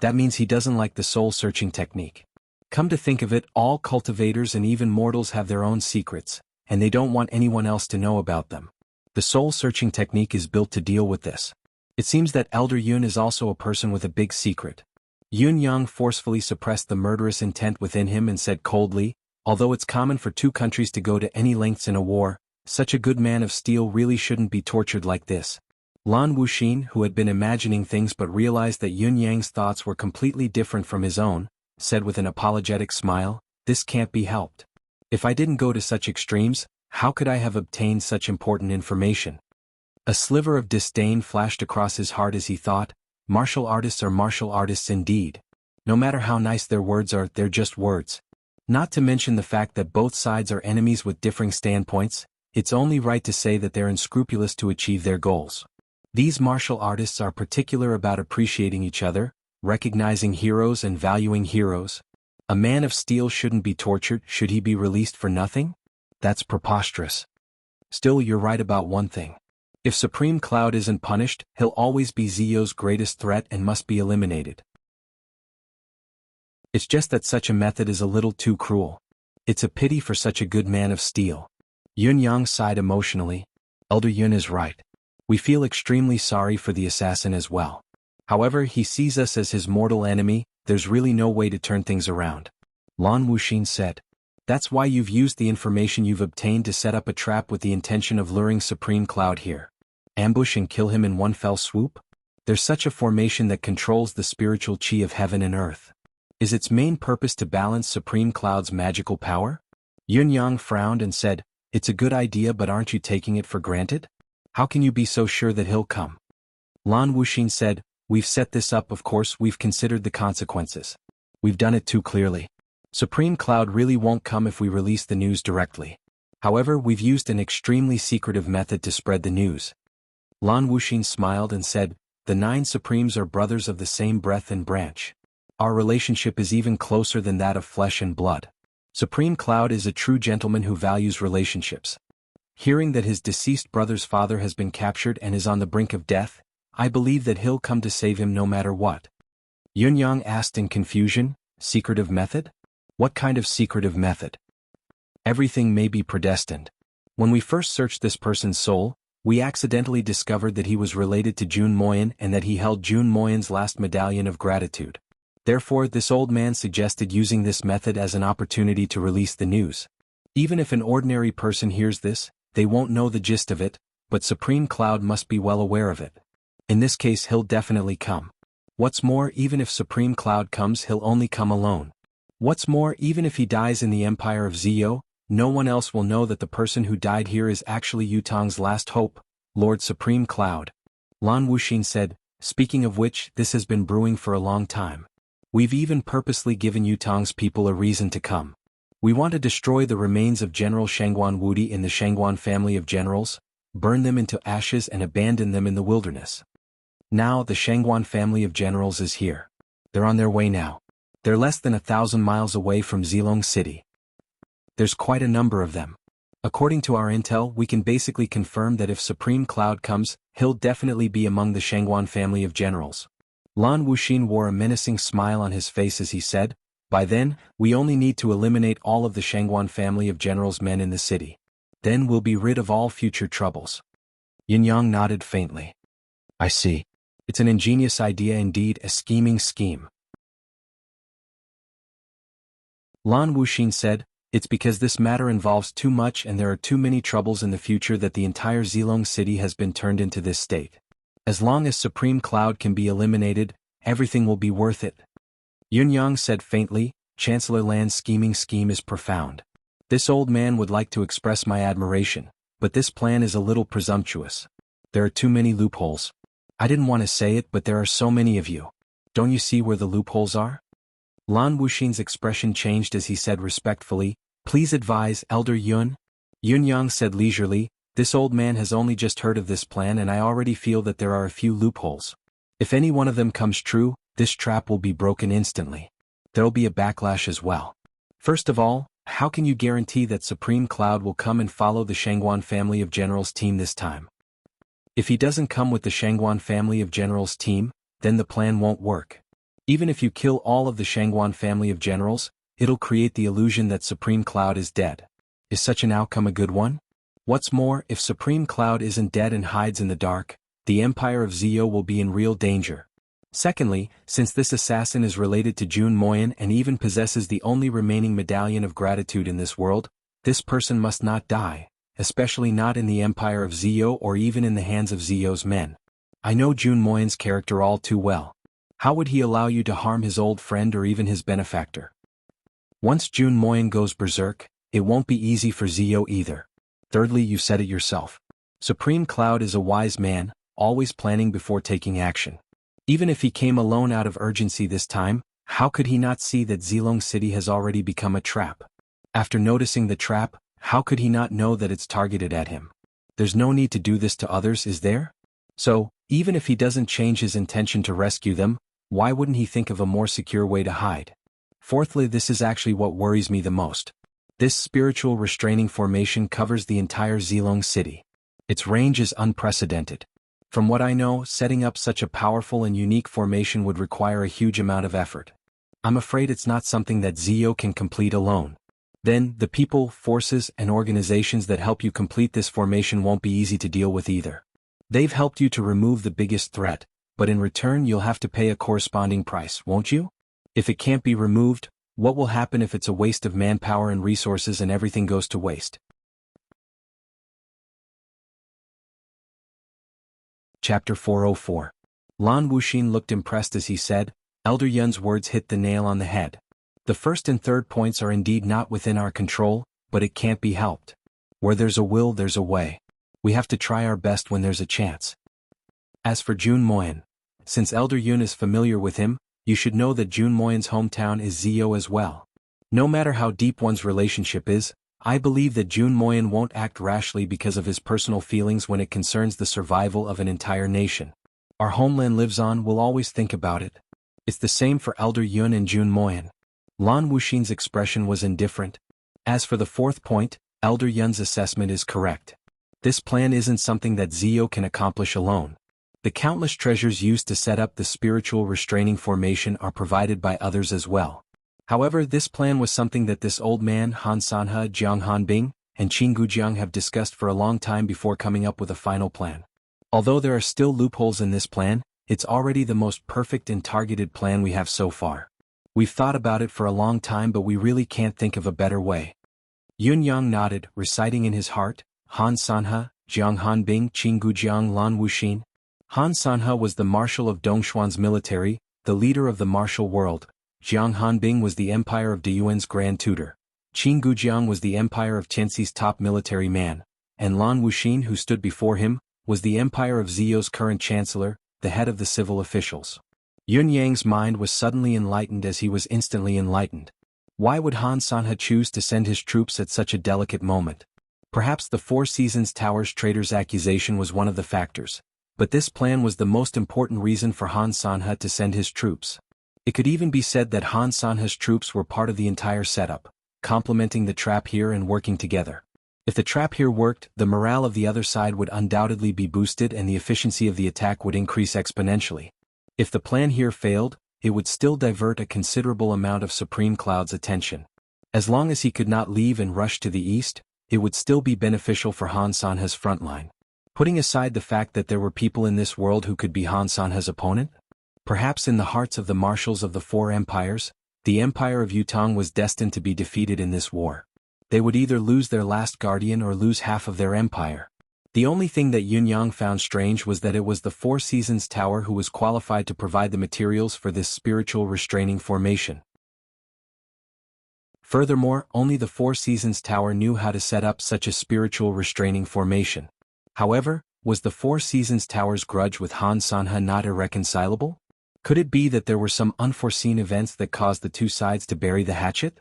That means he doesn't like the soul-searching technique. Come to think of it, all cultivators and even mortals have their own secrets, and they don't want anyone else to know about them. The soul-searching technique is built to deal with this. It seems that Elder Yun is also a person with a big secret. Yun-yang forcefully suppressed the murderous intent within him and said coldly, although it's common for 2 countries to go to any lengths in a war, such a good man of steel really shouldn't be tortured like this. Lan Wuxin, who had been imagining things but realized that Yun-yang's thoughts were completely different from his own, said with an apologetic smile, this can't be helped. If I didn't go to such extremes, how could I have obtained such important information? A sliver of disdain flashed across his heart as he thought, martial artists are martial artists indeed. No matter how nice their words are, they're just words. Not to mention the fact that both sides are enemies with differing standpoints, it's only right to say that they're unscrupulous to achieve their goals. These martial artists are particular about appreciating each other, recognizing heroes and valuing heroes. A man of steel shouldn't be tortured. Should he be released for nothing? That's preposterous. Still, you're right about one thing. If Supreme Cloud isn't punished, he'll always be Zio's greatest threat and must be eliminated. It's just that such a method is a little too cruel. It's a pity for such a good man of steel. Yun Yang sighed emotionally. Elder Yun is right. We feel extremely sorry for the assassin as well. However, he sees us as his mortal enemy. There's really no way to turn things around. Lan Wuxin said. That's why you've used the information you've obtained to set up a trap with the intention of luring Supreme Cloud here. Ambush and kill him in one fell swoop? There's such a formation that controls the spiritual chi of heaven and earth. Is its main purpose to balance Supreme Cloud's magical power? Yun Yang frowned and said, It's a good idea, but aren't you taking it for granted? How can you be so sure that he'll come? Lan Wuxin said, We've set this up, of course. We've considered the consequences. We've done it too clearly. Supreme Cloud really won't come if we release the news directly. However, we've used an extremely secretive method to spread the news. Lan Wuxin smiled and said, The 9 Supremes are brothers of the same breath and branch. Our relationship is even closer than that of flesh and blood. Supreme Cloud is a true gentleman who values relationships. Hearing that his deceased brother's father has been captured and is on the brink of death, I believe that he'll come to save him no matter what. Yun Yang asked in confusion, Secretive method? What kind of secretive method? Everything may be predestined. When we first searched this person's soul, we accidentally discovered that he was related to Jun Moyan and that he held Jun Moyan's last medallion of gratitude. Therefore, this old man suggested using this method as an opportunity to release the news. Even if an ordinary person hears this, they won't know the gist of it, but Supreme Cloud must be well aware of it. In this case, he'll definitely come. What's more, even if Supreme Cloud comes, he'll only come alone. What's more, even if he dies in the Empire of Zio, no one else will know that the person who died here is actually Yutong's last hope, Lord Supreme Cloud. Lan Wuxin said, Speaking of which, this has been brewing for a long time. We've even purposely given Yutong's people a reason to come. We want to destroy the remains of General Shangguan Wudi in the Shangguan family of generals, burn them into ashes and abandon them in the wilderness. Now the Shangguan family of generals is here. They're on their way now. They're less than 1,000 miles away from Zilong City. There's quite a number of them. According to our intel, we can basically confirm that if Supreme Cloud comes, he'll definitely be among the Shangguan family of generals. Lan Wuxin wore a menacing smile on his face as he said, By then, we only need to eliminate all of the Shangguan family of generals' men in the city. Then we'll be rid of all future troubles. Yin Yang nodded faintly. I see. It's an ingenious idea indeed, a scheming scheme. Lan Wuxin said, It's because this matter involves too much and there are too many troubles in the future that the entire Zilong city has been turned into this state. As long as Supreme Cloud can be eliminated, everything will be worth it. Yun Yang said faintly, Chancellor Lan's scheming scheme is profound. This old man would like to express my admiration, but this plan is a little presumptuous. There are too many loopholes. I didn't want to say it, but there are so many of you. Don't you see where the loopholes are? Lan Wuxin's expression changed as he said respectfully, Please advise, Elder Yun. Yun Yang said leisurely, This old man has only just heard of this plan and I already feel that there are a few loopholes. If any one of them comes true, this trap will be broken instantly. There'll be a backlash as well. First of all, how can you guarantee that Supreme Cloud will come and follow the Shangguan family of generals team this time? If he doesn't come with the Shangguan family of generals team, then the plan won't work. Even if you kill all of the Shangguan family of generals, it'll create the illusion that Supreme Cloud is dead. Is such an outcome a good one? What's more, if Supreme Cloud isn't dead and hides in the dark, the Empire of Zio will be in real danger. Secondly, since this assassin is related to Jun Moyan and even possesses the only remaining medallion of gratitude in this world, this person must not die, especially not in the Empire of Zio or even in the hands of Zio's men. I know Jun Moyan's character all too well. How would he allow you to harm his old friend or even his benefactor? Once Jun Moyan goes berserk, it won't be easy for Zio either. Thirdly, you said it yourself. Supreme Cloud is a wise man, always planning before taking action. Even if he came alone out of urgency this time, how could he not see that Zilong City has already become a trap? After noticing the trap, How could he not know that it's targeted at him? There's no need to do this to others, is there? So, even if he doesn't change his intention to rescue them, why wouldn't he think of a more secure way to hide? Fourthly, this is actually what worries me the most. This spiritual restraining formation covers the entire Zilong city. Its range is unprecedented. From what I know, setting up such a powerful and unique formation would require a huge amount of effort. I'm afraid it's not something that Zio can complete alone. Then, the people, forces, and organizations that help you complete this formation won't be easy to deal with either. They've helped you to remove the biggest threat, but in return you'll have to pay a corresponding price, won't you? If it can't be removed, what will happen if it's a waste of manpower and resources and everything goes to waste? Chapter 404. Lan Wuxin looked impressed as he said, Elder Yun's words hit the nail on the head. The first and third points are indeed not within our control, but it can't be helped. Where there's a will, there's a way. We have to try our best when there's a chance. As for Jun Moyan, since Elder Yun is familiar with him, you should know that Jun Moyan's hometown is Zio as well. No matter how deep one's relationship is, I believe that Jun Moyan won't act rashly because of his personal feelings when it concerns the survival of an entire nation. Our homeland lives on, we'll always think about it. It's the same for Elder Yun and Jun Moyan. Lan Wuxin's expression was indifferent. As for the fourth point, Elder Yun's assessment is correct. This plan isn't something that Zio can accomplish alone. The countless treasures used to set up the spiritual restraining formation are provided by others as well. However, this plan was something that this old man Han Sanhe, Jiang Hanbing, and Qin Gujiang have discussed for a long time before coming up with a final plan. Although there are still loopholes in this plan, it's already the most perfect and targeted plan we have so far. We've thought about it for a long time, but we really can't think of a better way. Yun Yang nodded, reciting in his heart, Han Sanhe, Jiang Hanbing, Qin Gujiang, Lan Wuxin. Han Sanhe was the marshal of Dongxuan's military, the leader of the martial world. Jiang Hanbing was the empire of Deyuan's grand tutor. Qin Gujiang was the empire of Tianxi's top military man. And Lan Wuxin, who stood before him, was the empire of Zio's current chancellor, the head of the civil officials. Yun Yang's mind was suddenly enlightened as he was instantly enlightened. Why would Han Sanhe choose to send his troops at such a delicate moment? Perhaps the Four Seasons Tower's traitor's accusation was one of the factors, but this plan was the most important reason for Han Sanhe to send his troops. It could even be said that Han Sanhe's troops were part of the entire setup, complementing the trap here and working together. If the trap here worked, the morale of the other side would undoubtedly be boosted and the efficiency of the attack would increase exponentially. If the plan here failed, it would still divert a considerable amount of Supreme Cloud's attention. As long as he could not leave and rush to the east, it would still be beneficial for Han Sanhe's frontline. Putting aside the fact that there were people in this world who could be Han Sanhe's opponent, perhaps in the hearts of the marshals of the four empires, the empire of Yutong was destined to be defeated in this war. They would either lose their last guardian or lose half of their empire. The only thing that Yun Yang found strange was that it was the Four Seasons Tower who was qualified to provide the materials for this spiritual restraining formation. Furthermore, only the Four Seasons Tower knew how to set up such a spiritual restraining formation. However, was the Four Seasons Tower's grudge with Han Sanhe not irreconcilable? Could it be that there were some unforeseen events that caused the two sides to bury the hatchet?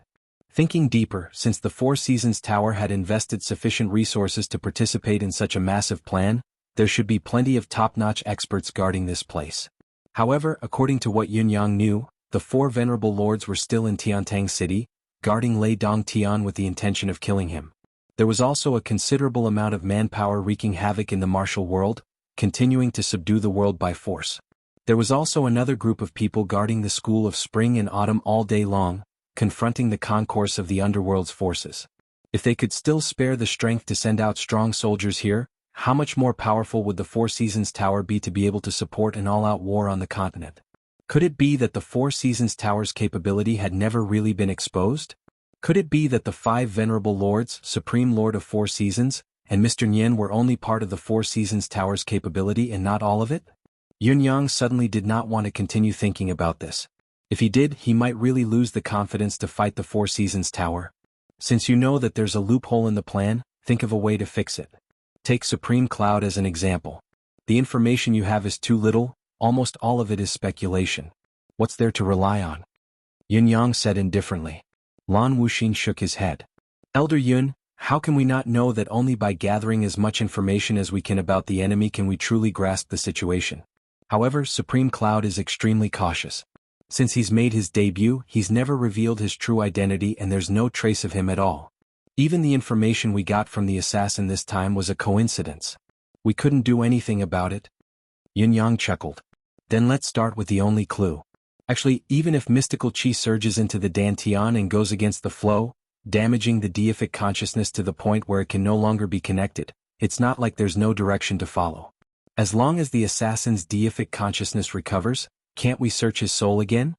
Thinking deeper, since the Four Seasons Tower had invested sufficient resources to participate in such a massive plan, there should be plenty of top-notch experts guarding this place. However, according to what Yun Yang knew, the four venerable lords were still in Tiantang City, guarding Lei Dong Tian with the intention of killing him. There was also a considerable amount of manpower wreaking havoc in the martial world, continuing to subdue the world by force. There was also another group of people guarding the school of spring and autumn all day long, confronting the concourse of the underworld's forces. If they could still spare the strength to send out strong soldiers here, how much more powerful would the Four Seasons Tower be to be able to support an all-out war on the continent? Could it be that the Four Seasons Tower's capability had never really been exposed? Could it be that the five venerable lords, Supreme Lord of Four Seasons, and Mr. Nian were only part of the Four Seasons Tower's capability and not all of it? Yun Yang suddenly did not want to continue thinking about this. If he did, he might really lose the confidence to fight the Four Seasons Tower. Since you know that there's a loophole in the plan, think of a way to fix it. Take Supreme Cloud as an example. The information you have is too little, almost all of it is speculation. What's there to rely on? Yun Yang said indifferently. Lan Wuxin shook his head. Elder Yun, How can we not know that only by gathering as much information as we can about the enemy can we truly grasp the situation? However, Supreme Cloud is extremely cautious. Since he's made his debut, he's never revealed his true identity and there's no trace of him at all. Even the information we got from the assassin this time was a coincidence. We couldn't do anything about it. Yun Yang chuckled. Then let's start with the only clue. Actually, even if mystical chi surges into the dantian and goes against the flow, damaging the deific consciousness to the point where it can no longer be connected, it's not like there's no direction to follow. As long as the assassin's deific consciousness recovers, can't we search his soul again?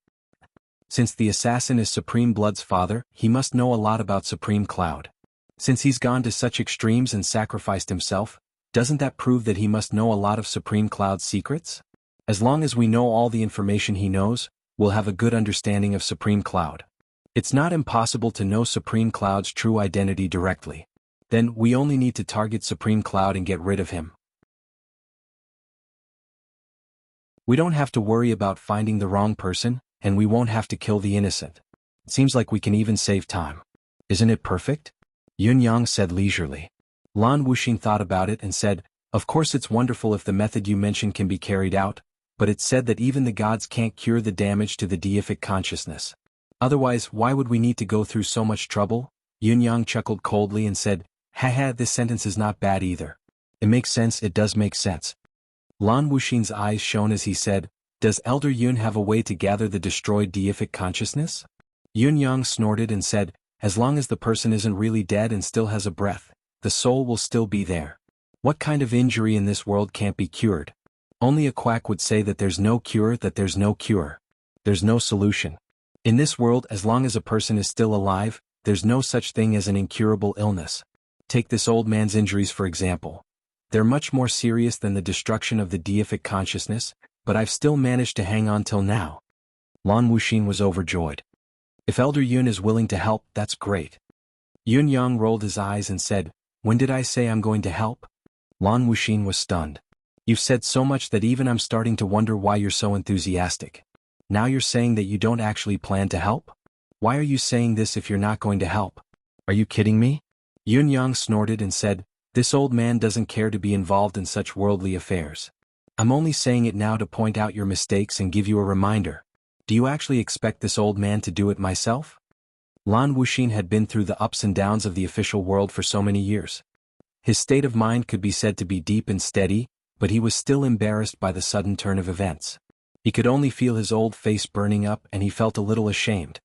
Since the assassin is Supreme Blood's father, he must know a lot about Supreme Cloud. Since he's gone to such extremes and sacrificed himself, doesn't that prove that he must know a lot of Supreme Cloud's secrets? As long as we know all the information he knows, we'll have a good understanding of Supreme Cloud. It's not impossible to know Supreme Cloud's true identity directly. Then, we only need to target Supreme Cloud and get rid of him. We don't have to worry about finding the wrong person, and we won't have to kill the innocent. It seems like we can even save time. Isn't it perfect? Yun Yang said leisurely. Lan Wuxing thought about it and said, of course it's wonderful if the method you mentioned can be carried out, but it's said that even the gods can't cure the damage to the deific consciousness. Otherwise, why would we need to go through so much trouble? Yun Yang chuckled coldly and said, haha, this sentence is not bad either. It makes sense, it does make sense. Lan Wuxing's eyes shone as he said, does Elder Yun have a way to gather the destroyed deific consciousness? Yun Yang snorted and said, as long as the person isn't really dead and still has a breath, the soul will still be there. What kind of injury in this world can't be cured? Only a quack would say that there's no cure, that there's no cure. There's no solution. In this world, as long as a person is still alive, there's no such thing as an incurable illness. Take this old man's injuries for example. They're much more serious than the destruction of the deific consciousness, but I've still managed to hang on till now. Lan Wuxing was overjoyed. If Elder Yun is willing to help, that's great. Yun Yang rolled his eyes and said, when did I say I'm going to help? Lan Wuxing was stunned. You've said so much that even I'm starting to wonder why you're so enthusiastic. Now you're saying that you don't actually plan to help? Why are you saying this if you're not going to help? Are you kidding me? Yun Yang snorted and said, this old man doesn't care to be involved in such worldly affairs. I'm only saying it now to point out your mistakes and give you a reminder. Do you actually expect this old man to do it myself? Lan Wuxing had been through the ups and downs of the official world for so many years. His state of mind could be said to be deep and steady, but he was still embarrassed by the sudden turn of events. He could only feel his old face burning up and he felt a little ashamed.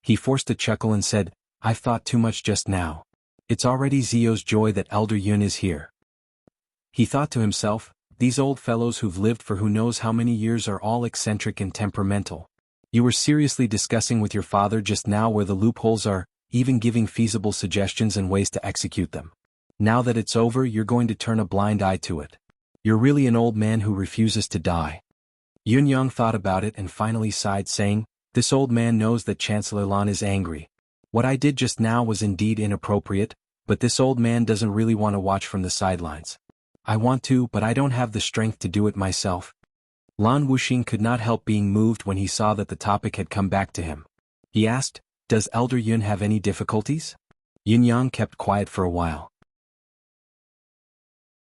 He forced a chuckle and said, I've thought too much just now. It's already Zio's joy that Elder Yun is here. He thought to himself, these old fellows who've lived for who knows how many years are all eccentric and temperamental. You were seriously discussing with your father just now where the loopholes are, even giving feasible suggestions and ways to execute them. Now that it's over, you're going to turn a blind eye to it. You're really an old man who refuses to die. Yun Yang thought about it and finally sighed saying, this old man knows that Chancellor Lan is angry. What I did just now was indeed inappropriate, but this old man doesn't really want to watch from the sidelines. I want to, but I don't have the strength to do it myself. Lan Wuxing could not help being moved when he saw that the topic had come back to him. He asked, does Elder Yun have any difficulties? Yun Yang kept quiet for a while.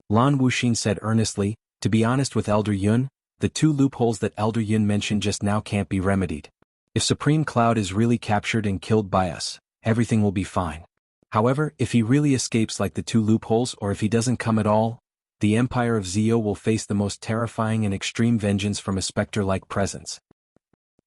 Lan Wuxing said earnestly, to be honest with Elder Yun, the two loopholes that Elder Yun mentioned just now can't be remedied. If Supreme Cloud is really captured and killed by us, everything will be fine. However, if he really escapes like the two loopholes or if he doesn't come at all, the Empire of Zio will face the most terrifying and extreme vengeance from a specter-like presence.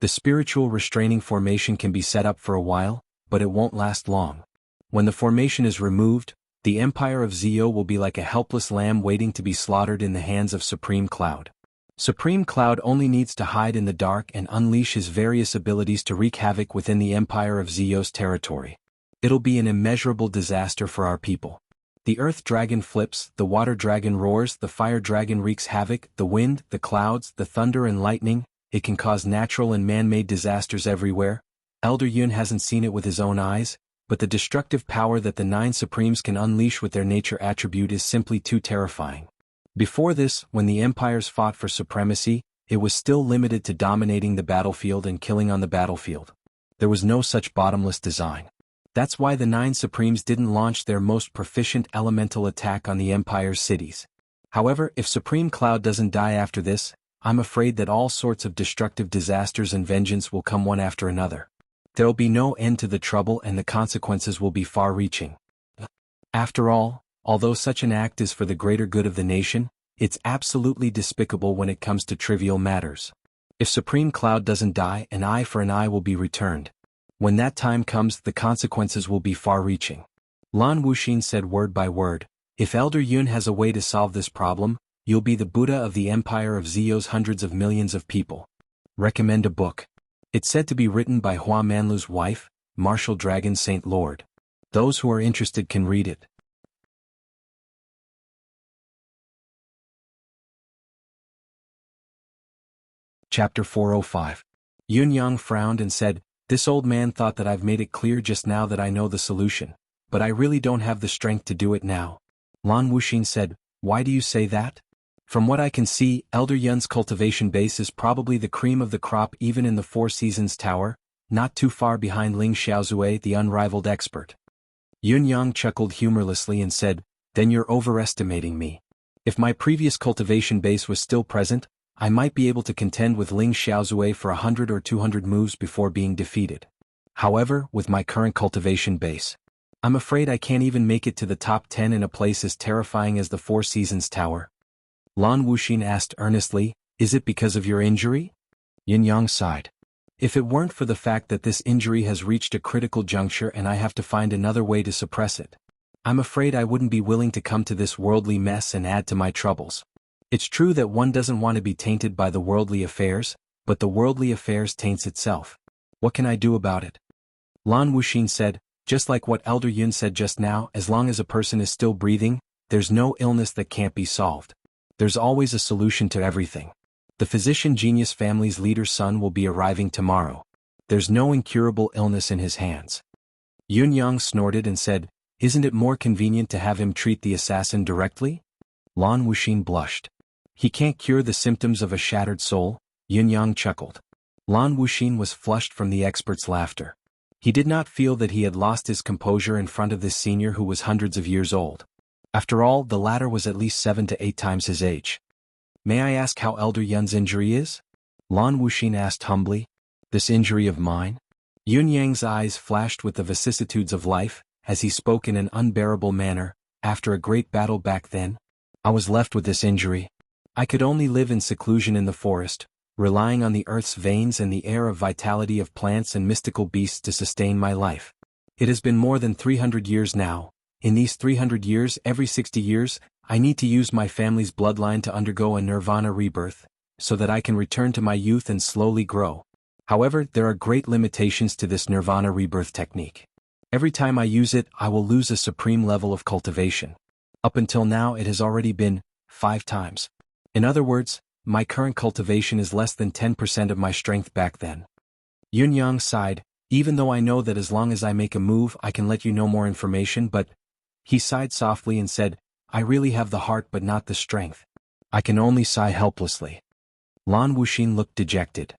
The spiritual restraining formation can be set up for a while, but it won't last long. When the formation is removed, the Empire of Zio will be like a helpless lamb waiting to be slaughtered in the hands of Supreme Cloud. Supreme Cloud only needs to hide in the dark and unleash his various abilities to wreak havoc within the Empire of Zio's territory. It'll be an immeasurable disaster for our people. The Earth Dragon flips, the Water Dragon roars, the Fire Dragon wreaks havoc, the wind, the clouds, the thunder and lightning, it can cause natural and man-made disasters everywhere. Elder Yun hasn't seen it with his own eyes, but the destructive power that the Nine Supremes can unleash with their nature attribute is simply too terrifying. Before this, when the empires fought for supremacy, it was still limited to dominating the battlefield and killing on the battlefield. There was no such bottomless design. That's why the 9 Supremes didn't launch their most proficient elemental attack on the Empire's cities. However, if Supreme Cloud doesn't die after this, I'm afraid that all sorts of destructive disasters and vengeance will come one after another. There'll be no end to the trouble and the consequences will be far-reaching. After all, although such an act is for the greater good of the nation, it's absolutely despicable when it comes to trivial matters. If Supreme Cloud doesn't die, an eye for an eye will be returned. When that time comes, the consequences will be far-reaching. Lan Wuxin said word by word, "If Elder Yun has a way to solve this problem, you'll be the Buddha of the Empire of Zio's hundreds of millions of people. Recommend a book." It's said to be written by Hua Manlu's wife, Martial Dragon Saint Lord. Those who are interested can read it. Chapter 405. Yun Yang frowned and said, "This old man thought that I've made it clear just now that I know the solution, but I really don't have the strength to do it now." Lan Wuxin said, "Why do you say that?" "From what I can see, Elder Yun's cultivation base is probably the cream of the crop even in the Four Seasons Tower, not too far behind Ling Xiaozue the unrivaled expert." Yun Yang chuckled humorlessly and said, "Then you're overestimating me. If my previous cultivation base was still present, I might be able to contend with Ling Xiaozue for 100 or 200 moves before being defeated. However, with my current cultivation base, I'm afraid I can't even make it to the top 10 in a place as terrifying as the Four Seasons Tower." Lan Wuxin asked earnestly, "Is it because of your injury?" Yin Yang sighed. "If it weren't for the fact that this injury has reached a critical juncture and I have to find another way to suppress it, I'm afraid I wouldn't be willing to come to this worldly mess and add to my troubles. It's true that one doesn't want to be tainted by the worldly affairs, but the worldly affairs taints itself. What can I do about it?" Lan Wuxin said, "Just like what Elder Yun said just now, as long as a person is still breathing, there's no illness that can't be solved. There's always a solution to everything. The physician genius family's leader's son will be arriving tomorrow. There's no incurable illness in his hands." Yun Yang snorted and said, "Isn't it more convenient to have him treat the assassin directly?" Lan Wuxin blushed. "He can't cure the symptoms of a shattered soul," Yun Yang chuckled. Lan Wuxin was flushed from the expert's laughter. He did not feel that he had lost his composure in front of this senior who was hundreds of years old. After all, the latter was at least 7 to 8 times his age. "May I ask how Elder Yun's injury is?" Lan Wuxin asked humbly. "This injury of mine?" Yun Yang's eyes flashed with the vicissitudes of life, as he spoke in an unbearable manner. "After a great battle back then, I was left with this injury. I could only live in seclusion in the forest, relying on the earth's veins and the air of vitality of plants and mystical beasts to sustain my life. It has been more than 300 years now. In these 300 years, every 60 years, I need to use my family's bloodline to undergo a nirvana rebirth, so that I can return to my youth and slowly grow. However, there are great limitations to this nirvana rebirth technique. Every time I use it, I will lose a supreme level of cultivation. Up until now it has already been 5 times. In other words, my current cultivation is less than 10% of my strength back then." Yun Yang sighed, "Even though I know that as long as I make a move I can let you know more information, but..." He sighed softly and said, "I really have the heart but not the strength. I can only sigh helplessly." Lan Wuxin looked dejected.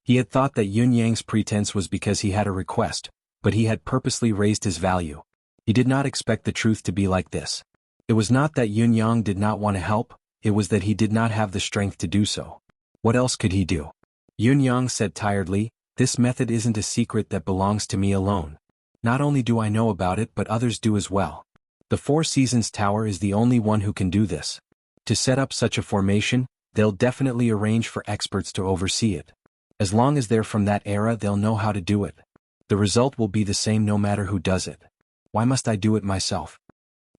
He had thought that Yun Yang's pretense was because he had a request, but he had purposely raised his value. He did not expect the truth to be like this. It was not that Yun Yang did not want to help, it was that he did not have the strength to do so. What else could he do? Yun Yang said tiredly, "This method isn't a secret that belongs to me alone. Not only do I know about it but others do as well. The Four Seasons Tower is the only one who can do this. To set up such a formation, they'll definitely arrange for experts to oversee it. As long as they're from that era they'll know how to do it. The result will be the same no matter who does it. Why must I do it myself?"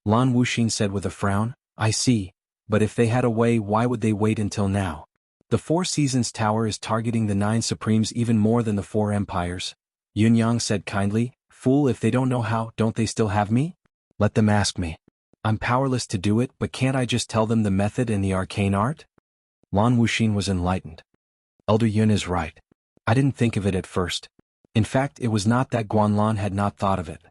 Lan Wuxin said with a frown, "I see, but if they had a way why would they wait until now? The Four Seasons Tower is targeting the 9 Supremes even more than the 4 Empires." Yun Yang said kindly, "Fool, if they don't know how, don't they still have me? Let them ask me. I'm powerless to do it, but can't I just tell them the method and the arcane art?" Lan Wuxin was enlightened. "Elder Yun is right. I didn't think of it at first. In fact, it was not that Guanlan had not thought of it.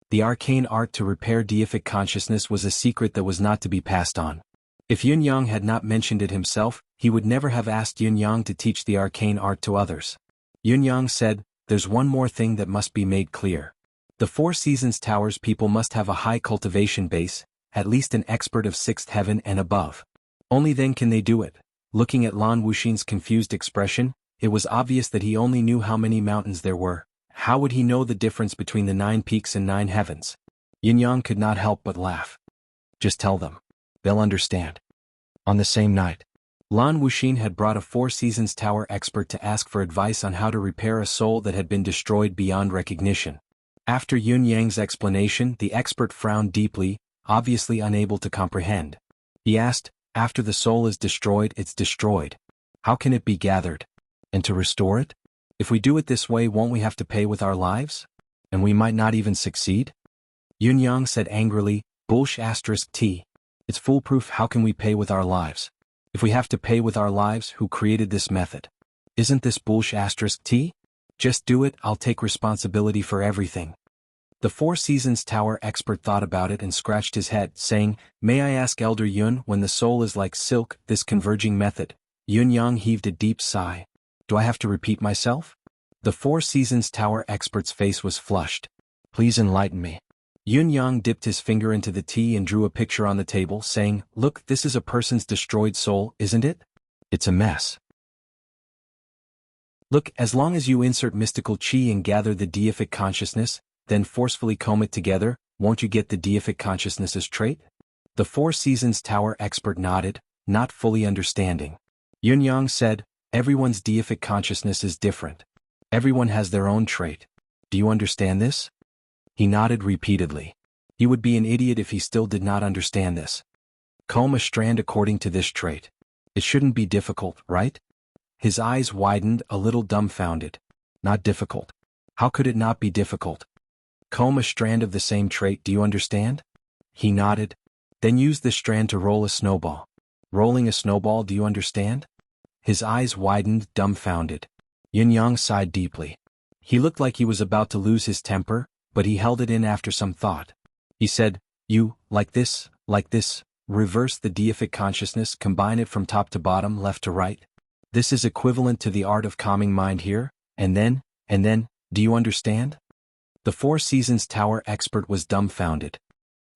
The arcane art to repair deific consciousness was a secret that was not to be passed on. If Yun Yang had not mentioned it himself, he would never have asked Yun Yang to teach the arcane art to others." Yun Yang said, there's one more thing that must be made clear. The Four Seasons Tower's people must have a high cultivation base, at least an expert of sixth heaven and above. Only then can they do it. Looking at Lan Wuxin's confused expression, it was obvious that he only knew how many mountains there were. How would he know the difference between the 9 peaks and 9 heavens? Yin Yang could not help but laugh. Just tell them. They'll understand. On the same night, Lan Wuxin had brought a Four Seasons Tower expert to ask for advice on how to repair a soul that had been destroyed beyond recognition. After Yun Yang's explanation, the expert frowned deeply, obviously unable to comprehend. He asked, after the soul is destroyed, it's destroyed. How can it be gathered? And to restore it? If we do it this way, won't we have to pay with our lives? And we might not even succeed? Yun Yang said angrily, Bullsh*T. It's foolproof. How can we pay with our lives? If we have to pay with our lives, who created this method? Isn't this Bullsh*T? Just do it, I'll take responsibility for everything. The Four Seasons Tower expert thought about it and scratched his head, saying, May I ask Elder Yun, when the soul is like silk, this converging method? Yun Yang heaved a deep sigh. Do I have to repeat myself? The Four Seasons Tower expert's face was flushed. Please enlighten me. Yun Yang dipped his finger into the tea and drew a picture on the table, saying, Look, this is a person's destroyed soul, isn't it? It's a mess. Look, as long as you insert mystical qi and gather the deific consciousness, then forcefully comb it together, won't you get the deific consciousness's trait? The Four Seasons Tower expert nodded, not fully understanding. Yun Yang said, Everyone's deific consciousness is different. Everyone has their own trait. Do you understand this? He nodded repeatedly. He would be an idiot if he still did not understand this. Comb a strand according to this trait. It shouldn't be difficult, right? His eyes widened, a little dumbfounded. Not difficult. How could it not be difficult? Comb a strand of the same trait, do you understand? He nodded. Then use this strand to roll a snowball. Rolling a snowball, do you understand? His eyes widened, dumbfounded. Yin Yang sighed deeply. He looked like he was about to lose his temper, but he held it in after some thought. He said, You, like this, reverse the deific consciousness, combine it from top to bottom, left to right. This is equivalent to the art of calming mind here, and then, do you understand? The Four Seasons Tower expert was dumbfounded.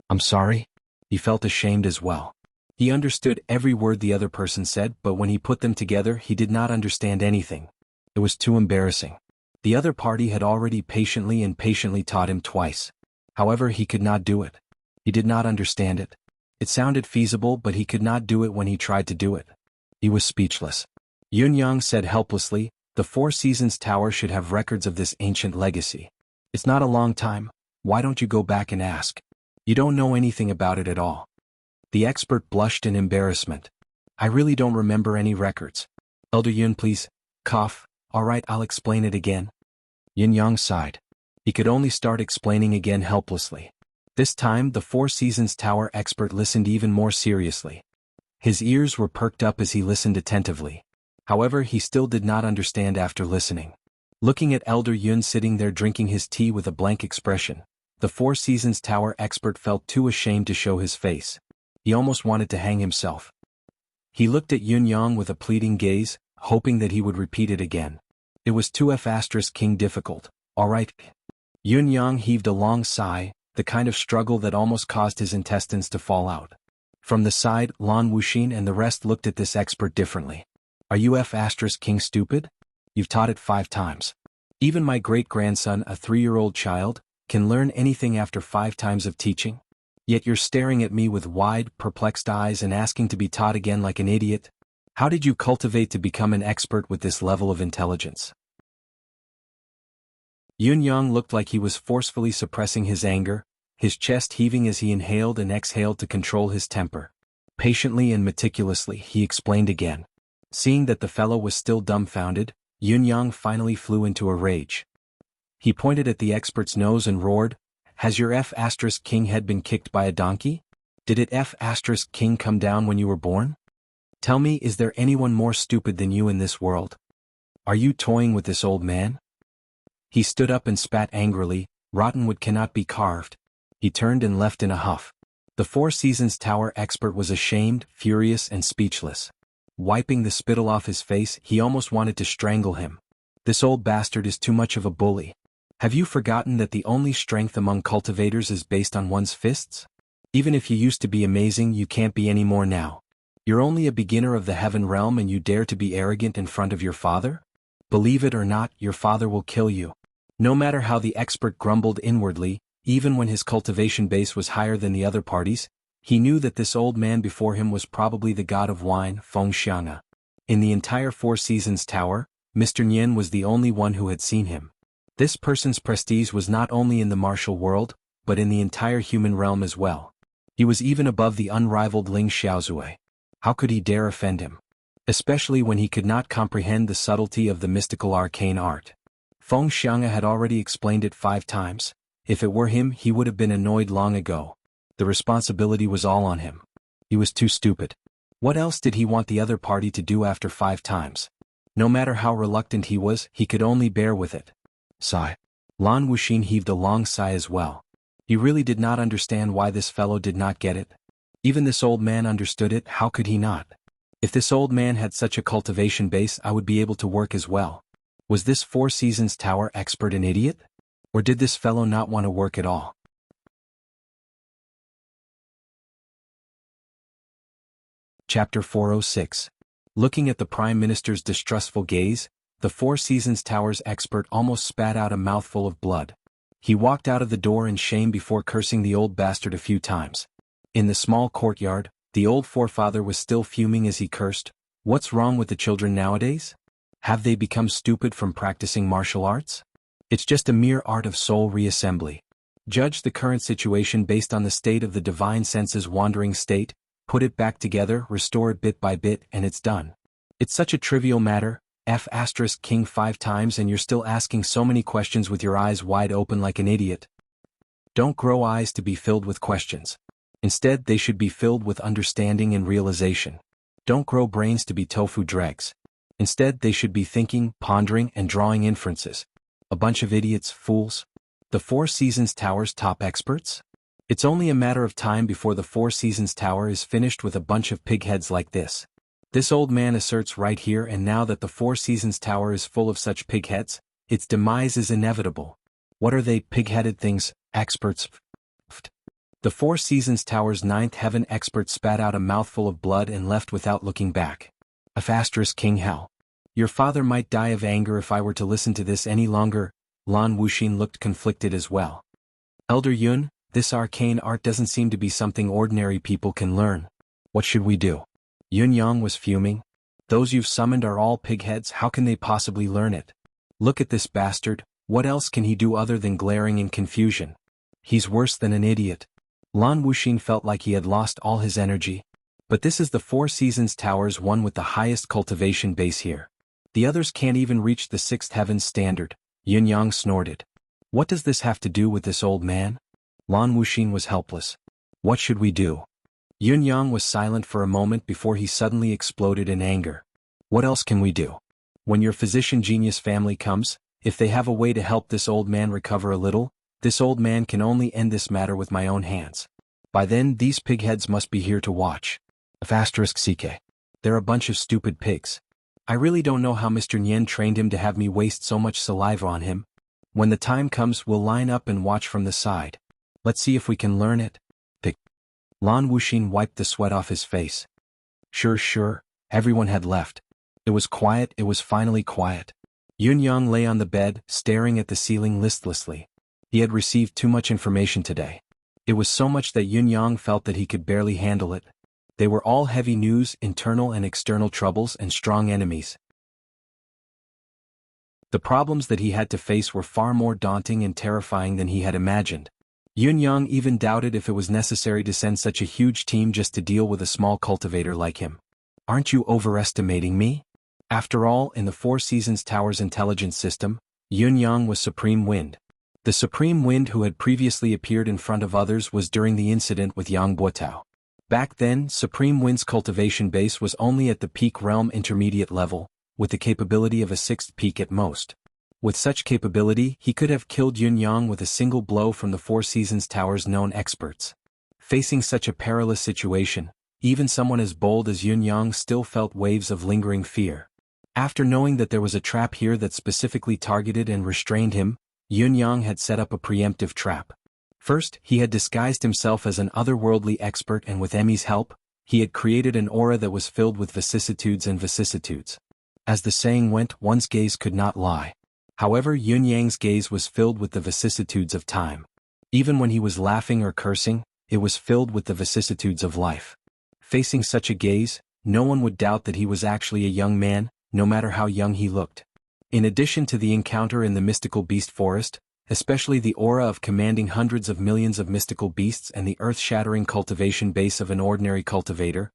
I'm sorry? He felt ashamed as well. He understood every word the other person said, but when he put them together, he did not understand anything. It was too embarrassing. The other party had already patiently taught him twice. However, he could not do it. He did not understand it. It sounded feasible, but he could not do it when he tried to do it. He was speechless. Yun Yang said helplessly, The Four Seasons Tower should have records of this ancient legacy. It's not a long time. Why don't you go back and ask? You don't know anything about it at all. The expert blushed in embarrassment. I really don't remember any records. Elder Yun, please. Cough. All right, I'll explain it again. Yin Yang sighed. He could only start explaining again helplessly. This time, the Four Seasons Tower expert listened even more seriously. His ears were perked up as he listened attentively. However, he still did not understand after listening. Looking at Elder Yun sitting there drinking his tea with a blank expression, the Four Seasons Tower expert felt too ashamed to show his face. He almost wanted to hang himself. He looked at Yun Yang with a pleading gaze, hoping that he would repeat it again. It was too King difficult. All right. Yun Yang heaved a long sigh, the kind of struggle that almost caused his intestines to fall out. From the side, Lan Wuxin and the rest looked at this expert differently. Are you King stupid? You've taught it 5 times. Even my great-grandson, a 3-year-old child, can learn anything after 5 times of teaching? Yet you're staring at me with wide, perplexed eyes and asking to be taught again like an idiot? How did you cultivate to become an expert with this level of intelligence? Yun Yang looked like he was forcefully suppressing his anger, his chest heaving as he inhaled and exhaled to control his temper. Patiently and meticulously, he explained again. Seeing that the fellow was still dumbfounded, Yun Yang finally flew into a rage. He pointed at the expert's nose and roared, Has your King head been kicked by a donkey? Did it King come down when you were born? Tell me, is there anyone more stupid than you in this world? Are you toying with this old man? He stood up and spat angrily, Rotten wood cannot be carved. He turned and left in a huff. The Four Seasons Tower expert was ashamed, furious, and speechless. Wiping the spittle off his face, he almost wanted to strangle him. This old bastard is too much of a bully. Have you forgotten that the only strength among cultivators is based on one's fists? Even if you used to be amazing, you can't be any more now. You're only a beginner of the heaven realm and you dare to be arrogant in front of your father? Believe it or not, your father will kill you. No matter how the expert grumbled inwardly, even when his cultivation base was higher than the other parties, he knew that this old man before him was probably the god of wine, Feng Xianga. In the entire Four Seasons Tower, Mr. Nian was the only one who had seen him. This person's prestige was not only in the martial world, but in the entire human realm as well. He was even above the unrivaled Ling Xiaozue. How could he dare offend him? Especially when he could not comprehend the subtlety of the mystical arcane art. Feng Xianga had already explained it 5 times. If it were him, he would have been annoyed long ago. The responsibility was all on him. He was too stupid. What else did he want the other party to do after 5 times? No matter how reluctant he was, he could only bear with it. Sigh. Lan Wuxin heaved a long sigh as well. He really did not understand why this fellow did not get it. Even this old man understood it, how could he not? If this old man had such a cultivation base, I would be able to work as well. Was this Four Seasons Tower expert an idiot? Or did this fellow not want to work at all? Chapter 406. Looking at the Prime Minister's distrustful gaze, the Four Seasons Tower's expert almost spat out a mouthful of blood. He walked out of the door in shame before cursing the old bastard a few times. In the small courtyard, the old forefather was still fuming as he cursed. What's wrong with the children nowadays? Have they become stupid from practicing martial arts? It's just a mere art of soul reassembly. Judge the current situation based on the state of the divine senses wandering state, put it back together, restore it bit by bit, and it's done. It's such a trivial matter, King 5 times and you're still asking so many questions with your eyes wide open like an idiot. Don't grow eyes to be filled with questions. Instead, they should be filled with understanding and realization. Don't grow brains to be tofu dregs. Instead, they should be thinking, pondering, and drawing inferences. A bunch of idiots, fools. The Four Seasons Tower's top experts? It's only a matter of time before the Four Seasons Tower is finished with a bunch of pigheads like this. This old man asserts right here and now that the Four Seasons Tower is full of such pigheads. Its demise is inevitable. What are they, pig-headed things, experts? The Four Seasons Tower's 9th heaven expert spat out a mouthful of blood and left without looking back. King Hell. Your father might die of anger if I were to listen to this any longer. Lan Wuxin looked conflicted as well. Elder Yun, this arcane art doesn't seem to be something ordinary people can learn. What should we do? Yun Yang was fuming. Those you've summoned are all pigheads, how can they possibly learn it? Look at this bastard, what else can he do other than glaring in confusion? He's worse than an idiot. Lan Wuxin felt like he had lost all his energy. But this is the Four Seasons Tower's one with the highest cultivation base here. The others can't even reach the 6th heaven's standard. Yun Yang snorted. What does this have to do with this old man? Lan Wuxin was helpless. What should we do? Yun Yang was silent for a moment before he suddenly exploded in anger. What else can we do? When your physician genius family comes, if they have a way to help this old man recover a little, this old man can only end this matter with my own hands. By then these pigheads must be here to watch. CK. They're a bunch of stupid pigs. I really don't know how Mr. Nian trained him to have me waste so much saliva on him. When the time comes we'll line up and watch from the side. Let's see if we can learn it. Pig. Lan Wuxin wiped the sweat off his face. Sure, everyone had left. It was quiet, it was finally quiet. Yun Yang lay on the bed, staring at the ceiling listlessly. He had received too much information today. It was so much that Yun Yang felt that he could barely handle it. They were all heavy news, internal and external troubles and strong enemies. The problems that he had to face were far more daunting and terrifying than he had imagined. Yun Yang even doubted if it was necessary to send such a huge team just to deal with a small cultivator like him. Aren't you overestimating me? After all, in the Four Seasons Tower's intelligence system, Yun Yang was Supreme Wind. The Supreme Wind who had previously appeared in front of others was during the incident with Yang Buotao. Back then, Supreme Wind's cultivation base was only at the peak realm intermediate level, with the capability of a 6th peak at most. With such capability, he could have killed Yun Yang with a single blow from the Four Seasons Tower's known experts. Facing such a perilous situation, even someone as bold as Yun Yang still felt waves of lingering fear. After knowing that there was a trap here that specifically targeted and restrained him, Yun-yang had set up a preemptive trap. First, he had disguised himself as an otherworldly expert, and with Emmy's help, he had created an aura that was filled with vicissitudes and vicissitudes. As the saying went, one's gaze could not lie. However, Yun-yang's gaze was filled with the vicissitudes of time. Even when he was laughing or cursing, it was filled with the vicissitudes of life. Facing such a gaze, no one would doubt that he was actually a young man, no matter how young he looked. In addition to the encounter in the mystical beast forest, especially the aura of commanding hundreds of millions of mystical beasts and the earth-shattering cultivation base of an ordinary cultivator,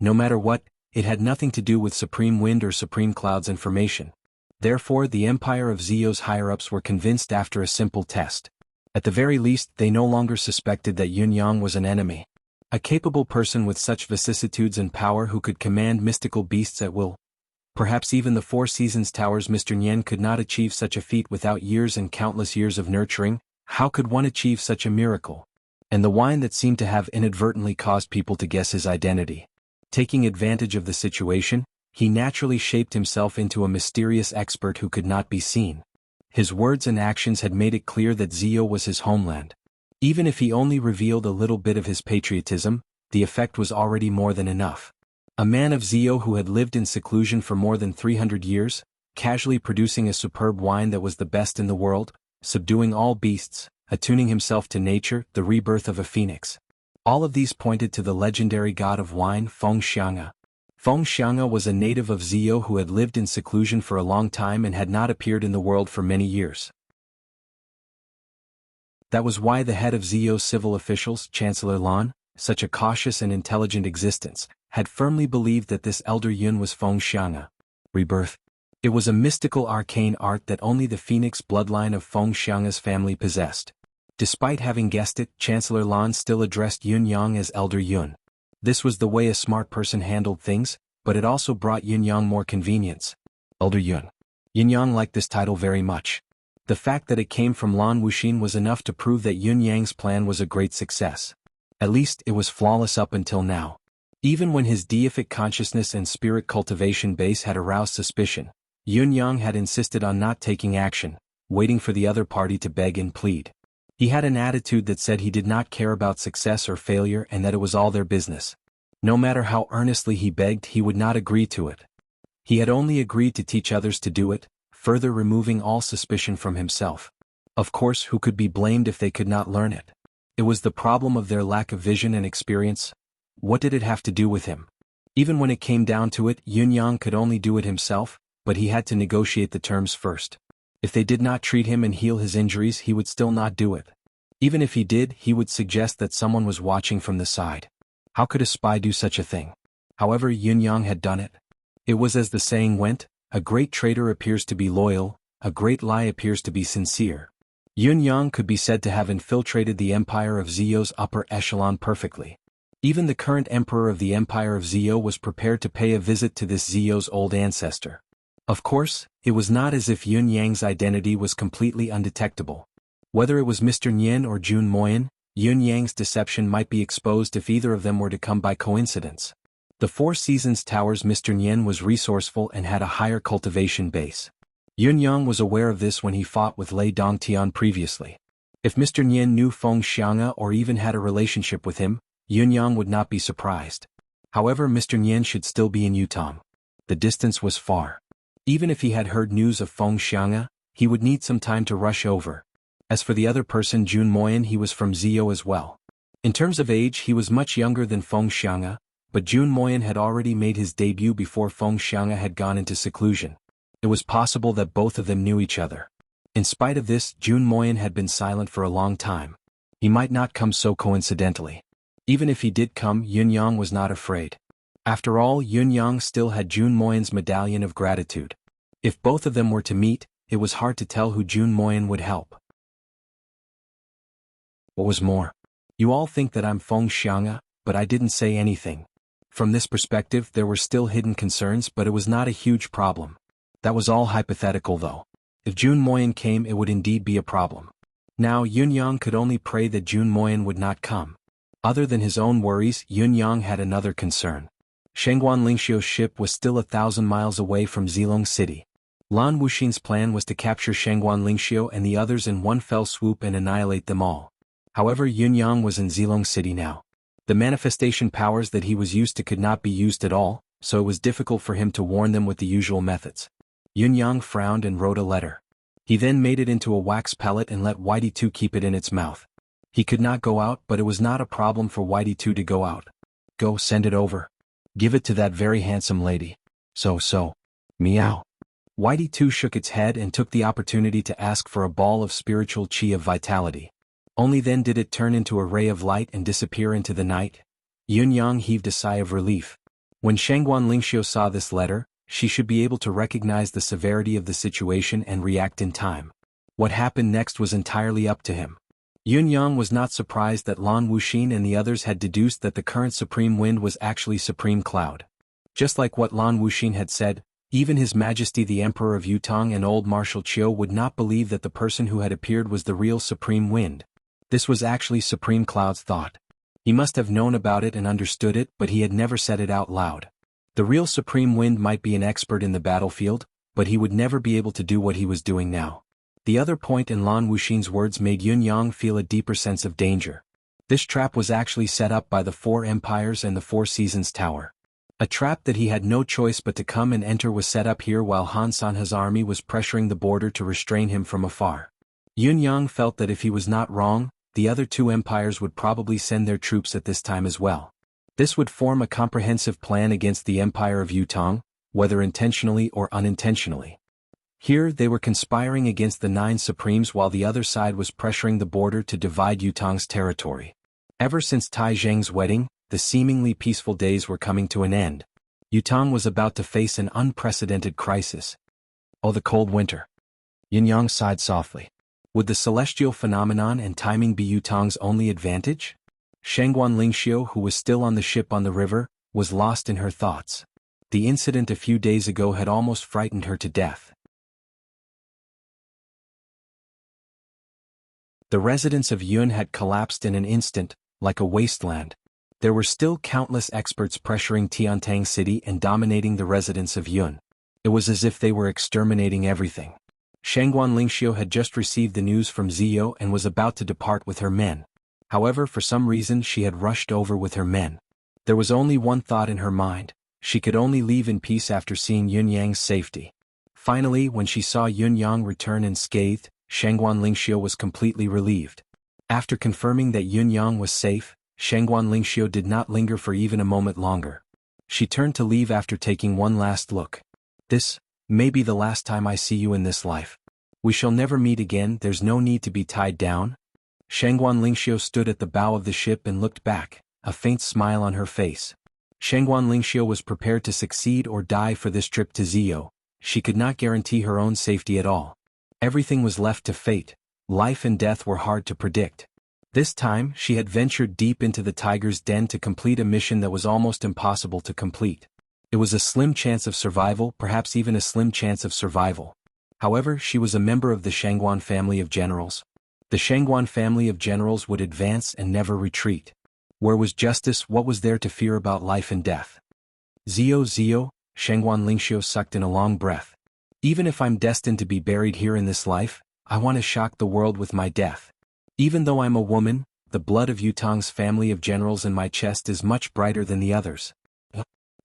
no matter what, it had nothing to do with supreme wind or supreme cloud's information. Therefore, the empire of Zio's higher-ups were convinced after a simple test. At the very least, they no longer suspected that Yun-yang was an enemy. A capable person with such vicissitudes and power who could command mystical beasts at will. Perhaps even the Four Seasons Tower's Mr. Nyen could not achieve such a feat without years and countless years of nurturing. How could one achieve such a miracle? And the wine that seemed to have inadvertently caused people to guess his identity. Taking advantage of the situation, he naturally shaped himself into a mysterious expert who could not be seen. His words and actions had made it clear that Zio was his homeland. Even if he only revealed a little bit of his patriotism, the effect was already more than enough. A man of Zio who had lived in seclusion for more than 300 years, casually producing a superb wine that was the best in the world, subduing all beasts, attuning himself to nature, the rebirth of a phoenix. All of these pointed to the legendary god of wine, Feng Xiang'e. Feng Xiang'e was a native of Zio who had lived in seclusion for a long time and had not appeared in the world for many years. That was why the head of Zio's civil officials, Chancellor Lan, such a cautious and intelligent existence, had firmly believed that this elder Yun was Feng Xiang'e. Rebirth. It was a mystical arcane art that only the phoenix bloodline of Feng Xiang'e's family possessed. Despite having guessed it, Chancellor Lan still addressed Yun-yang as Elder Yun. This was the way a smart person handled things, but it also brought Yun-yang more convenience. Elder Yun. Yun-yang liked this title very much. The fact that it came from Lan Wuxin was enough to prove that Yun-yang's plan was a great success. At least, it was flawless up until now. Even when his deific consciousness and spirit cultivation base had aroused suspicion, Yun-yang had insisted on not taking action, waiting for the other party to beg and plead. He had an attitude that said he did not care about success or failure and that it was all their business. No matter how earnestly he begged, he would not agree to it. He had only agreed to teach others to do it, further removing all suspicion from himself. Of course, who could be blamed if they could not learn it? It was the problem of their lack of vision and experience. What did it have to do with him? Even when it came down to it, Yun-yang could only do it himself, but he had to negotiate the terms first. If they did not treat him and heal his injuries, he would still not do it. Even if he did, he would suggest that someone was watching from the side. How could a spy do such a thing? However, Yun-yang had done it. It was as the saying went, a great traitor appears to be loyal, a great lie appears to be sincere. Yun-yang could be said to have infiltrated the empire of Zio's upper echelon perfectly. Even the current emperor of the empire of Zio was prepared to pay a visit to this Zio's old ancestor. Of course, it was not as if Yun-yang's identity was completely undetectable. Whether it was Mr. Nyen or Jun Moyen, Yun-yang's deception might be exposed if either of them were to come by coincidence. The Four Seasons Tower's Mr. Nyen was resourceful and had a higher cultivation base. Yun-yang was aware of this when he fought with Lei Dongtian previously. If Mr. Nyen knew Feng Xiang'e or even had a relationship with him, Yun-yang would not be surprised. However, Mr. Nyen should still be in Yutom. The distance was far. Even if he had heard news of Feng Xiang'e, he would need some time to rush over. As for the other person, Jun Moyen, he was from Zio as well. In terms of age, he was much younger than Feng Xiang'e, but Jun Moyen had already made his debut before Feng Xiang'e had gone into seclusion. It was possible that both of them knew each other. In spite of this, Jun Moyen had been silent for a long time. He might not come so coincidentally. Even if he did come, Yun-yang was not afraid. After all, Yun-yang still had Jun Moyen's medallion of gratitude. If both of them were to meet, it was hard to tell who Jun Moyen would help. What was more? You all think that I'm Feng Xiang'e, but I didn't say anything. From this perspective, there were still hidden concerns, but it was not a huge problem. That was all hypothetical though. If Jun Moyen came, it would indeed be a problem. Now Yun-yang could only pray that Jun Moyen would not come. Other than his own worries, Yun-yang had another concern. Shangguan Lingxiu's ship was still 1,000 miles away from Zilong City. Lan Wuxin's plan was to capture Shangguan Lingxiu and the others in one fell swoop and annihilate them all. However, Yunyang was in Zilong City now. The manifestation powers that he was used to could not be used at all, so it was difficult for him to warn them with the usual methods. Yunyang frowned and wrote a letter. He then made it into a wax pellet and let Whitey 2 keep it in its mouth. He could not go out, but it was not a problem for Whitey 2 to go out. Go, send it over. Give it to that very handsome lady. So. Meow. Whitey 2 shook its head and took the opportunity to ask for a ball of spiritual chi of vitality. Only then did it turn into a ray of light and disappear into the night. Yunyang heaved a sigh of relief. When Shangguan Lingxiu saw this letter, she should be able to recognize the severity of the situation and react in time. What happened next was entirely up to him. Yunyang was not surprised that Lan Wuxin and the others had deduced that the current supreme wind was actually supreme cloud. Just like what Lan Wuxin had said, even His Majesty the Emperor of Yutong and old Marshal Chiu would not believe that the person who had appeared was the real supreme wind. This was actually Supreme Cloud's thought. He must have known about it and understood it, but he had never said it out loud. The real Supreme Wind might be an expert in the battlefield, but he would never be able to do what he was doing now. The other point in Lan Wuxin's words made Yunyang feel a deeper sense of danger. This trap was actually set up by the 4 Empires and the 4 Seasons Tower. A trap that he had no choice but to come and enter was set up here while Han San's army was pressuring the border to restrain him from afar. Yunyang felt that if he was not wrong, the other 2 empires would probably send their troops at this time as well. This would form a comprehensive plan against the Empire of Yutong, whether intentionally or unintentionally. Here they were conspiring against the 9 Supremes while the other side was pressuring the border to divide Yutong's territory. Ever since Tai Zheng's wedding, the seemingly peaceful days were coming to an end. Yutong was about to face an unprecedented crisis. Oh, the cold winter. Yunyang sighed softly. Would the celestial phenomenon and timing be Yutong's only advantage? Shangguan Lingxiu, who was still on the ship on the river, was lost in her thoughts. The incident a few days ago had almost frightened her to death. The residence of Yun had collapsed in an instant, like a wasteland. There were still countless experts pressuring Tiantang City and dominating the residence of Yun. It was as if they were exterminating everything. Shangguan Lingxiu had just received the news from Ziyou and was about to depart with her men. However, for some reason she had rushed over with her men. There was only one thought in her mind: she could only leave in peace after seeing Yunyang's safety. Finally, when she saw Yunyang return unscathed, Shangguan Lingxiu was completely relieved. After confirming that Yunyang was safe, Shangguan Lingxiu did not linger for even a moment longer. She turned to leave after taking one last look. This may be the last time I see you in this life. We shall never meet again, there's no need to be tied down. Shangguan Lingxiu stood at the bow of the ship and looked back, a faint smile on her face. Shangguan Lingxiu was prepared to succeed or die for this trip to Ziyou. She could not guarantee her own safety at all. Everything was left to fate. Life and death were hard to predict. This time, she had ventured deep into the tiger's den to complete a mission that was almost impossible to complete. It was a slim chance of survival, perhaps even a slim chance of survival. However, she was a member of the Shangguan family of generals. The Shangguan family of generals would advance and never retreat. Where was justice? What was there to fear about life and death? Ziyou, Shangguan Lingxiu sucked in a long breath. Even if I'm destined to be buried here in this life, I want to shock the world with my death. Even though I'm a woman, the blood of Yutong's family of generals in my chest is much brighter than the others.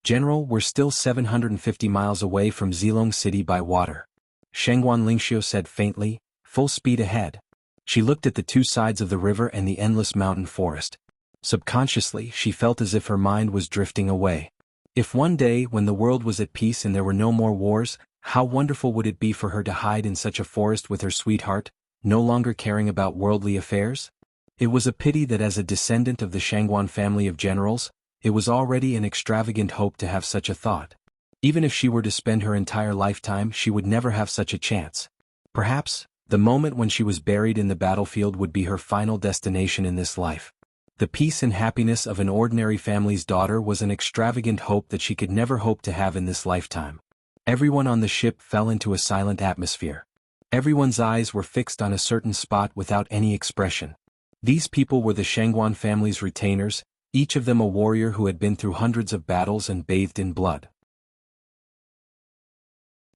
General, we're still 750 miles away from Zilong City by water. Shangguan Lingxiu said faintly, full speed ahead. She looked at the 2 sides of the river and the endless mountain forest. Subconsciously, she felt as if her mind was drifting away. If one day, when the world was at peace and there were no more wars, how wonderful would it be for her to hide in such a forest with her sweetheart, no longer caring about worldly affairs? It was a pity that as a descendant of the Shangguan family of generals, it was already an extravagant hope to have such a thought. Even if she were to spend her entire lifetime, she would never have such a chance. Perhaps, the moment when she was buried in the battlefield would be her final destination in this life. The peace and happiness of an ordinary family's daughter was an extravagant hope that she could never hope to have in this lifetime. Everyone on the ship fell into a silent atmosphere. Everyone's eyes were fixed on a certain spot without any expression. These people were the Shangguan family's retainers. each of them a warrior who had been through hundreds of battles and bathed in blood.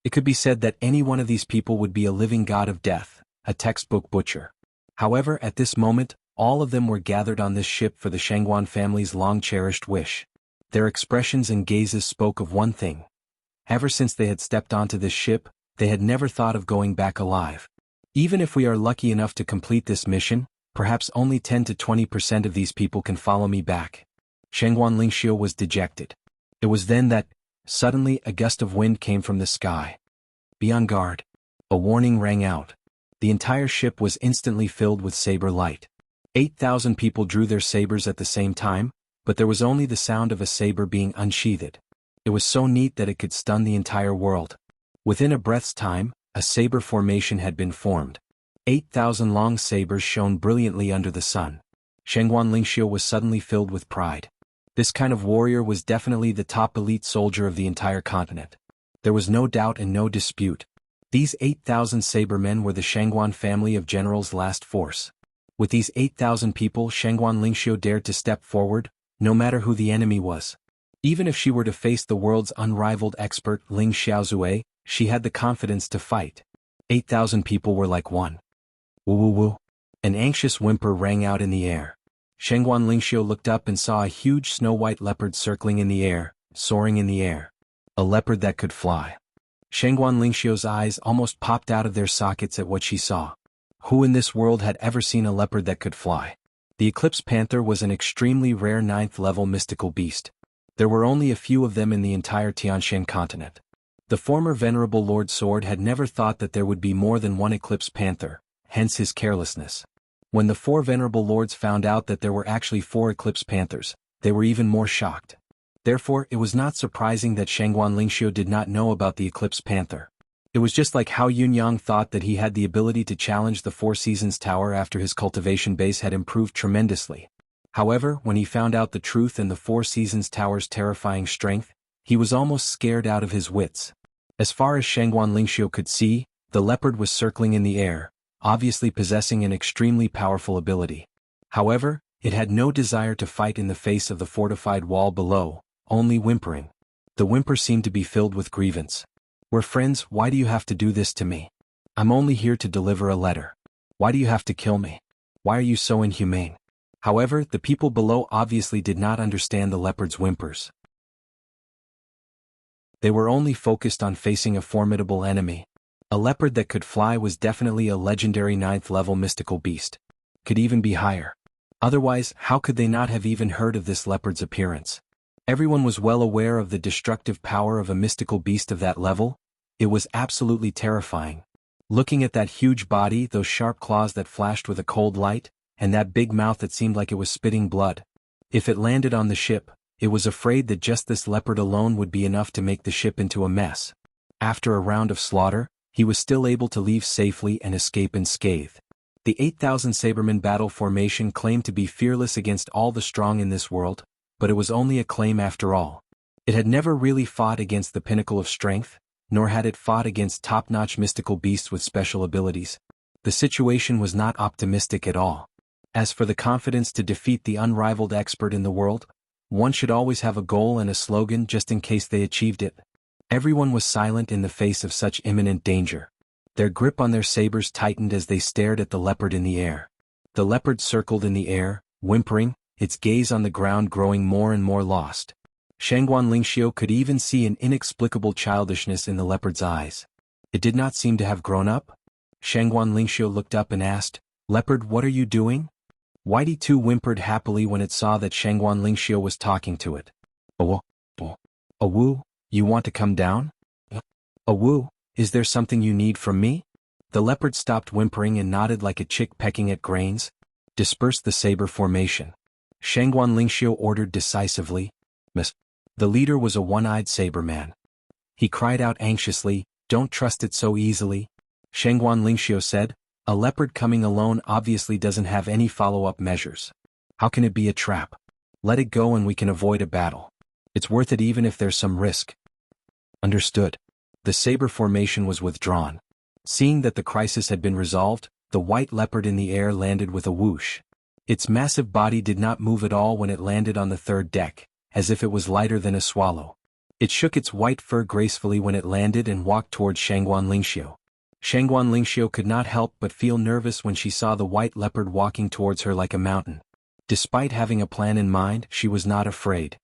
It could be said that any one of these people would be a living god of death, a textbook butcher. However, at this moment, all of them were gathered on this ship for the Shangguan family's long-cherished wish. Their expressions and gazes spoke of one thing. Ever since they had stepped onto this ship, they had never thought of going back alive. Even if we are lucky enough to complete this mission, perhaps only 10 to 20% of these people can follow me back. Shangguan Lingxiu was dejected. It was then that, suddenly, a gust of wind came from the sky. Be on guard. A warning rang out. The entire ship was instantly filled with saber light. 8,000 people drew their sabers at the same time, but there was only the sound of a saber being unsheathed. It was so neat that it could stun the entire world. Within a breath's time, a saber formation had been formed. 8,000 long sabers shone brilliantly under the sun. Shangguan Lingxiu was suddenly filled with pride. This kind of warrior was definitely the top elite soldier of the entire continent. There was no doubt and no dispute. These 8,000 sabermen were the Shangguan family of generals' last force. With these 8,000 people, Shangguan Lingxiu dared to step forward, no matter who the enemy was. Even if she were to face the world's unrivaled expert Ling Xiaozue, she had the confidence to fight. 8,000 people were like one. Woo woo woo. An anxious whimper rang out in the air. Shangguan Lingxiu looked up and saw a huge snow-white leopard circling in the air, soaring in the air. A leopard that could fly. Shangguan Lingxiu's eyes almost popped out of their sockets at what she saw. Who in this world had ever seen a leopard that could fly? The Eclipse Panther was an extremely rare 9th-level mystical beast. There were only a few of them in the entire Tianshan continent. The former Venerable Lord Sword had never thought that there would be more than one Eclipse Panther, hence his carelessness. When the 4 Venerable Lords found out that there were actually 4 Eclipse Panthers, they were even more shocked. Therefore, it was not surprising that Shangguan Lingxiu did not know about the Eclipse Panther. It was just like how Yunyang thought that he had the ability to challenge the 4 Seasons Tower after his cultivation base had improved tremendously. However, when he found out the truth and the 4 Seasons Tower's terrifying strength, he was almost scared out of his wits. As far as Shangguan Lingxiu could see, the leopard was circling in the air, obviously possessing an extremely powerful ability. However, it had no desire to fight in the face of the fortified wall below, only whimpering. The whimper seemed to be filled with grievance. We're friends, why do you have to do this to me? I'm only here to deliver a letter. Why do you have to kill me? Why are you so inhumane? However, the people below obviously did not understand the leopard's whimpers. They were only focused on facing a formidable enemy. A leopard that could fly was definitely a legendary 9th-level mystical beast. Could even be higher. Otherwise, how could they not have even heard of this leopard's appearance? Everyone was well aware of the destructive power of a mystical beast of that level. It was absolutely terrifying. Looking at that huge body, those sharp claws that flashed with a cold light, and that big mouth that seemed like it was spitting blood. If it landed on the ship, it was afraid that just this leopard alone would be enough to make the ship into a mess. After a round of slaughter, he was still able to leave safely and escape unscathed. The 8,000 Sabermen battle formation claimed to be fearless against all the strong in this world, but it was only a claim after all. It had never really fought against the pinnacle of strength, nor had it fought against top-notch mystical beasts with special abilities. The situation was not optimistic at all. As for the confidence to defeat the unrivaled expert in the world, one should always have a goal and a slogan just in case they achieved it. Everyone was silent in the face of such imminent danger. Their grip on their sabers tightened as they stared at the leopard in the air. The leopard circled in the air, whimpering, its gaze on the ground growing more and more lost. Shangguan Lingxiu could even see an inexplicable childishness in the leopard's eyes. It did not seem to have grown up. Shangguan Lingxiu looked up and asked, "Leopard, what are you doing?" Whitey too whimpered happily when it saw that Shangguan Lingxiu was talking to it. "Awu, you want to come down? Awu, is there something you need from me?" The leopard stopped whimpering and nodded like a chick pecking at grains. Disperse the saber formation. Shangguan Lingxiu ordered decisively. "Miss." The leader was a one-eyed saberman. He cried out anxiously, "Don't trust it so easily." Shangguan Lingxiu said, "A leopard coming alone obviously doesn't have any follow-up measures. How can it be a trap? Let it go and we can avoid a battle. It's worth it even if there's some risk." Understood. The saber formation was withdrawn. Seeing that the crisis had been resolved, the white leopard in the air landed with a whoosh. Its massive body did not move at all when it landed on the third deck, as if it was lighter than a swallow. It shook its white fur gracefully when it landed and walked towards Shangguan Lingxiu. Shangguan Lingxiu could not help but feel nervous when she saw the white leopard walking towards her like a mountain. Despite having a plan in mind, she was not afraid.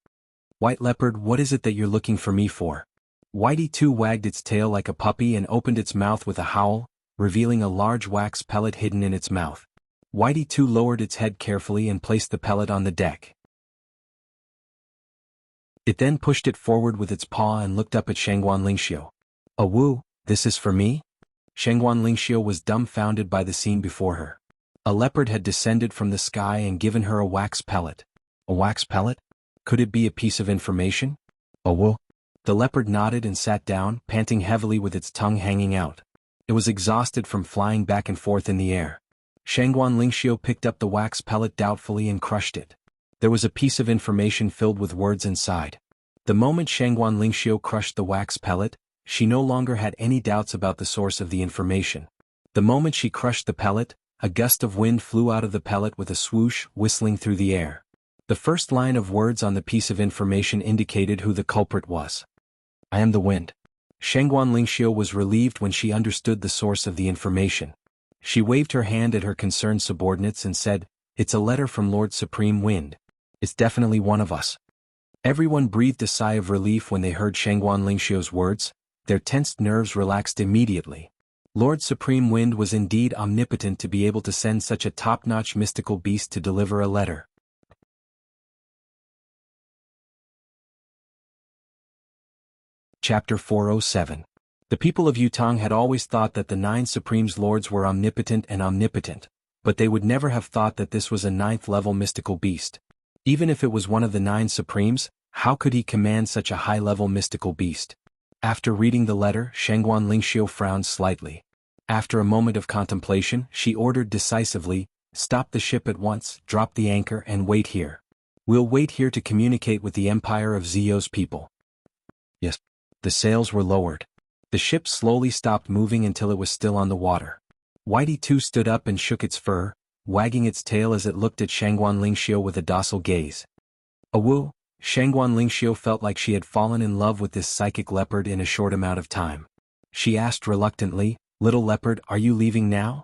"White leopard, what is it that you're looking for me for?" Whitey 2 wagged its tail like a puppy and opened its mouth with a howl, revealing a large wax pellet hidden in its mouth. Whitey 2 lowered its head carefully and placed the pellet on the deck. It then pushed it forward with its paw and looked up at Shangguan Lingxiu. "Oh woo, this is for me?" Shangguan Lingxiu was dumbfounded by the scene before her. A leopard had descended from the sky and given her a wax pellet. A wax pellet? Could it be a piece of information? "Oh woo." The leopard nodded and sat down, panting heavily with its tongue hanging out. It was exhausted from flying back and forth in the air. Shangguan Lingxiu picked up the wax pellet doubtfully and crushed it. There was a piece of information filled with words inside. The moment Shangguan Lingxiu crushed the wax pellet, she no longer had any doubts about the source of the information. The moment she crushed the pellet, a gust of wind flew out of the pellet with a swoosh, whistling through the air. The first line of words on the piece of information indicated who the culprit was. "I am the wind." Shangguan Lingxiu was relieved when she understood the source of the information. She waved her hand at her concerned subordinates and said, "It's a letter from Lord Supreme Wind. It's definitely one of us." Everyone breathed a sigh of relief when they heard Shangguan Lingxiu's words. Their tensed nerves relaxed immediately. Lord Supreme Wind was indeed omnipotent to be able to send such a top-notch mystical beast to deliver a letter. Chapter 407. The people of Yutang had always thought that the 9 Supremes Lords were omnipotent and omnipotent, but they would never have thought that this was a 9th-level mystical beast. Even if it was one of the 9 Supremes, how could he command such a high-level mystical beast? After reading the letter, Shangguan Lingxiu frowned slightly. After a moment of contemplation, she ordered decisively, "Stop the ship at once, drop the anchor and wait here. We'll wait here to communicate with the Empire of Zio's people." Yes. The sails were lowered. The ship slowly stopped moving until it was still on the water. Whitey 2 stood up and shook its fur, wagging its tail as it looked at Shangguan Lingxiu with a docile gaze. "Awoo." Shangguan Lingxiu felt like she had fallen in love with this psychic leopard in a short amount of time. She asked reluctantly, "Little leopard, are you leaving now?"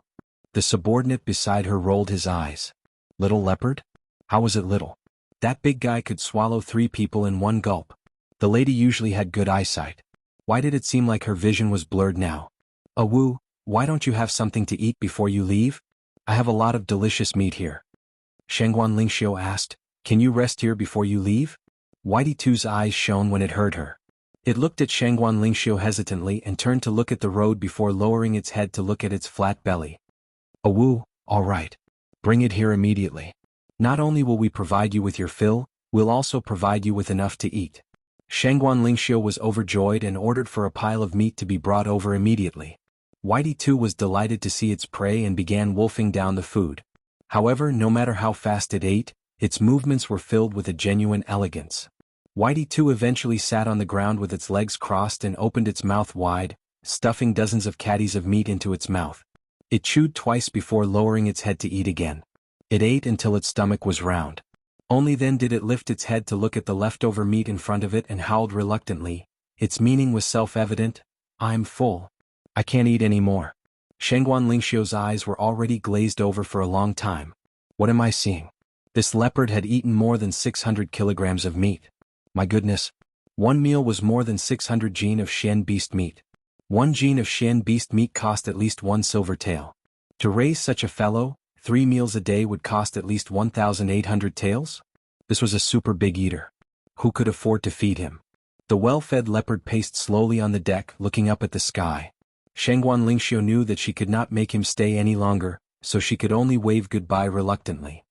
The subordinate beside her rolled his eyes. "Little leopard? How was it little? That big guy could swallow 3 people in one gulp." The lady usually had good eyesight. Why did it seem like her vision was blurred now? "Awoo, why don't you have something to eat before you leave? I have a lot of delicious meat here." Shangguan Lingxiu asked, "Can you rest here before you leave?" Whitey 2's eyes shone when it heard her. It looked at Shangguan Lingxiu hesitantly and turned to look at the road before lowering its head to look at its flat belly. "Awoo, all right. Bring it here immediately. Not only will we provide you with your fill, we'll also provide you with enough to eat." Shangguan Lingxiu was overjoyed and ordered for a pile of meat to be brought over immediately. Whitey 2 was delighted to see its prey and began wolfing down the food. However, no matter how fast it ate, its movements were filled with a genuine elegance. Whitey 2 eventually sat on the ground with its legs crossed and opened its mouth wide, stuffing dozens of caddies of meat into its mouth. It chewed twice before lowering its head to eat again. It ate until its stomach was round. Only then did it lift its head to look at the leftover meat in front of it and howled reluctantly. Its meaning was self-evident. "I'm full. I can't eat any more." Shangguan Lingxiu's eyes were already glazed over for a long time. What am I seeing? This leopard had eaten more than 600 kilograms of meat. My goodness. One meal was more than 600 jin of Xian beast meat. 1 jin of Xian beast meat cost at least 1 silver tael. To raise such a fellow, 3 meals a day would cost at least 1,800 taels? This was a super big eater. Who could afford to feed him? The well-fed leopard paced slowly on the deck, looking up at the sky. Shangguan Lingxiu knew that she could not make him stay any longer, so she could only wave goodbye reluctantly.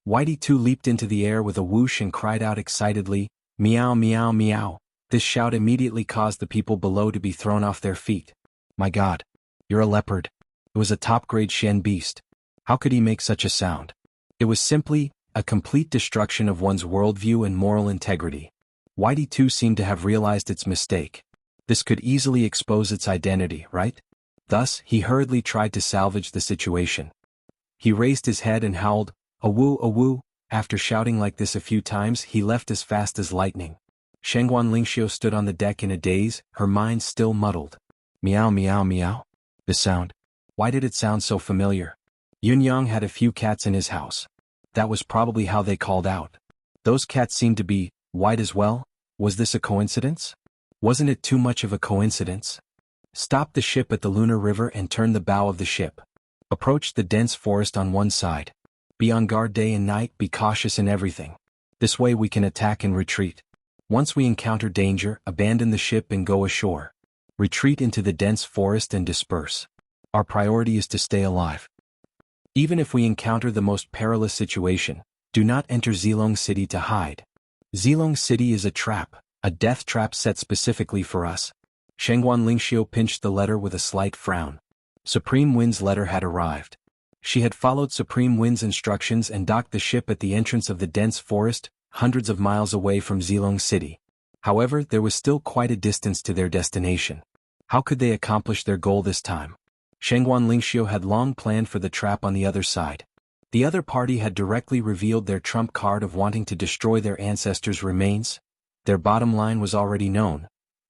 Whitey 2 leaped into the air with a whoosh and cried out excitedly, "Meow meow meow." This shout immediately caused the people below to be thrown off their feet. My God. You're a leopard. It was a top-grade Xian beast. How could he make such a sound? It was simply a complete destruction of one's worldview and moral integrity. Whitey 2 seemed to have realized its mistake. This could easily expose its identity, right? Thus, he hurriedly tried to salvage the situation. He raised his head and howled, "Awoo, awoo!" After shouting like this a few times, he left as fast as lightning. Shengguan Lingxiu stood on the deck in a daze, her mind still muddled. Meow meow meow? The sound. Why did it sound so familiar? Yunyang had a few cats in his house. That was probably how they called out. Those cats seemed to be white as well. Was this a coincidence? Wasn't it too much of a coincidence? Stop the ship at the lunar river and turn the bow of the ship. Approach the dense forest on one side. Be on guard day and night, be cautious in everything. This way we can attack and retreat. Once we encounter danger, abandon the ship and go ashore. Retreat into the dense forest and disperse. Our priority is to stay alive. Even if we encounter the most perilous situation, do not enter Zilong City to hide. Zilong City is a trap, a death trap set specifically for us. Shengguan Lingxiu pinched the letter with a slight frown. Supreme Wind's letter had arrived. She had followed Supreme Wind's instructions and docked the ship at the entrance of the dense forest, hundreds of miles away from Zilong City. However, there was still quite a distance to their destination. How could they accomplish their goal this time? Shengguan Lingxiu had long planned for the trap on the other side. The other party had directly revealed their trump card of wanting to destroy their ancestors' remains. Their bottom line was already known.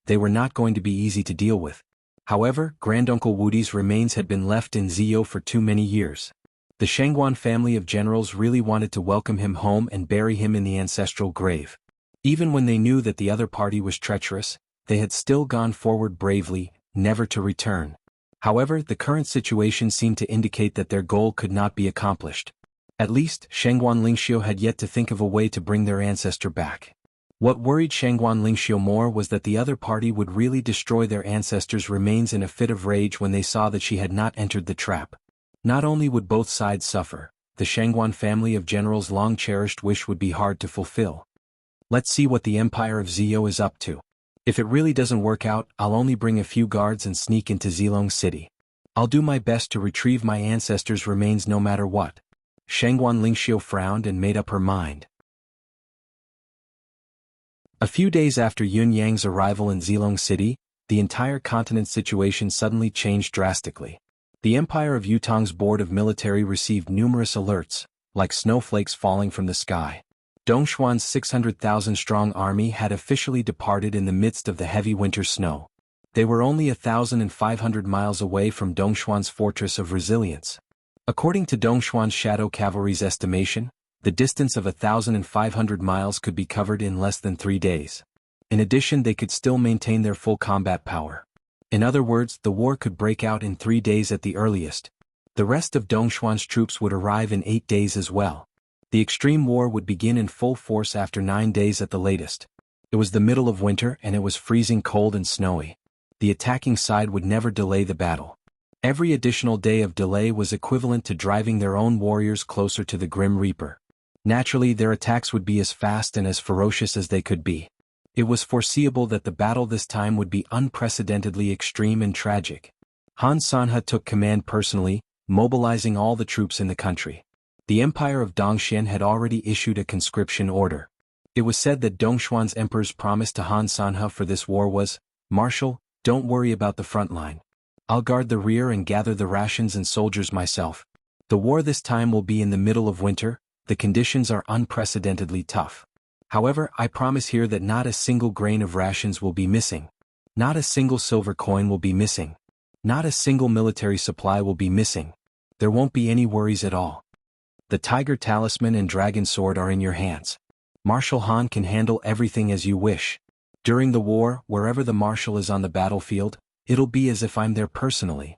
They were not going to be easy to deal with. However, Granduncle Wudi's remains had been left in Ziyou for too many years. The Shengguan family of generals really wanted to welcome him home and bury him in the ancestral grave. Even when they knew that the other party was treacherous, they had still gone forward bravely, never to return. However, the current situation seemed to indicate that their goal could not be accomplished. At least, Shengguan Lingxiu had yet to think of a way to bring their ancestor back. What worried Shengguan Lingxiu more was that the other party would really destroy their ancestor's remains in a fit of rage when they saw that she had not entered the trap. Not only would both sides suffer, the Shengguan family of generals' long-cherished wish would be hard to fulfill. Let's see what the Empire of Ziyou is up to. If it really doesn't work out, I'll only bring a few guards and sneak into Zilong City. I'll do my best to retrieve my ancestors' remains no matter what. Shengguan Lingxiu frowned and made up her mind. A few days after Yun Yang's arrival in Zilong City, the entire continent's situation suddenly changed drastically. The Empire of Yutong's Board of Military received numerous alerts, like snowflakes falling from the sky. Dongxuan's 600,000-strong army had officially departed in the midst of the heavy winter snow. They were only 1,500 miles away from Dongxuan's Fortress of Resilience. According to Dongxuan's Shadow Cavalry's estimation, the distance of 1,500 miles could be covered in less than 3 days. In addition, they could still maintain their full combat power. In other words, the war could break out in 3 days at the earliest. The rest of Dongxuan's troops would arrive in 8 days as well. The extreme war would begin in full force after 9 days at the latest. It was the middle of winter and it was freezing cold and snowy. The attacking side would never delay the battle. Every additional day of delay was equivalent to driving their own warriors closer to the Grim Reaper. Naturally, their attacks would be as fast and as ferocious as they could be. It was foreseeable that the battle this time would be unprecedentedly extreme and tragic. Han Sanhe took command personally, mobilizing all the troops in the country. The Empire of Dongxian had already issued a conscription order. It was said that Dongxuan's emperor's promise to Han Sanhe for this war was, "Marshal, don't worry about the front line. I'll guard the rear and gather the rations and soldiers myself. The war this time will be in the middle of winter. The conditions are unprecedentedly tough. However, I promise here that not a single grain of rations will be missing. Not a single silver coin will be missing. Not a single military supply will be missing. There won't be any worries at all. The Tiger Talisman and Dragon Sword are in your hands. Marshal Han can handle everything as you wish. During the war, wherever the marshal is on the battlefield, it'll be as if I'm there personally.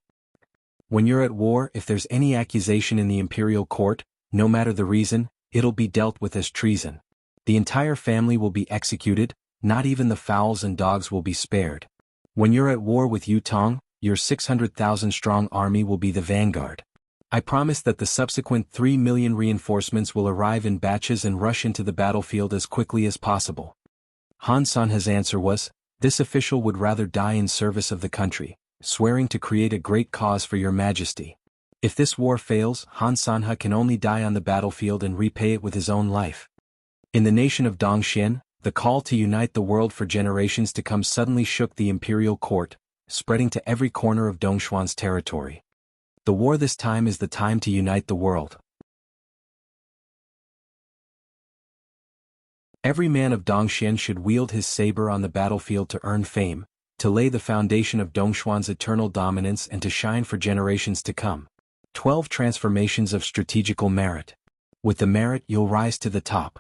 When you're at war, if there's any accusation in the imperial court, no matter the reason, it'll be dealt with as treason. The entire family will be executed, not even the fowls and dogs will be spared. When you're at war with Yutong, your 600,000-strong army will be the vanguard. I promise that the subsequent 3 million reinforcements will arrive in batches and rush into the battlefield as quickly as possible." Han Sanhe's answer was, "This official would rather die in service of the country, swearing to create a great cause for your majesty. If this war fails, Han Sanhe can only die on the battlefield and repay it with his own life." In the nation of Dongxian, the call to unite the world for generations to come suddenly shook the imperial court. spreading to every corner of Dongxuan's territory. The war this time is the time to unite the world. Every man of Dongxian should wield his saber on the battlefield to earn fame, to lay the foundation of Dongxuan's eternal dominance and to shine for generations to come. 12 Transformations of Strategical Merit. With the merit you'll rise to the top.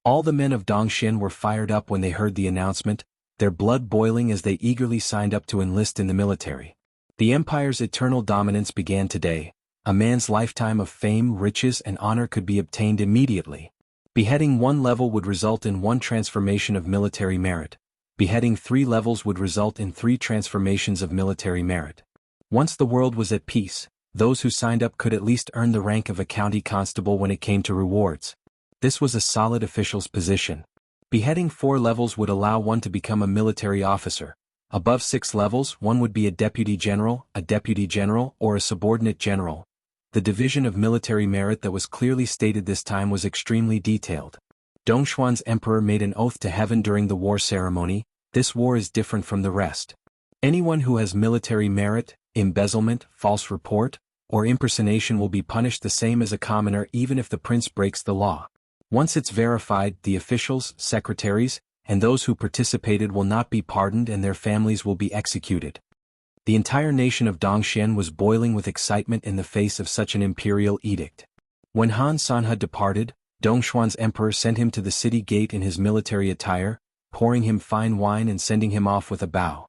All the men of Dongxian were fired up when they heard the announcement, their blood boiling as they eagerly signed up to enlist in the military. The empire's eternal dominance began today. A man's lifetime of fame, riches, and honor could be obtained immediately. Beheading 1 level would result in 1 transformation of military merit. Beheading 3 levels would result in 3 transformations of military merit. Once the world was at peace, those who signed up could at least earn the rank of a county constable when it came to rewards. This was a solid official's position. Beheading 4 levels would allow one to become a military officer. Above 6 levels, one would be a deputy general, or a subordinate general. The division of military merit that was clearly stated this time was extremely detailed. Dongxuan's emperor made an oath to heaven during the war ceremony. This war is different from the rest. Anyone who has military merit, embezzlement, false report, or impersonation will be punished the same as a commoner even if the prince breaks the law. Once it's verified, the officials, secretaries, and those who participated will not be pardoned and their families will be executed. The entire nation of Dongxian was boiling with excitement in the face of such an imperial edict. When Han Sanhe departed, Dongxuan's emperor sent him to the city gate in his military attire, pouring him fine wine and sending him off with a bow.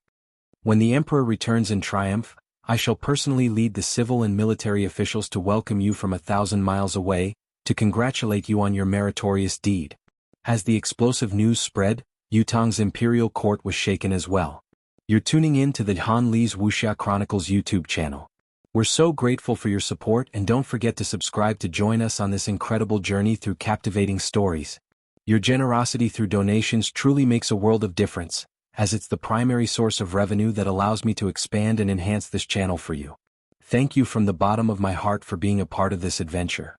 When the emperor returns in triumph, I shall personally lead the civil and military officials to welcome you from 1,000 miles away, to congratulate you on your meritorious deed. As the explosive news spread, Yutong's imperial court was shaken as well. You're tuning in to the Han Li's Wuxia Chronicles YouTube channel. We're so grateful for your support and don't forget to subscribe to join us on this incredible journey through captivating stories. Your generosity through donations truly makes a world of difference, as it's the primary source of revenue that allows me to expand and enhance this channel for you. Thank you from the bottom of my heart for being a part of this adventure.